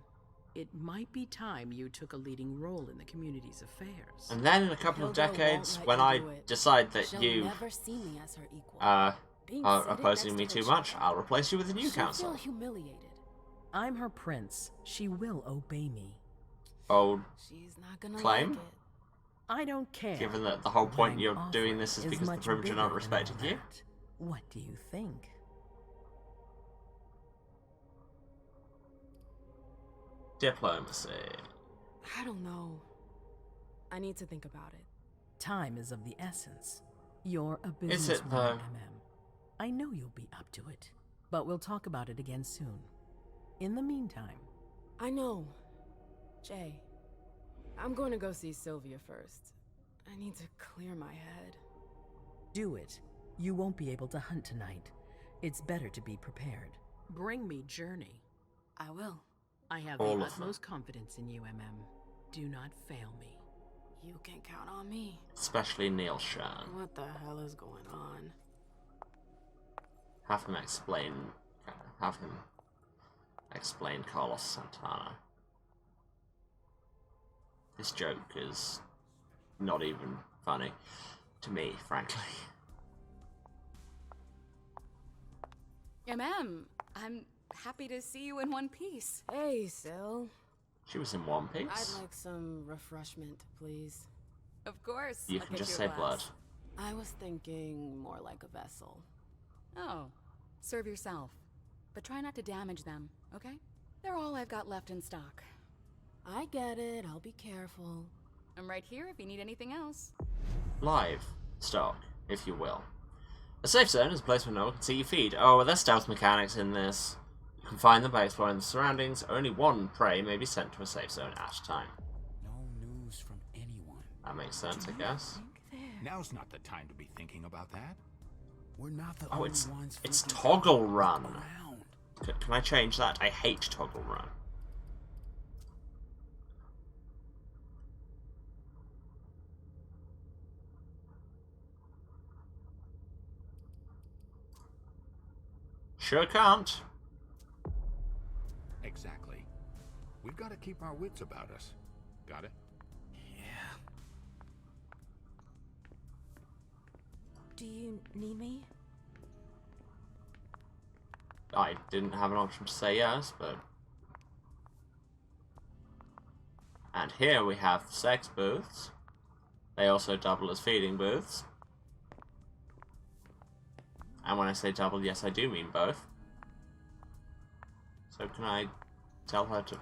It might be time you took a leading role in the community's affairs. And then in a couple of decades, when I decide that you never see me as her equal. are Being opposing seated me next to too her much, child. I'll replace you with a new She'll council. feel humiliated. I'm her prince. She will obey me. Bold She's not gonna claim? like it. I don't care. Given that the whole What point I'm you're doing offering this is because the much Primogen bigger aren't than respecting all you? that. What do you think? Diplomacy. I don't know. I need to think about it. Time is of the essence. You're a Is it, businesswoman, though? I know you'll be up to it, but we'll talk about it again soon. In the meantime, I know. Jay, I'm going to go see Sylvia first. I need to clear my head. do it. You won't be able to hunt tonight. It's better to be prepared. Bring me Journey. I will. I have All the of them. utmost confidence in you, Do not fail me. You can count on me. Especially Neil Shan. What the hell is going on? Have him explain Carlos Santana. This joke is not even funny to me, frankly. I'm happy to see you in one piece. Hey, Sil. She was in One Piece. I'd like some refreshment, please. Of course. You I'll can get just you a say glass. blood. I was thinking more like a vessel. Oh, serve yourself. But try not to damage them, okay? They're all I've got left in stock. I get it. I'll be careful. I'm right here if you need anything else. Live stock, if you will. A safe zone is a place where no one can see your feed. Oh, well, there's stealth mechanics in this. You can find them by exploring the surroundings. Only one prey may be sent to a safe zone at a time. No news from anyone. That makes sense, I guess. Now's not the time to be thinking about that. We're not the Oh, only it's ones. Toggle Run. Can I change that? I hate Toggle Run. Sure can't. Exactly. We've got to keep our wits about us. Got it? Do you need me? I didn't have an option to say yes, but... And here we have the sex booths. They also double as feeding booths. And when I say double, yes, I do mean both. So can I tell her to...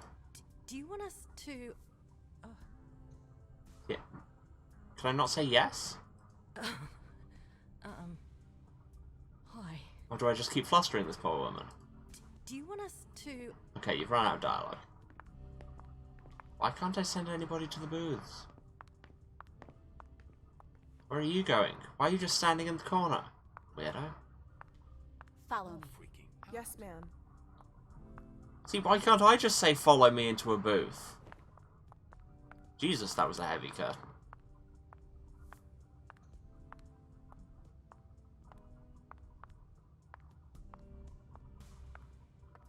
Do you want us to... Yeah. Can I not say yes? Hi. Or do I just keep flustering this poor woman? Do you want us to... Okay, you've run out of dialogue. Why can't I send anybody to the booths? Where are you going? Why are you just standing in the corner? Weirdo. Follow me. Yes, ma'am. See, why can't I just say follow me into a booth? Jesus, that was a heavy curtain.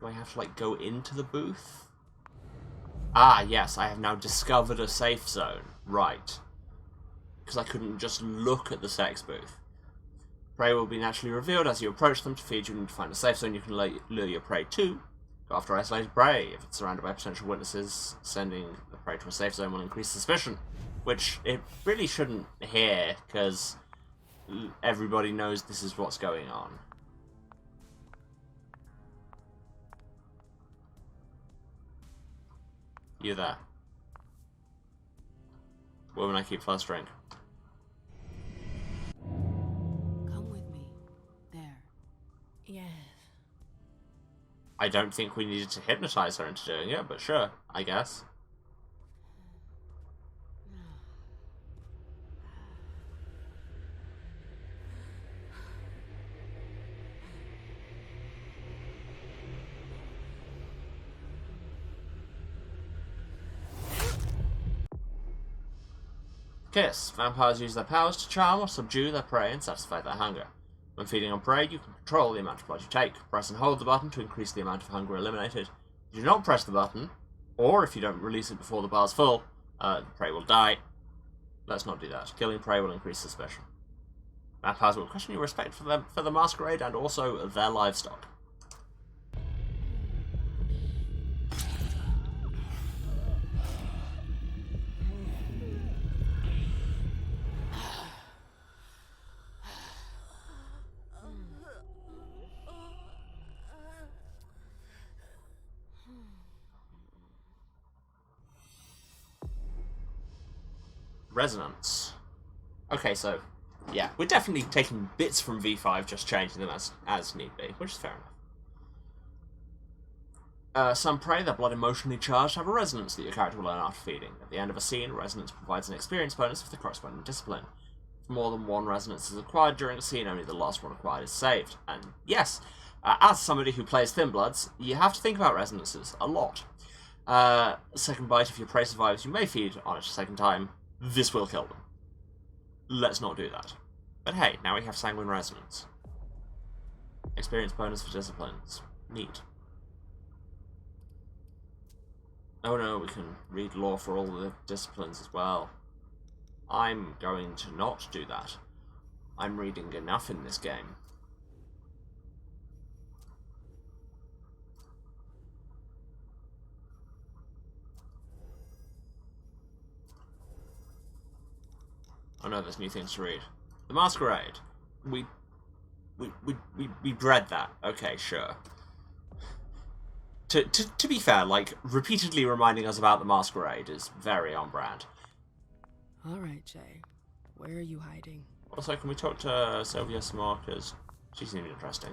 Do I have to, like, go into the booth? Ah, yes, I have now discovered a safe zone. Right. Because I couldn't just look at the sex booth. Prey will be naturally revealed as you approach them. To feed, you need to find a safe zone you can lure your prey to. Go after isolated prey. If it's surrounded by potential witnesses, sending the prey to a safe zone will increase suspicion. Which it really shouldn't here, because everybody knows this is what's going on. You there. Woman I keep flustering. Come with me. There. Yes. I don't think we needed to hypnotize her into doing it, but sure, I guess. Kiss. Vampires use their powers to charm or subdue their prey and satisfy their hunger. When feeding on prey, you can control the amount of blood you take. Press and hold the button to increase the amount of hunger eliminated. If you do not press the button, or if you don't release it before the bar's full, the prey will die. Let's not do that. Killing prey will increase suspicion. Vampires will question your respect for the Masquerade and also their livestock. Resonance. Okay, so, yeah, we're definitely taking bits from V5, just changing them as need be, which is fair enough. Some prey, their blood emotionally charged, have a resonance that your character will learn after feeding. At the end of a scene, resonance provides an experience bonus for the corresponding discipline. If more than one resonance is acquired during a scene, only the last one acquired is saved. And yes, as somebody who plays Thin Bloods, you have to think about resonances a lot. Second bite, if your prey survives, you may feed on it a second time. This will kill them. Let's not do that. But hey, now we have Sanguine Resonance. Experience bonus for disciplines. Neat. Oh no, we can read lore for all the disciplines as well. I'm going to not do that. I'm reading enough in this game. Oh no, there's new things to read. The Masquerade. We bred that. Okay, sure. To be fair, like, repeatedly reminding us about the Masquerade is very on brand. Alright, Jay. Where are you hiding? Also, can we talk to Sylvia some more, because she seemed interesting.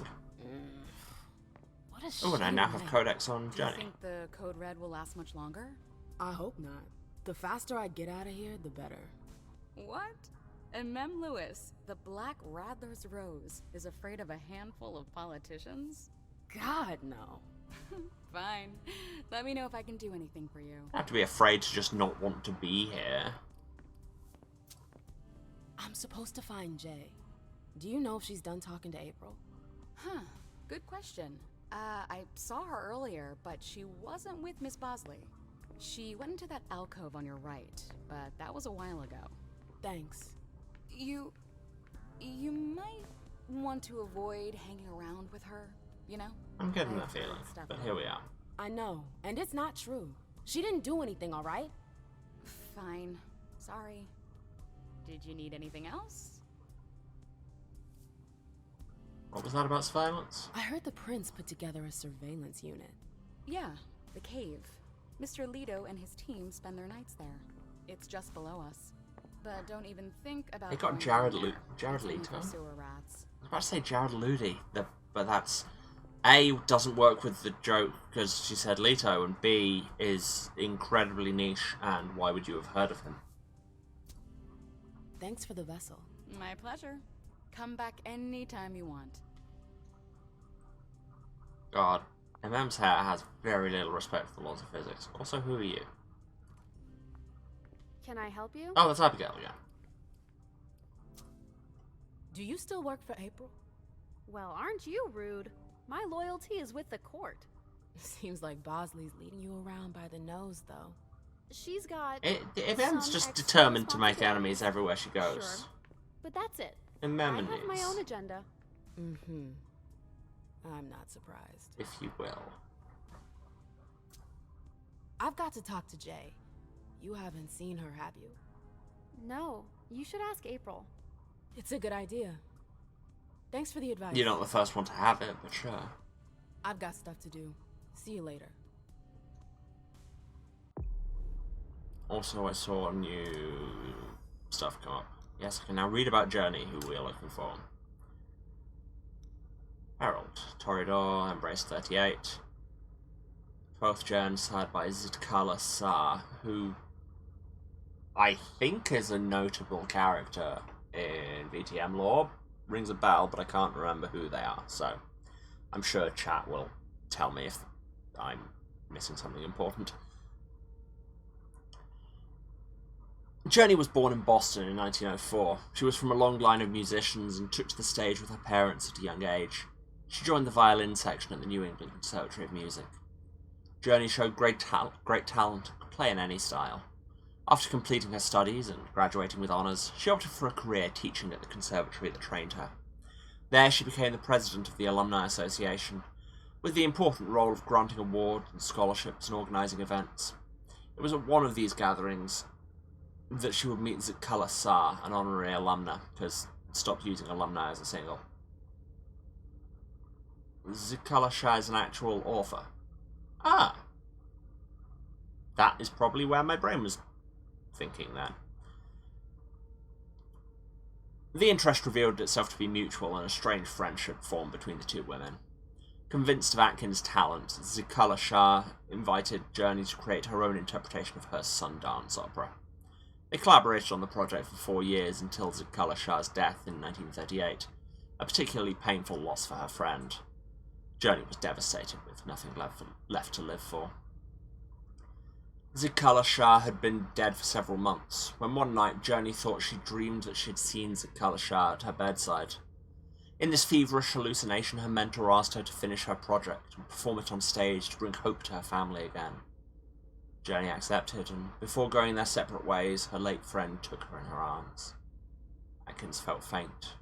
What is Oh, and I now have Codex on Do Journey. you think the Code Red will last much longer? I hope not. The faster I get out of here, the better. What? And Mem Lewis, the Black Rattler's Rose, is afraid of a handful of politicians? God, no. Fine. Let me know if I can do anything for you. I have to be afraid to just not want to be here. I'm supposed to find Jay. Do you know if she's done talking to April? Huh. Good question. I saw her earlier, but she wasn't with Miss Bosley. She went into that alcove on your right, but that was a while ago. Thanks. You might want to avoid hanging around with her, you know? I'm getting that feeling, but here we are. I know, and it's not true. She didn't do anything, alright? Fine. Sorry. Did you need anything else? What was that about surveillance? I heard the prince put together a surveillance unit. Yeah, the cave. Mr. Leto and his team spend their nights there. It's just below us. But don't even think about. They got going Jared in there. Leto. It's only for sewer rats. I was about to say Jared Ludi, but that's A, doesn't work with the joke because she said Leto, and B, is incredibly niche, and why would you have heard of him? Thanks for the vessel. My pleasure. Come back anytime you want. God, MM's hair has very little respect for the laws of physics. Also, who are you? Can I help you? Oh, that's Abigail, yeah. Do you still work for April? Well, aren't you rude? My loyalty is with the court. Seems like Bosley's leading you around by the nose, though. She's got... MM's just determined to make enemies everywhere she goes. Sure. But that's it. MM I have my own agenda. Mm-hmm. I'm not surprised. If you will. I've got to talk to Jay. You haven't seen her, have you? No. You should ask April. It's a good idea. Thanks for the advice. You're not the first one to have it, but sure. I've got stuff to do. See you later. Also, I saw new stuff come up. Yes, I can now read about Journey, who we are looking for. Harold, Toreador, Embrace 38. Both Journe side by Zitkala Sa, who I think is a notable character in VTM lore. Rings a bell, but I can't remember who they are, so I'm sure chat will tell me if I'm missing something important. Journey was born in Boston in 1904. She was from a long line of musicians and took to the stage with her parents at a young age. She joined the violin section at the New England Conservatory of Music. Journey showed great talent and could play in any style. After completing her studies and graduating with honours, she opted for a career teaching at the conservatory that trained her. There she became the president of the Alumni Association, with the important role of granting awards and scholarships and organising events. It was at one of these gatherings that she would meet Zitkala Sa, an honorary alumna, because stopped using alumni as a single. Zitkala Sa is an actual author. Ah! That is probably where my brain was thinking then. The interest revealed itself to be mutual, and a strange friendship formed between the two women. Convinced of Atkin's talent, Zitkala Sa invited Journey to create her own interpretation of her Sundance opera. They collaborated on the project for 4 years until Zitkala Sa's death in 1938, a particularly painful loss for her friend. Journey was devastated, with nothing left to live for. Zitkala Sa had been dead for several months, when one night Journey thought she dreamed that she had seen Zitkala Sa at her bedside. In this feverish hallucination, her mentor asked her to finish her project and perform it on stage to bring hope to her family again. Journey accepted, and before going their separate ways, her late friend took her in her arms. Atkins felt faint.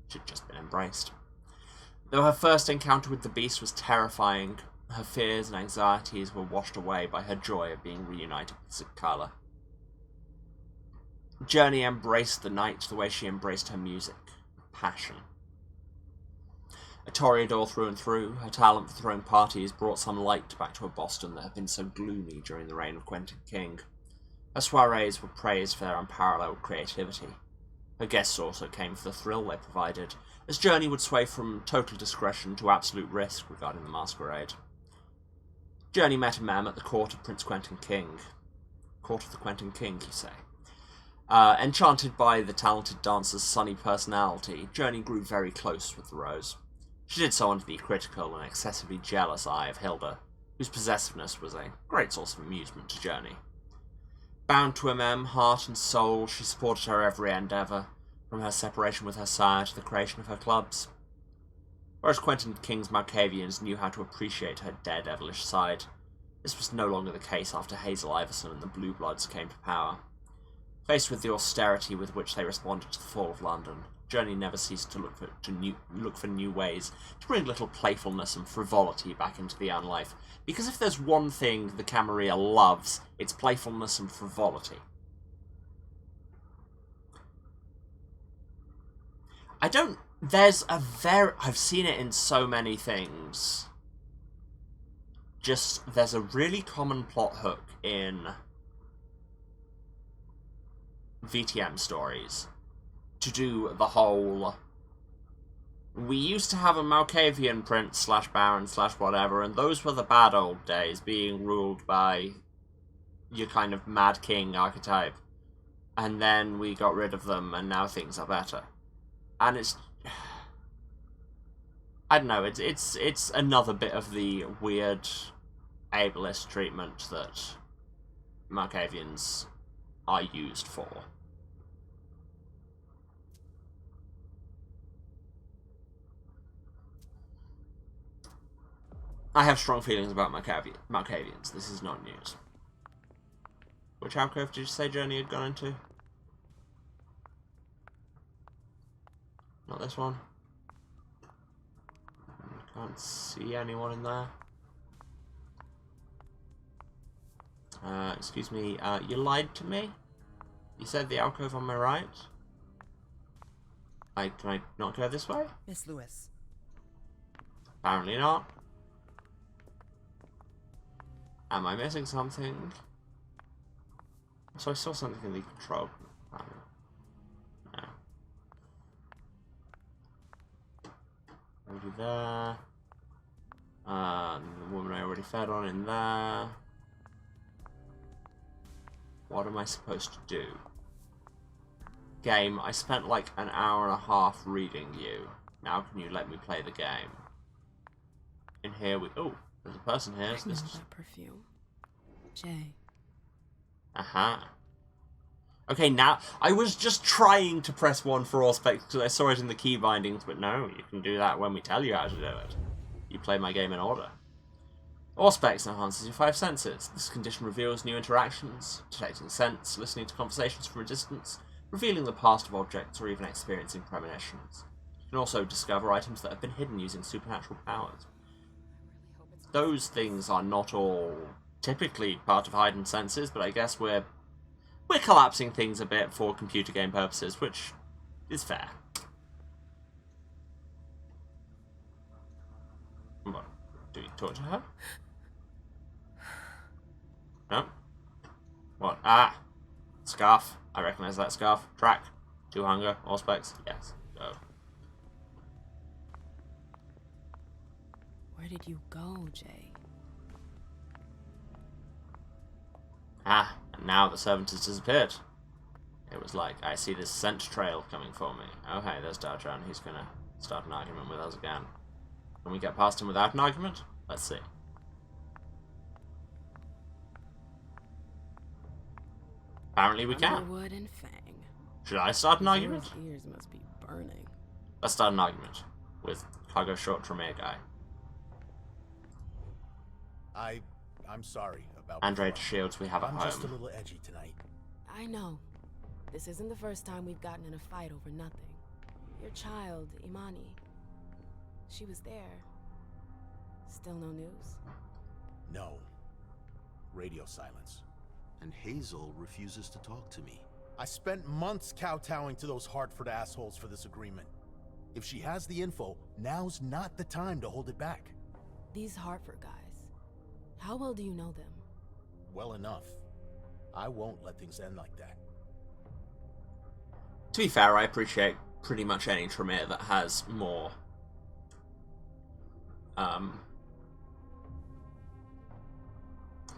She'd just been embraced. Though her first encounter with the beast was terrifying, her fears and anxieties were washed away by her joy of being reunited with Zitkala. Journey embraced the night the way she embraced her music, with passion. A Toreador through and through, her talent for throwing parties brought some light back to a Boston that had been so gloomy during the reign of Quentin King. Her soirees were praised for their unparalleled creativity. Her guests also came for the thrill they provided, as Journey would sway from total discretion to absolute risk regarding the Masquerade. Journey met MM at the court of Prince Quentin King. Court of the Quentin King, you say? Enchanted by the talented dancer's sunny personality, Journey grew very close with the Rose. She did so under the critical and excessively jealous eye of Hilda, whose possessiveness was a great source of amusement to Journey. Bound to MM, heart and soul, she supported her every endeavour, from her separation with her sire to the creation of her clubs. Whereas Quentin King's Malkavians knew how to appreciate her daredevilish side, this was no longer the case after Hazel Iverson and the Blue Bloods came to power. Faced with the austerity with which they responded to the fall of London, Journey never ceased to look for new ways to bring a little playfulness and frivolity back into the Anne life, because if there's one thing the Camarilla loves, it's playfulness and frivolity. I've seen it in so many things. There's a really common plot hook in VTM stories to do the whole We used to have a Malkavian prince / baron / whatever, and those were the bad old days, being ruled by your kind of mad king archetype. And then we got rid of them, and now things are better. And it's... I don't know, it's another bit of the weird ableist treatment that Malkavians are used for. I have strong feelings about Malkavians. This is not news. Which alcove did you say Journey had gone into? Not this one. Can't see anyone in there. Excuse me, you lied to me? You said the alcove on my right? Can I not go this way? Miss Lewis. Apparently not. Am I missing something? So I saw something in the control panel. No. Already there. The woman I already fed on in there. What am I supposed to do? Game, I spent like an hour and a half reading you. Now can you let me play the game? In here we... Oh, there's a person here. I know that perfume. Jay. Uh-huh. Okay, now, I was just trying to press 1 for Auspex because I saw it in the key bindings, but no, you can do that when we tell you how to do it. You play my game in order. Auspex enhances your 5 senses. This condition reveals new interactions, detecting scents, listening to conversations from a distance, revealing the past of objects, or even experiencing premonitions. You can also discover items that have been hidden using supernatural powers. Those things are not all typically part of heightened senses, but I guess we're collapsing things a bit for computer game purposes, which is fair. What? Do you talk to her? No? What? Ah! Scarf. I recognise that scarf. Track. 2 hunger. Auspex. Yes. Go. Where did you go, Jay? Ah, and now the servant has disappeared. It was like, I see this scent trail coming for me. Oh hey, there's Darjan. He's gonna start an argument with us again. Can we get past him without an argument? Let's see. Apparently we can. Underwood and Fang. Should I start an argument? Your ears must be burning. Let's start an argument with cargo short Tremere guy. I'm sorry about Andre Shields we have at home. I'm just a little edgy tonight. I know. This isn't the first time we've gotten in a fight over nothing. Your child, Imani. She was there. Still no news? No. Radio silence. And Hazel refuses to talk to me. I spent months kowtowing to those Hartford assholes for this agreement. If she has the info, now's not the time to hold it back. These Hartford guys. How well do you know them? Well enough. I won't let things end like that. To be fair, I appreciate pretty much any Tremere that has more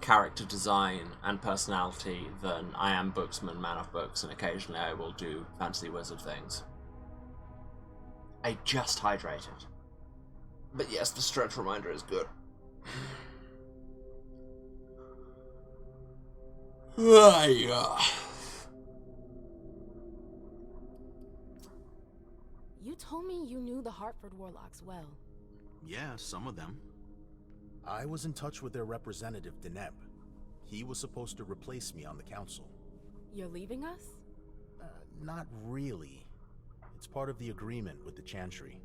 character design and personality than I am Booksman, man of books, and occasionally I will do fantasy wizard things. I just hydrated. But yes, the stretch reminder is good. You told me you knew the Hartford Warlocks well. Yeah, some of them. I was in touch with their representative, Deneb. He was supposed to replace me on the council. You're leaving us? Not really. It's part of the agreement with the Chantry.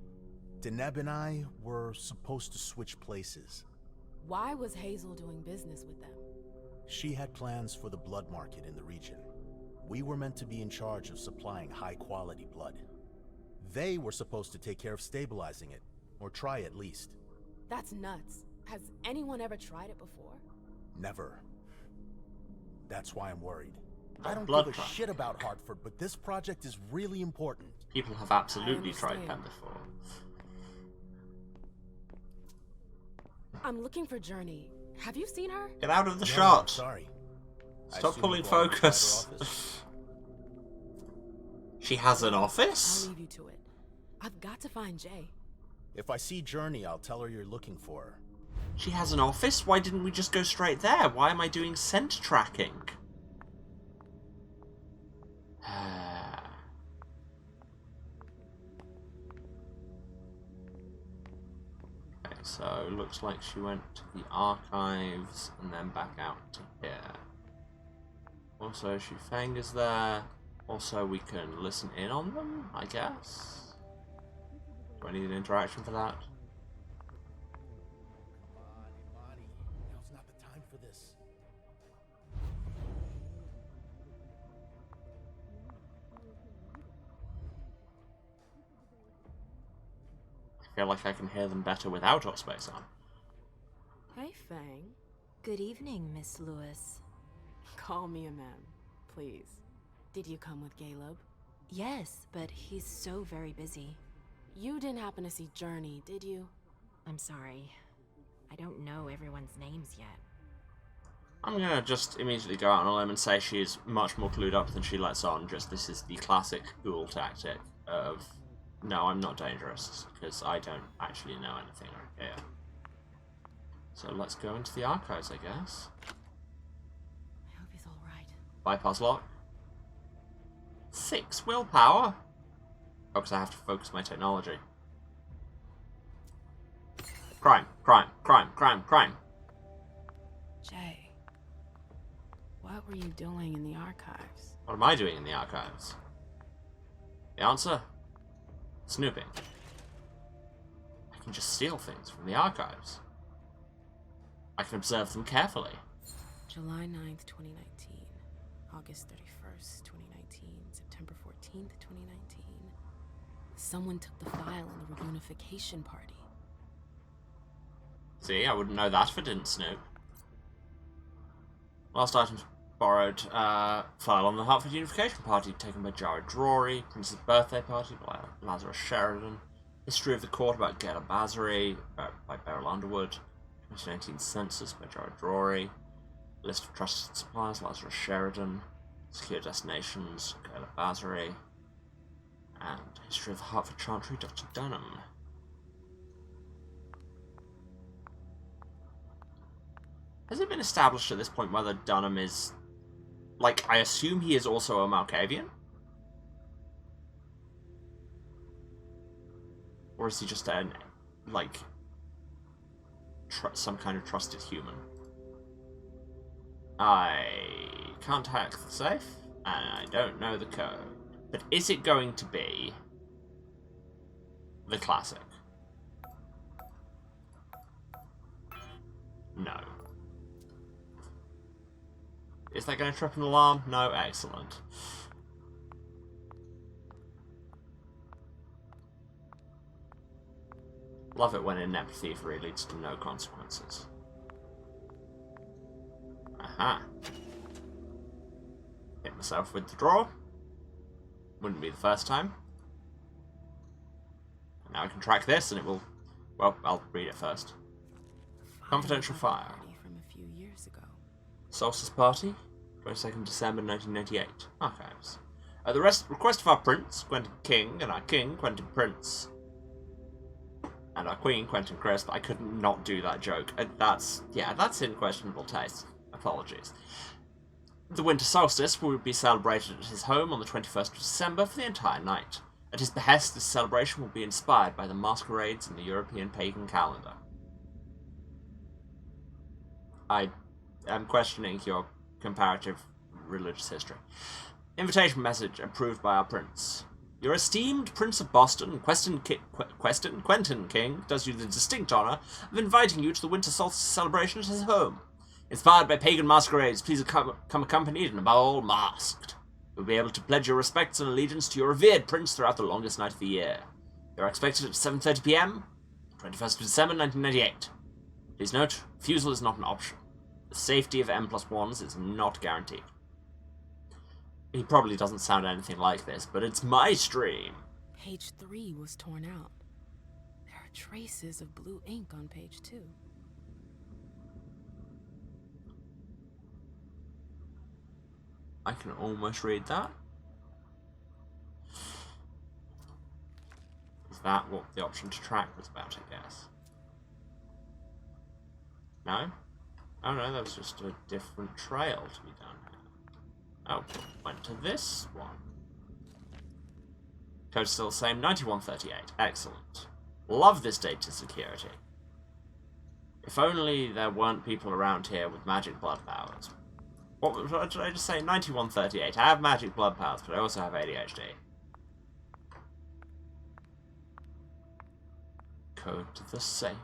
Deneb and I were supposed to switch places. Why was Hazel doing business with them? She had plans for the blood market in the region. We were meant to be in charge of supplying high-quality blood. They were supposed to take care of stabilizing it, or try at least. That's nuts. Has anyone ever tried it before? Never. That's why I'm worried. I don't blood give a trial. shit about Hartford, but this project is really important. People have absolutely tried pen before. I'm looking for Journey. Have you seen her? Get out of the No, shot. I'm sorry. I Stop assume pulling you belong inside her focus. office? She has an office? I'll leave you to it. I've got to find Jay. If I see Journey, I'll tell her you're looking for her. She has an office? Why didn't we just go straight there? Why am I doing scent tracking? Okay, so looks like she went to the archives and then back out to here. Also, Shufeng is there. Also, we can listen in on them, I guess. Do I need an interaction for that? Now's not the time for this. I feel like I can hear them better without Outspace on. Hey, Fang. Good evening, Miss Lewis. Call me a ma'am, please. Did you come with Caleb? Yes, but he's so very busy. You didn't happen to see Journey, did you? I'm sorry. I don't know everyone's names yet. I'm gonna just immediately go out on a limb and say she's much more clued up than she lets on. Just this is the classic ghoul tactic of, no, I'm not dangerous, because I don't actually know anything right here. So let's go into the archives, I guess. I hope he's alright. Bypass lock. 6 willpower? Oh, because I have to focus my technology. Crime, crime, crime, crime, crime. Jay, what were you doing in the archives? What am I doing in the archives? The answer? Snooping. I can just steal things from the archives. I can observe them carefully. July 9th, 2019. August 31st, 2019. September 14th, 2019. Someone took the file in the reunification party. See, I wouldn't know that if I didn't snoop. Last item borrowed, file on the Hartford Unification Party, taken by Jared Drury. Prince's Birthday Party by Lazarus Sheridan. History of the Court about Gela Basri by Beryl Underwood. 2019 Census by Jared Drury. List of Trusted Suppliers, Lazarus Sheridan. Secure Destinations, Gela Basri. And History of the Hartford Chantry, Dr. Dunham. Has it been established at this point whether Dunham is... Like, I assume he is also a Malkavian? Or is he just an, like, some kind of trusted human? I can't hack the safe, and I don't know the code. But is it going to be the classic? No. Is that going to trip an alarm? No? Excellent. Love it when inept thievery leads to no consequences. Aha. Hit myself with the drawer. Wouldn't be the first time. And now I can track this and it will... Well, I'll read it first. Confidential file. From a few years ago. Solstice Party, 22nd December 1998. Archives. At the request of our Prince, Quentin King, and our King, Quentin Prince, and our Queen, Quentin Crisp, I couldn't not do that joke. That's in questionable taste. Apologies. The winter solstice will be celebrated at his home on the 21st of December for the entire night. At his behest, this celebration will be inspired by the masquerades in the European pagan calendar. I am questioning your comparative religious history. Invitation message approved by our Prince. Your esteemed Prince of Boston, Quentin King, does you the distinct honor of inviting you to the winter solstice celebration at his home. Inspired by pagan masquerades, please come accompanied and above all masked. You'll be able to pledge your respects and allegiance to your revered prince throughout the longest night of the year. You're expected at 7:30 p.m., 21st of December 1998. Please note, refusal is not an option. The safety of M+1s is not guaranteed. He probably doesn't sound anything like this, but it's my stream. Page 3 was torn out. There are traces of blue ink on page 2. I can almost read that. Is that what the option to track was about, I guess? No? Oh no, that was just a different trail to be done here. Oh, went to this one. Code's still the same, 9138. Excellent. Love this data security. If only there weren't people around here with magic blood powers. What did I just say? 9138. I have magic blood powers, but I also have ADHD. Code to the safe.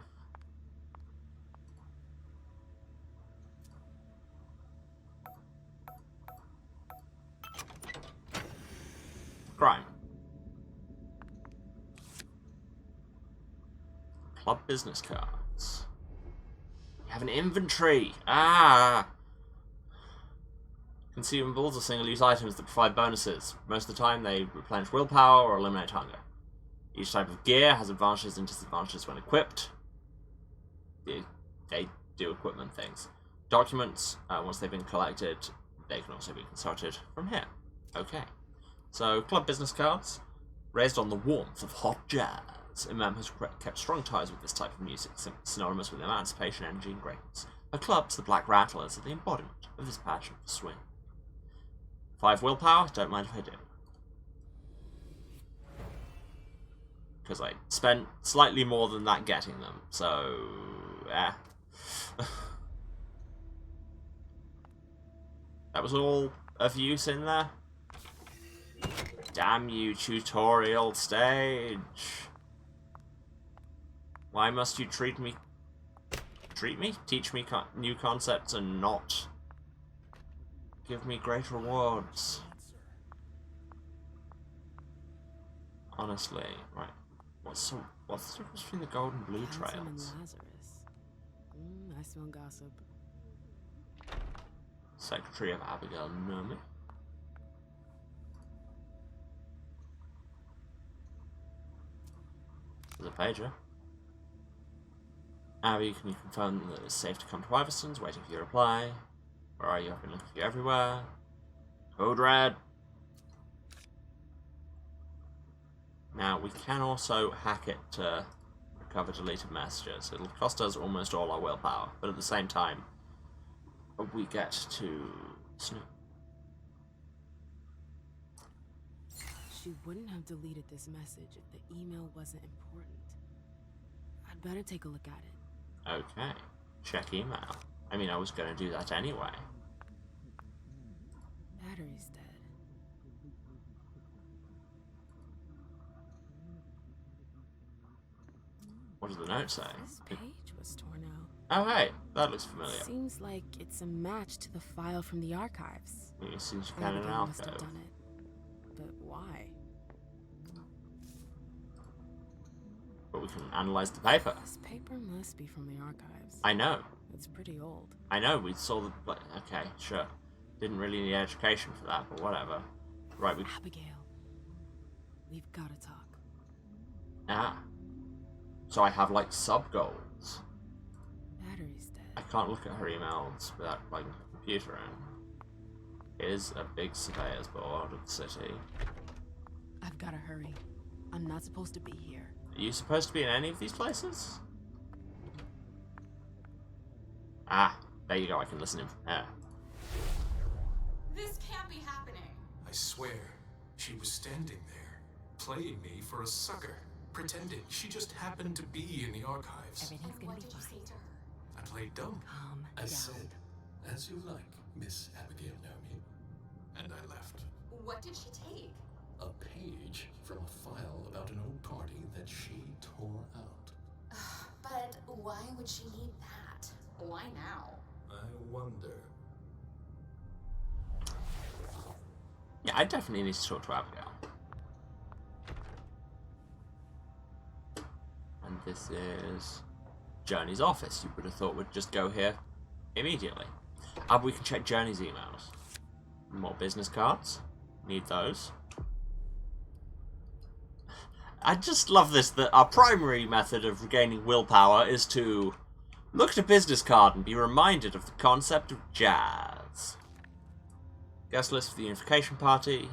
Crime. Club business cards. You have an inventory. Ah! Consumables are single-use items that provide bonuses. Most of the time they replenish willpower or eliminate hunger. Each type of gear has advantages and disadvantages when equipped. They do equipment things. Documents, once they've been collected, they can also be consulted from here. Okay. So, club business cards. Raised on the warmth of hot jazz. Imam has kept strong ties with this type of music, synonymous with emancipation, energy, and greatness. Her clubs, the Black Rattlers, are the embodiment of this passion for swing. 5 willpower, don't mind if I do. Because I spent slightly more than that getting them, so... yeah. That was all of use in there? Damn you, tutorial stage. Why must you teach me new concepts and not give me great rewards? Honestly, right. What's the difference between the gold and blue trails? Lazarus. I smell gossip. Secretary of Abigail Nomi. There's a pager. Abby, can you confirm that it's safe to come to Iverson's? Waiting for your reply. Where are you? I've been looking for you everywhere. Code red. Now, we can also hack it to recover deleted messages. It'll cost us almost all our willpower, but at the same time, we get to snoop. She wouldn't have deleted this message if the email wasn't important. I'd better take a look at it. Okay. Check email. I mean, I was going to do that anyway. Battery's dead. What does the note say? This page was torn out. Oh, hey. That looks familiar. Seems like it's a match to the file from the archives. It seems you can in an must have alcove. done it. But why? But we can analyze the paper. This paper must be from the archives. I know. It's pretty old. I know, we saw the... Okay, sure. Didn't really need education for that, but whatever. Right, we... Abigail. We've got to talk. Ah. So I have, like, sub-goals. Battery's dead. I can't look at her emails without plugging the computer in. Here's a big surveyor's board of the city. I've got to hurry. I'm not supposed to be here. Are you supposed to be in any of these places? Ah, there you go, I can listen in from here. This can't be happening. I swear, she was standing there, playing me for a sucker, pretending she just happened to be in the archives. Everything's gonna be fine. I played dumb. Calm I down. said, as you like, Miss Abigail Nomi. And I left. What did she take? A page from a file about an old party that she tore out. But why would she need that? Why now? I wonder. Yeah, I definitely need to talk to Abigail. And this is Journey's office. You would have thought we'd just go here immediately. We can check Journey's emails. More business cards. Need those. I just love this, that our primary method of regaining willpower is to look at a business card and be reminded of the concept of jazz. Guest list for the Unification Party.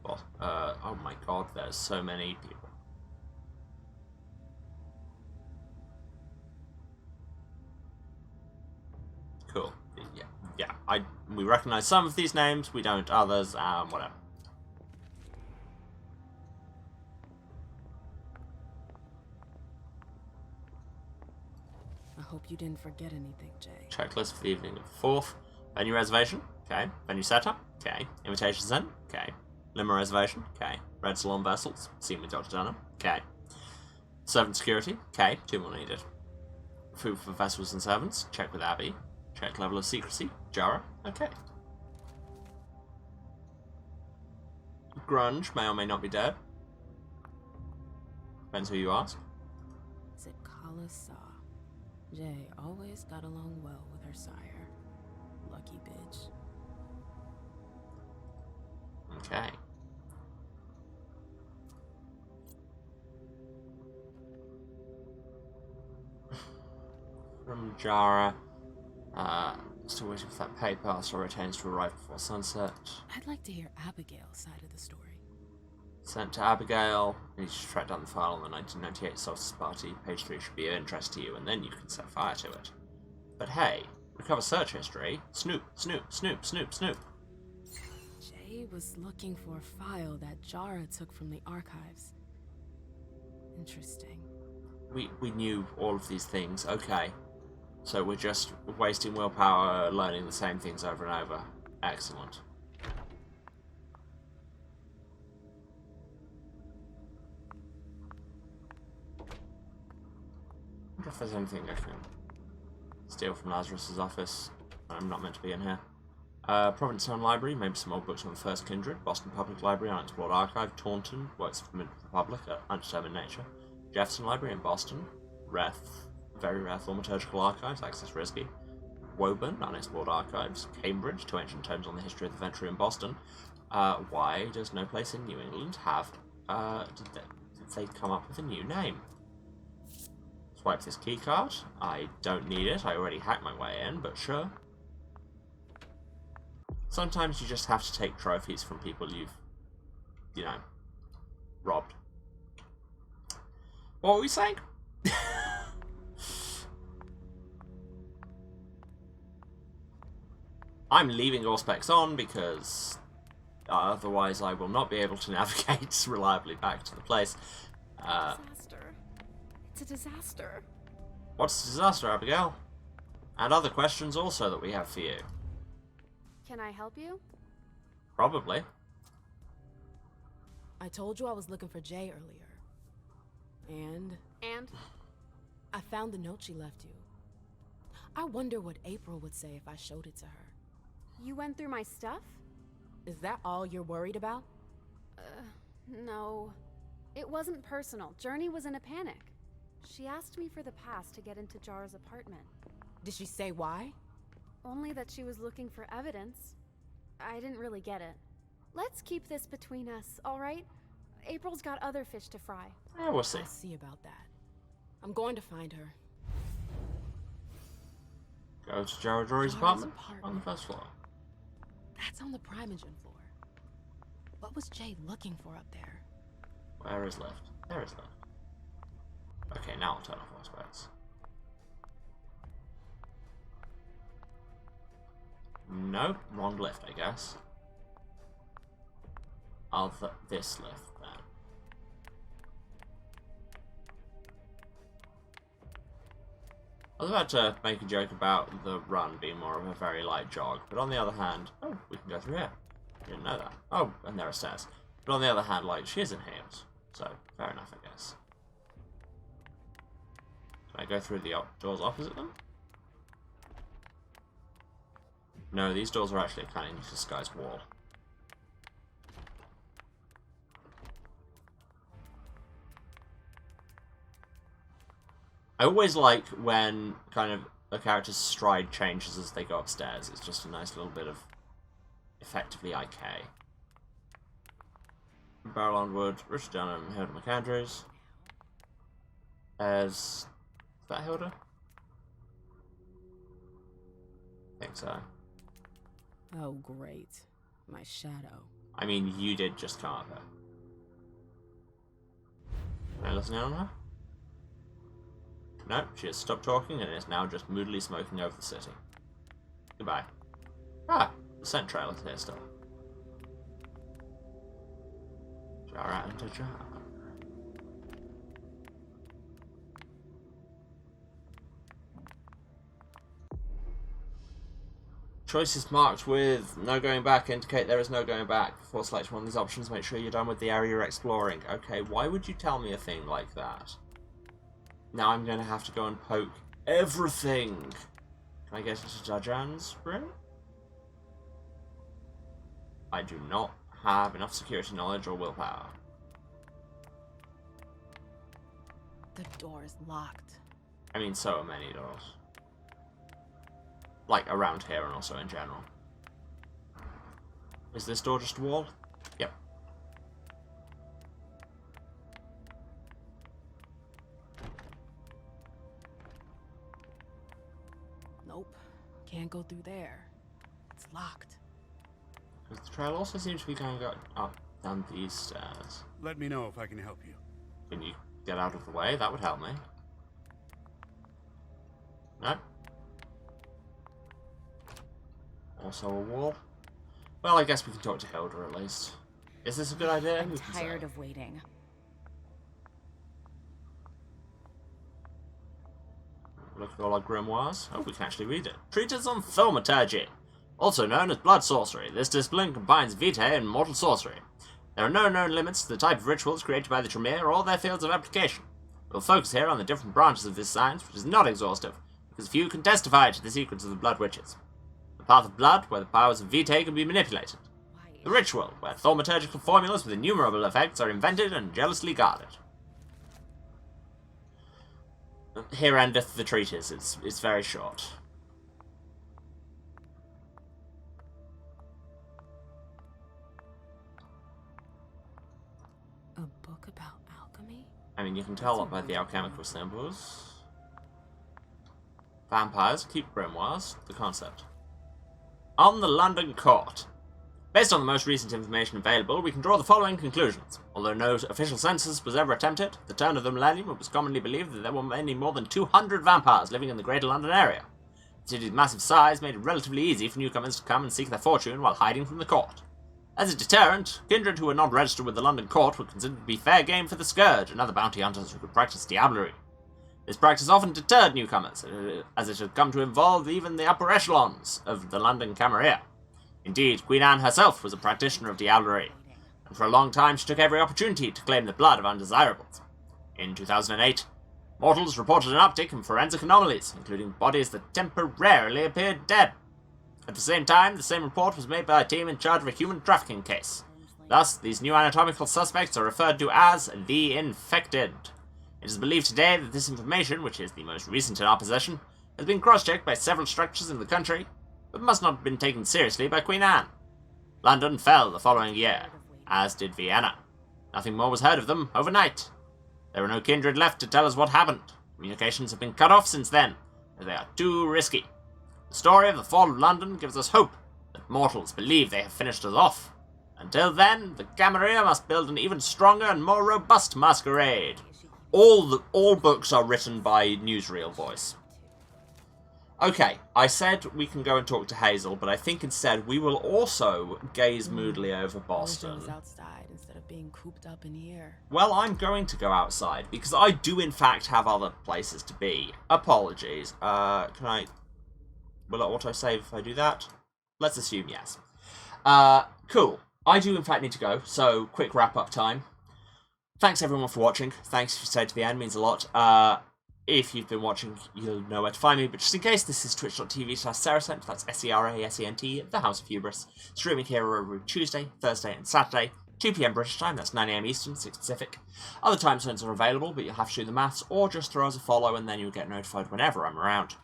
Well, oh my god, there's so many people. Cool. Yeah. We recognize some of these names, we don't others, whatever. I hope you didn't forget anything, Jay. Checklist for the evening of the 4th. Venue reservation, okay. Venue setup, okay. Invitation sent, okay. Limo reservation, okay. Red Salon vessels, seen with Dr. Dunham, okay. Servant security, okay. 2 more needed. Food for vessels and servants, check with Abby. Check level of secrecy, Jara, okay. Grunge may or may not be dead. Depends who you ask. Is it Kala Saw? Jay always got along well with her sire. Lucky bitch. Okay. From Jara. Still waiting for that pay pass or retains to arrive before sunset. I'd like to hear Abigail's side of the story. Sent to Abigail. You need to track down the file on the 1998 Solstice Party. Page 3 should be of interest to you, and then you can set fire to it. But hey, recover search history. Snoop, snoop, snoop, snoop, snoop. Jay was looking for a file that Jara took from the archives. Interesting. We knew all of these things, okay. So we're just wasting willpower learning the same things over and over. Excellent. I wonder if there's anything I can steal from Lazarus's office. I'm not meant to be in here. Provincetown Library, maybe some old books on the First Kindred. Boston Public Library, Unexplored Archive. Taunton, works of the Republic, Undetermined Nature. Jefferson Library in Boston. Very rare thaumaturgical archives, access risky. Woburn, Unexplored Archives. Cambridge, 2 ancient tomes on the history of the Venturi in Boston. Why does no place in New England have, did they come up with a new name? Swipe this keycard. I don't need it, I already hacked my way in, but sure. Sometimes you just have to take trophies from people you've, you know, robbed. What were we saying? I'm leaving all specs on because otherwise I will not be able to navigate reliably back to the place. Disaster. It's a disaster. What's a disaster, Abigail? And other questions also that we have for you. Can I help you? Probably. I told you I was looking for Jay earlier. And I found the note she left you. I wonder what April would say if I showed it to her. You went through my stuff? Is that all you're worried about? No. It wasn't personal. Journey was in a panic. She asked me for the pass to get into Jara's apartment. Did she say why? Only that she was looking for evidence. I didn't really get it. Let's keep this between us, alright? April's got other fish to fry. Yeah, we'll see. I'll see about that. I'm going to find her. Go to Jara Jory's apartment on the first floor. That's on the Primogen floor. What was Jay looking for up there? Where is left? There is left. Okay, now I'll turn off all specs. No, wrong lift, I guess. This lift, then. I was about to make a joke about the run being more of a very light jog, but on the other hand, oh, we can go through here. Didn't know that. Oh, and there are stairs. But on the other hand, like, she is in heels, so fair enough, I guess. Can I go through the doors opposite them? No, these doors are actually kind of disguised wall. I always like when kind of a character's stride changes as they go upstairs. It's just a nice little bit of effectively IK. Barrel Onward, Richard Dunham, Hilda McAndrews. Is that Hilda? I think so. Oh, great. My shadow. I mean, you did just come up here. Can I listen in on her? No, she has stopped talking and is now just moodily smoking over the city. Goodbye. Ah, the scent trail is here still. Jar and a jar. Choices marked with no going back indicate there is no going back. Before selecting one of these options, make sure you're done with the area you're exploring. Okay, why would you tell me a thing like that? Now I'm going to have to go and poke everything. Can I get into Dajan's room? I do not have enough security knowledge or willpower. The door is locked. I mean, so are many doors. Like, around here and also in general. Is this door just a wall? Yep. Nope. Can't go through there. It's locked. The trail also seems to be going up down these stairs. Let me know if I can help you. Can you get out of the way? That would help me. No? Also a wall? Well, I guess we can talk to Hilda at least. Is this a good idea? I'm tired of waiting. Look at all our grimoires. Oh, we can actually read it. Treatise on Thaumaturgy, also known as blood sorcery. This discipline combines vitae and mortal sorcery. There are no known limits to the type of rituals created by the Tremere or their fields of application. We'll focus here on the different branches of this science, which is not exhaustive, because few can testify to the secrets of the Blood Witches. The path of blood, where the powers of vitae can be manipulated. The ritual, where thaumaturgical formulas with innumerable effects are invented and jealously guarded. Here endeth the treatise. It's very short. A book about alchemy? I mean, you can tell that by the alchemical symbols. Vampires keep grimoires. The concept. On the London Court. Based on the most recent information available, we can draw the following conclusions. Although no official census was ever attempted, at the turn of the millennium it was commonly believed that there were many more than 200 vampires living in the Greater London area. The city's massive size made it relatively easy for newcomers to come and seek their fortune while hiding from the court. As a deterrent, kindred who were not registered with the London Court were considered to be fair game for the Scourge and other bounty hunters who could practice diablerie. This practice often deterred newcomers, as it had come to involve even the upper echelons of the London Camarilla. Indeed, Queen Anne herself was a practitioner of diablerie, and for a long time she took every opportunity to claim the blood of undesirables. In 2008, mortals reported an uptick in forensic anomalies, including bodies that temporarily appeared dead. At the same time, the same report was made by a team in charge of a human trafficking case. Thus, these new anatomical suspects are referred to as the infected. It is believed today that this information, which is the most recent in our possession, has been cross-checked by several structures in the country, but must not have been taken seriously by Queen Anne. London fell the following year, as did Vienna. Nothing more was heard of them overnight. There were no kindred left to tell us what happened. Communications have been cut off since then, as they are too risky. The story of the fall of London gives us hope that mortals believe they have finished us off. Until then, the Camarilla must build an even stronger and more robust Masquerade. All books are written by newsreel voice. Okay, I said we can go and talk to Hazel, but I think instead we will also gaze moodily over Boston. Outside instead of being cooped up in here. Well, I'm going to go outside because I do in fact have other places to be. Apologies. Will it autosave if I do that? Let's assume yes. Cool. I do in fact need to go, so quick wrap-up time. Thanks everyone for watching. Thanks if you stayed to the end, means a lot. If you've been watching, you'll know where to find me, but just in case, this is twitch.tv/Serasent, that's SERASENT, the House of Hubris, streaming here every Tuesday, Thursday, and Saturday, 2 PM British time, that's 9 AM Eastern, 6 Pacific. Other time zones are available, but you'll have to do the maths, or just throw us a follow, and then you'll get notified whenever I'm around.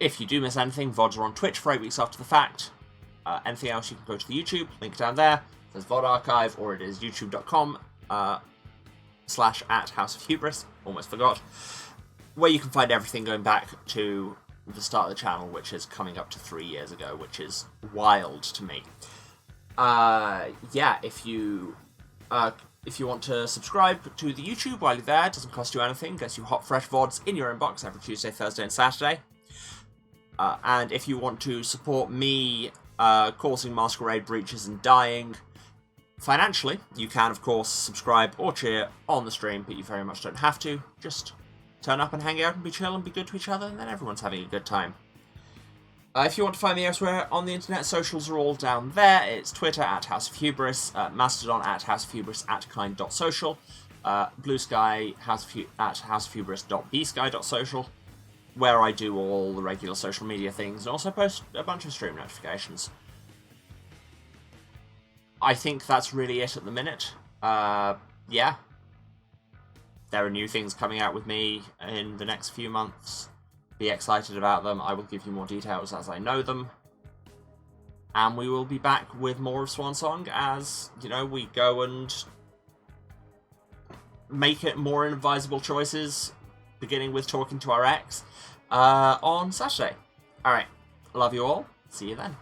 If you do miss anything, VODs are on Twitch for 8 weeks after the fact. Anything else, you can go to the YouTube, link down there. There's VOD archive, or it is youtube.com. /@House of Hubris, almost forgot, where you can find everything going back to the start of the channel, which is coming up to 3 years ago, which is wild to me. Yeah, if you want to subscribe to the YouTube while you're there, it doesn't cost you anything, gets you hot, fresh VODs in your inbox every Tuesday, Thursday, and Saturday. And if you want to support me causing Masquerade breaches and dying financially, you can, of course, subscribe or cheer on the stream, but you very much don't have to. Just turn up and hang out and be chill and be good to each other, and then everyone's having a good time. If you want to find me elsewhere on the internet, socials are all down there. It's Twitter at House of Hubris, Mastodon at House of Hubris at kind.social, Blue Sky at housefhubris.bsky.social, where I do all the regular social media things and also post a bunch of stream notifications. I think that's really it at the minute. Yeah. There are new things coming out with me in the next few months. Be excited about them. I will give you more details as I know them. And we will be back with more of Swansong as, you know, we go and make it more advisable choices, beginning with talking to our ex, on Saturday. Alright, love you all. See you then.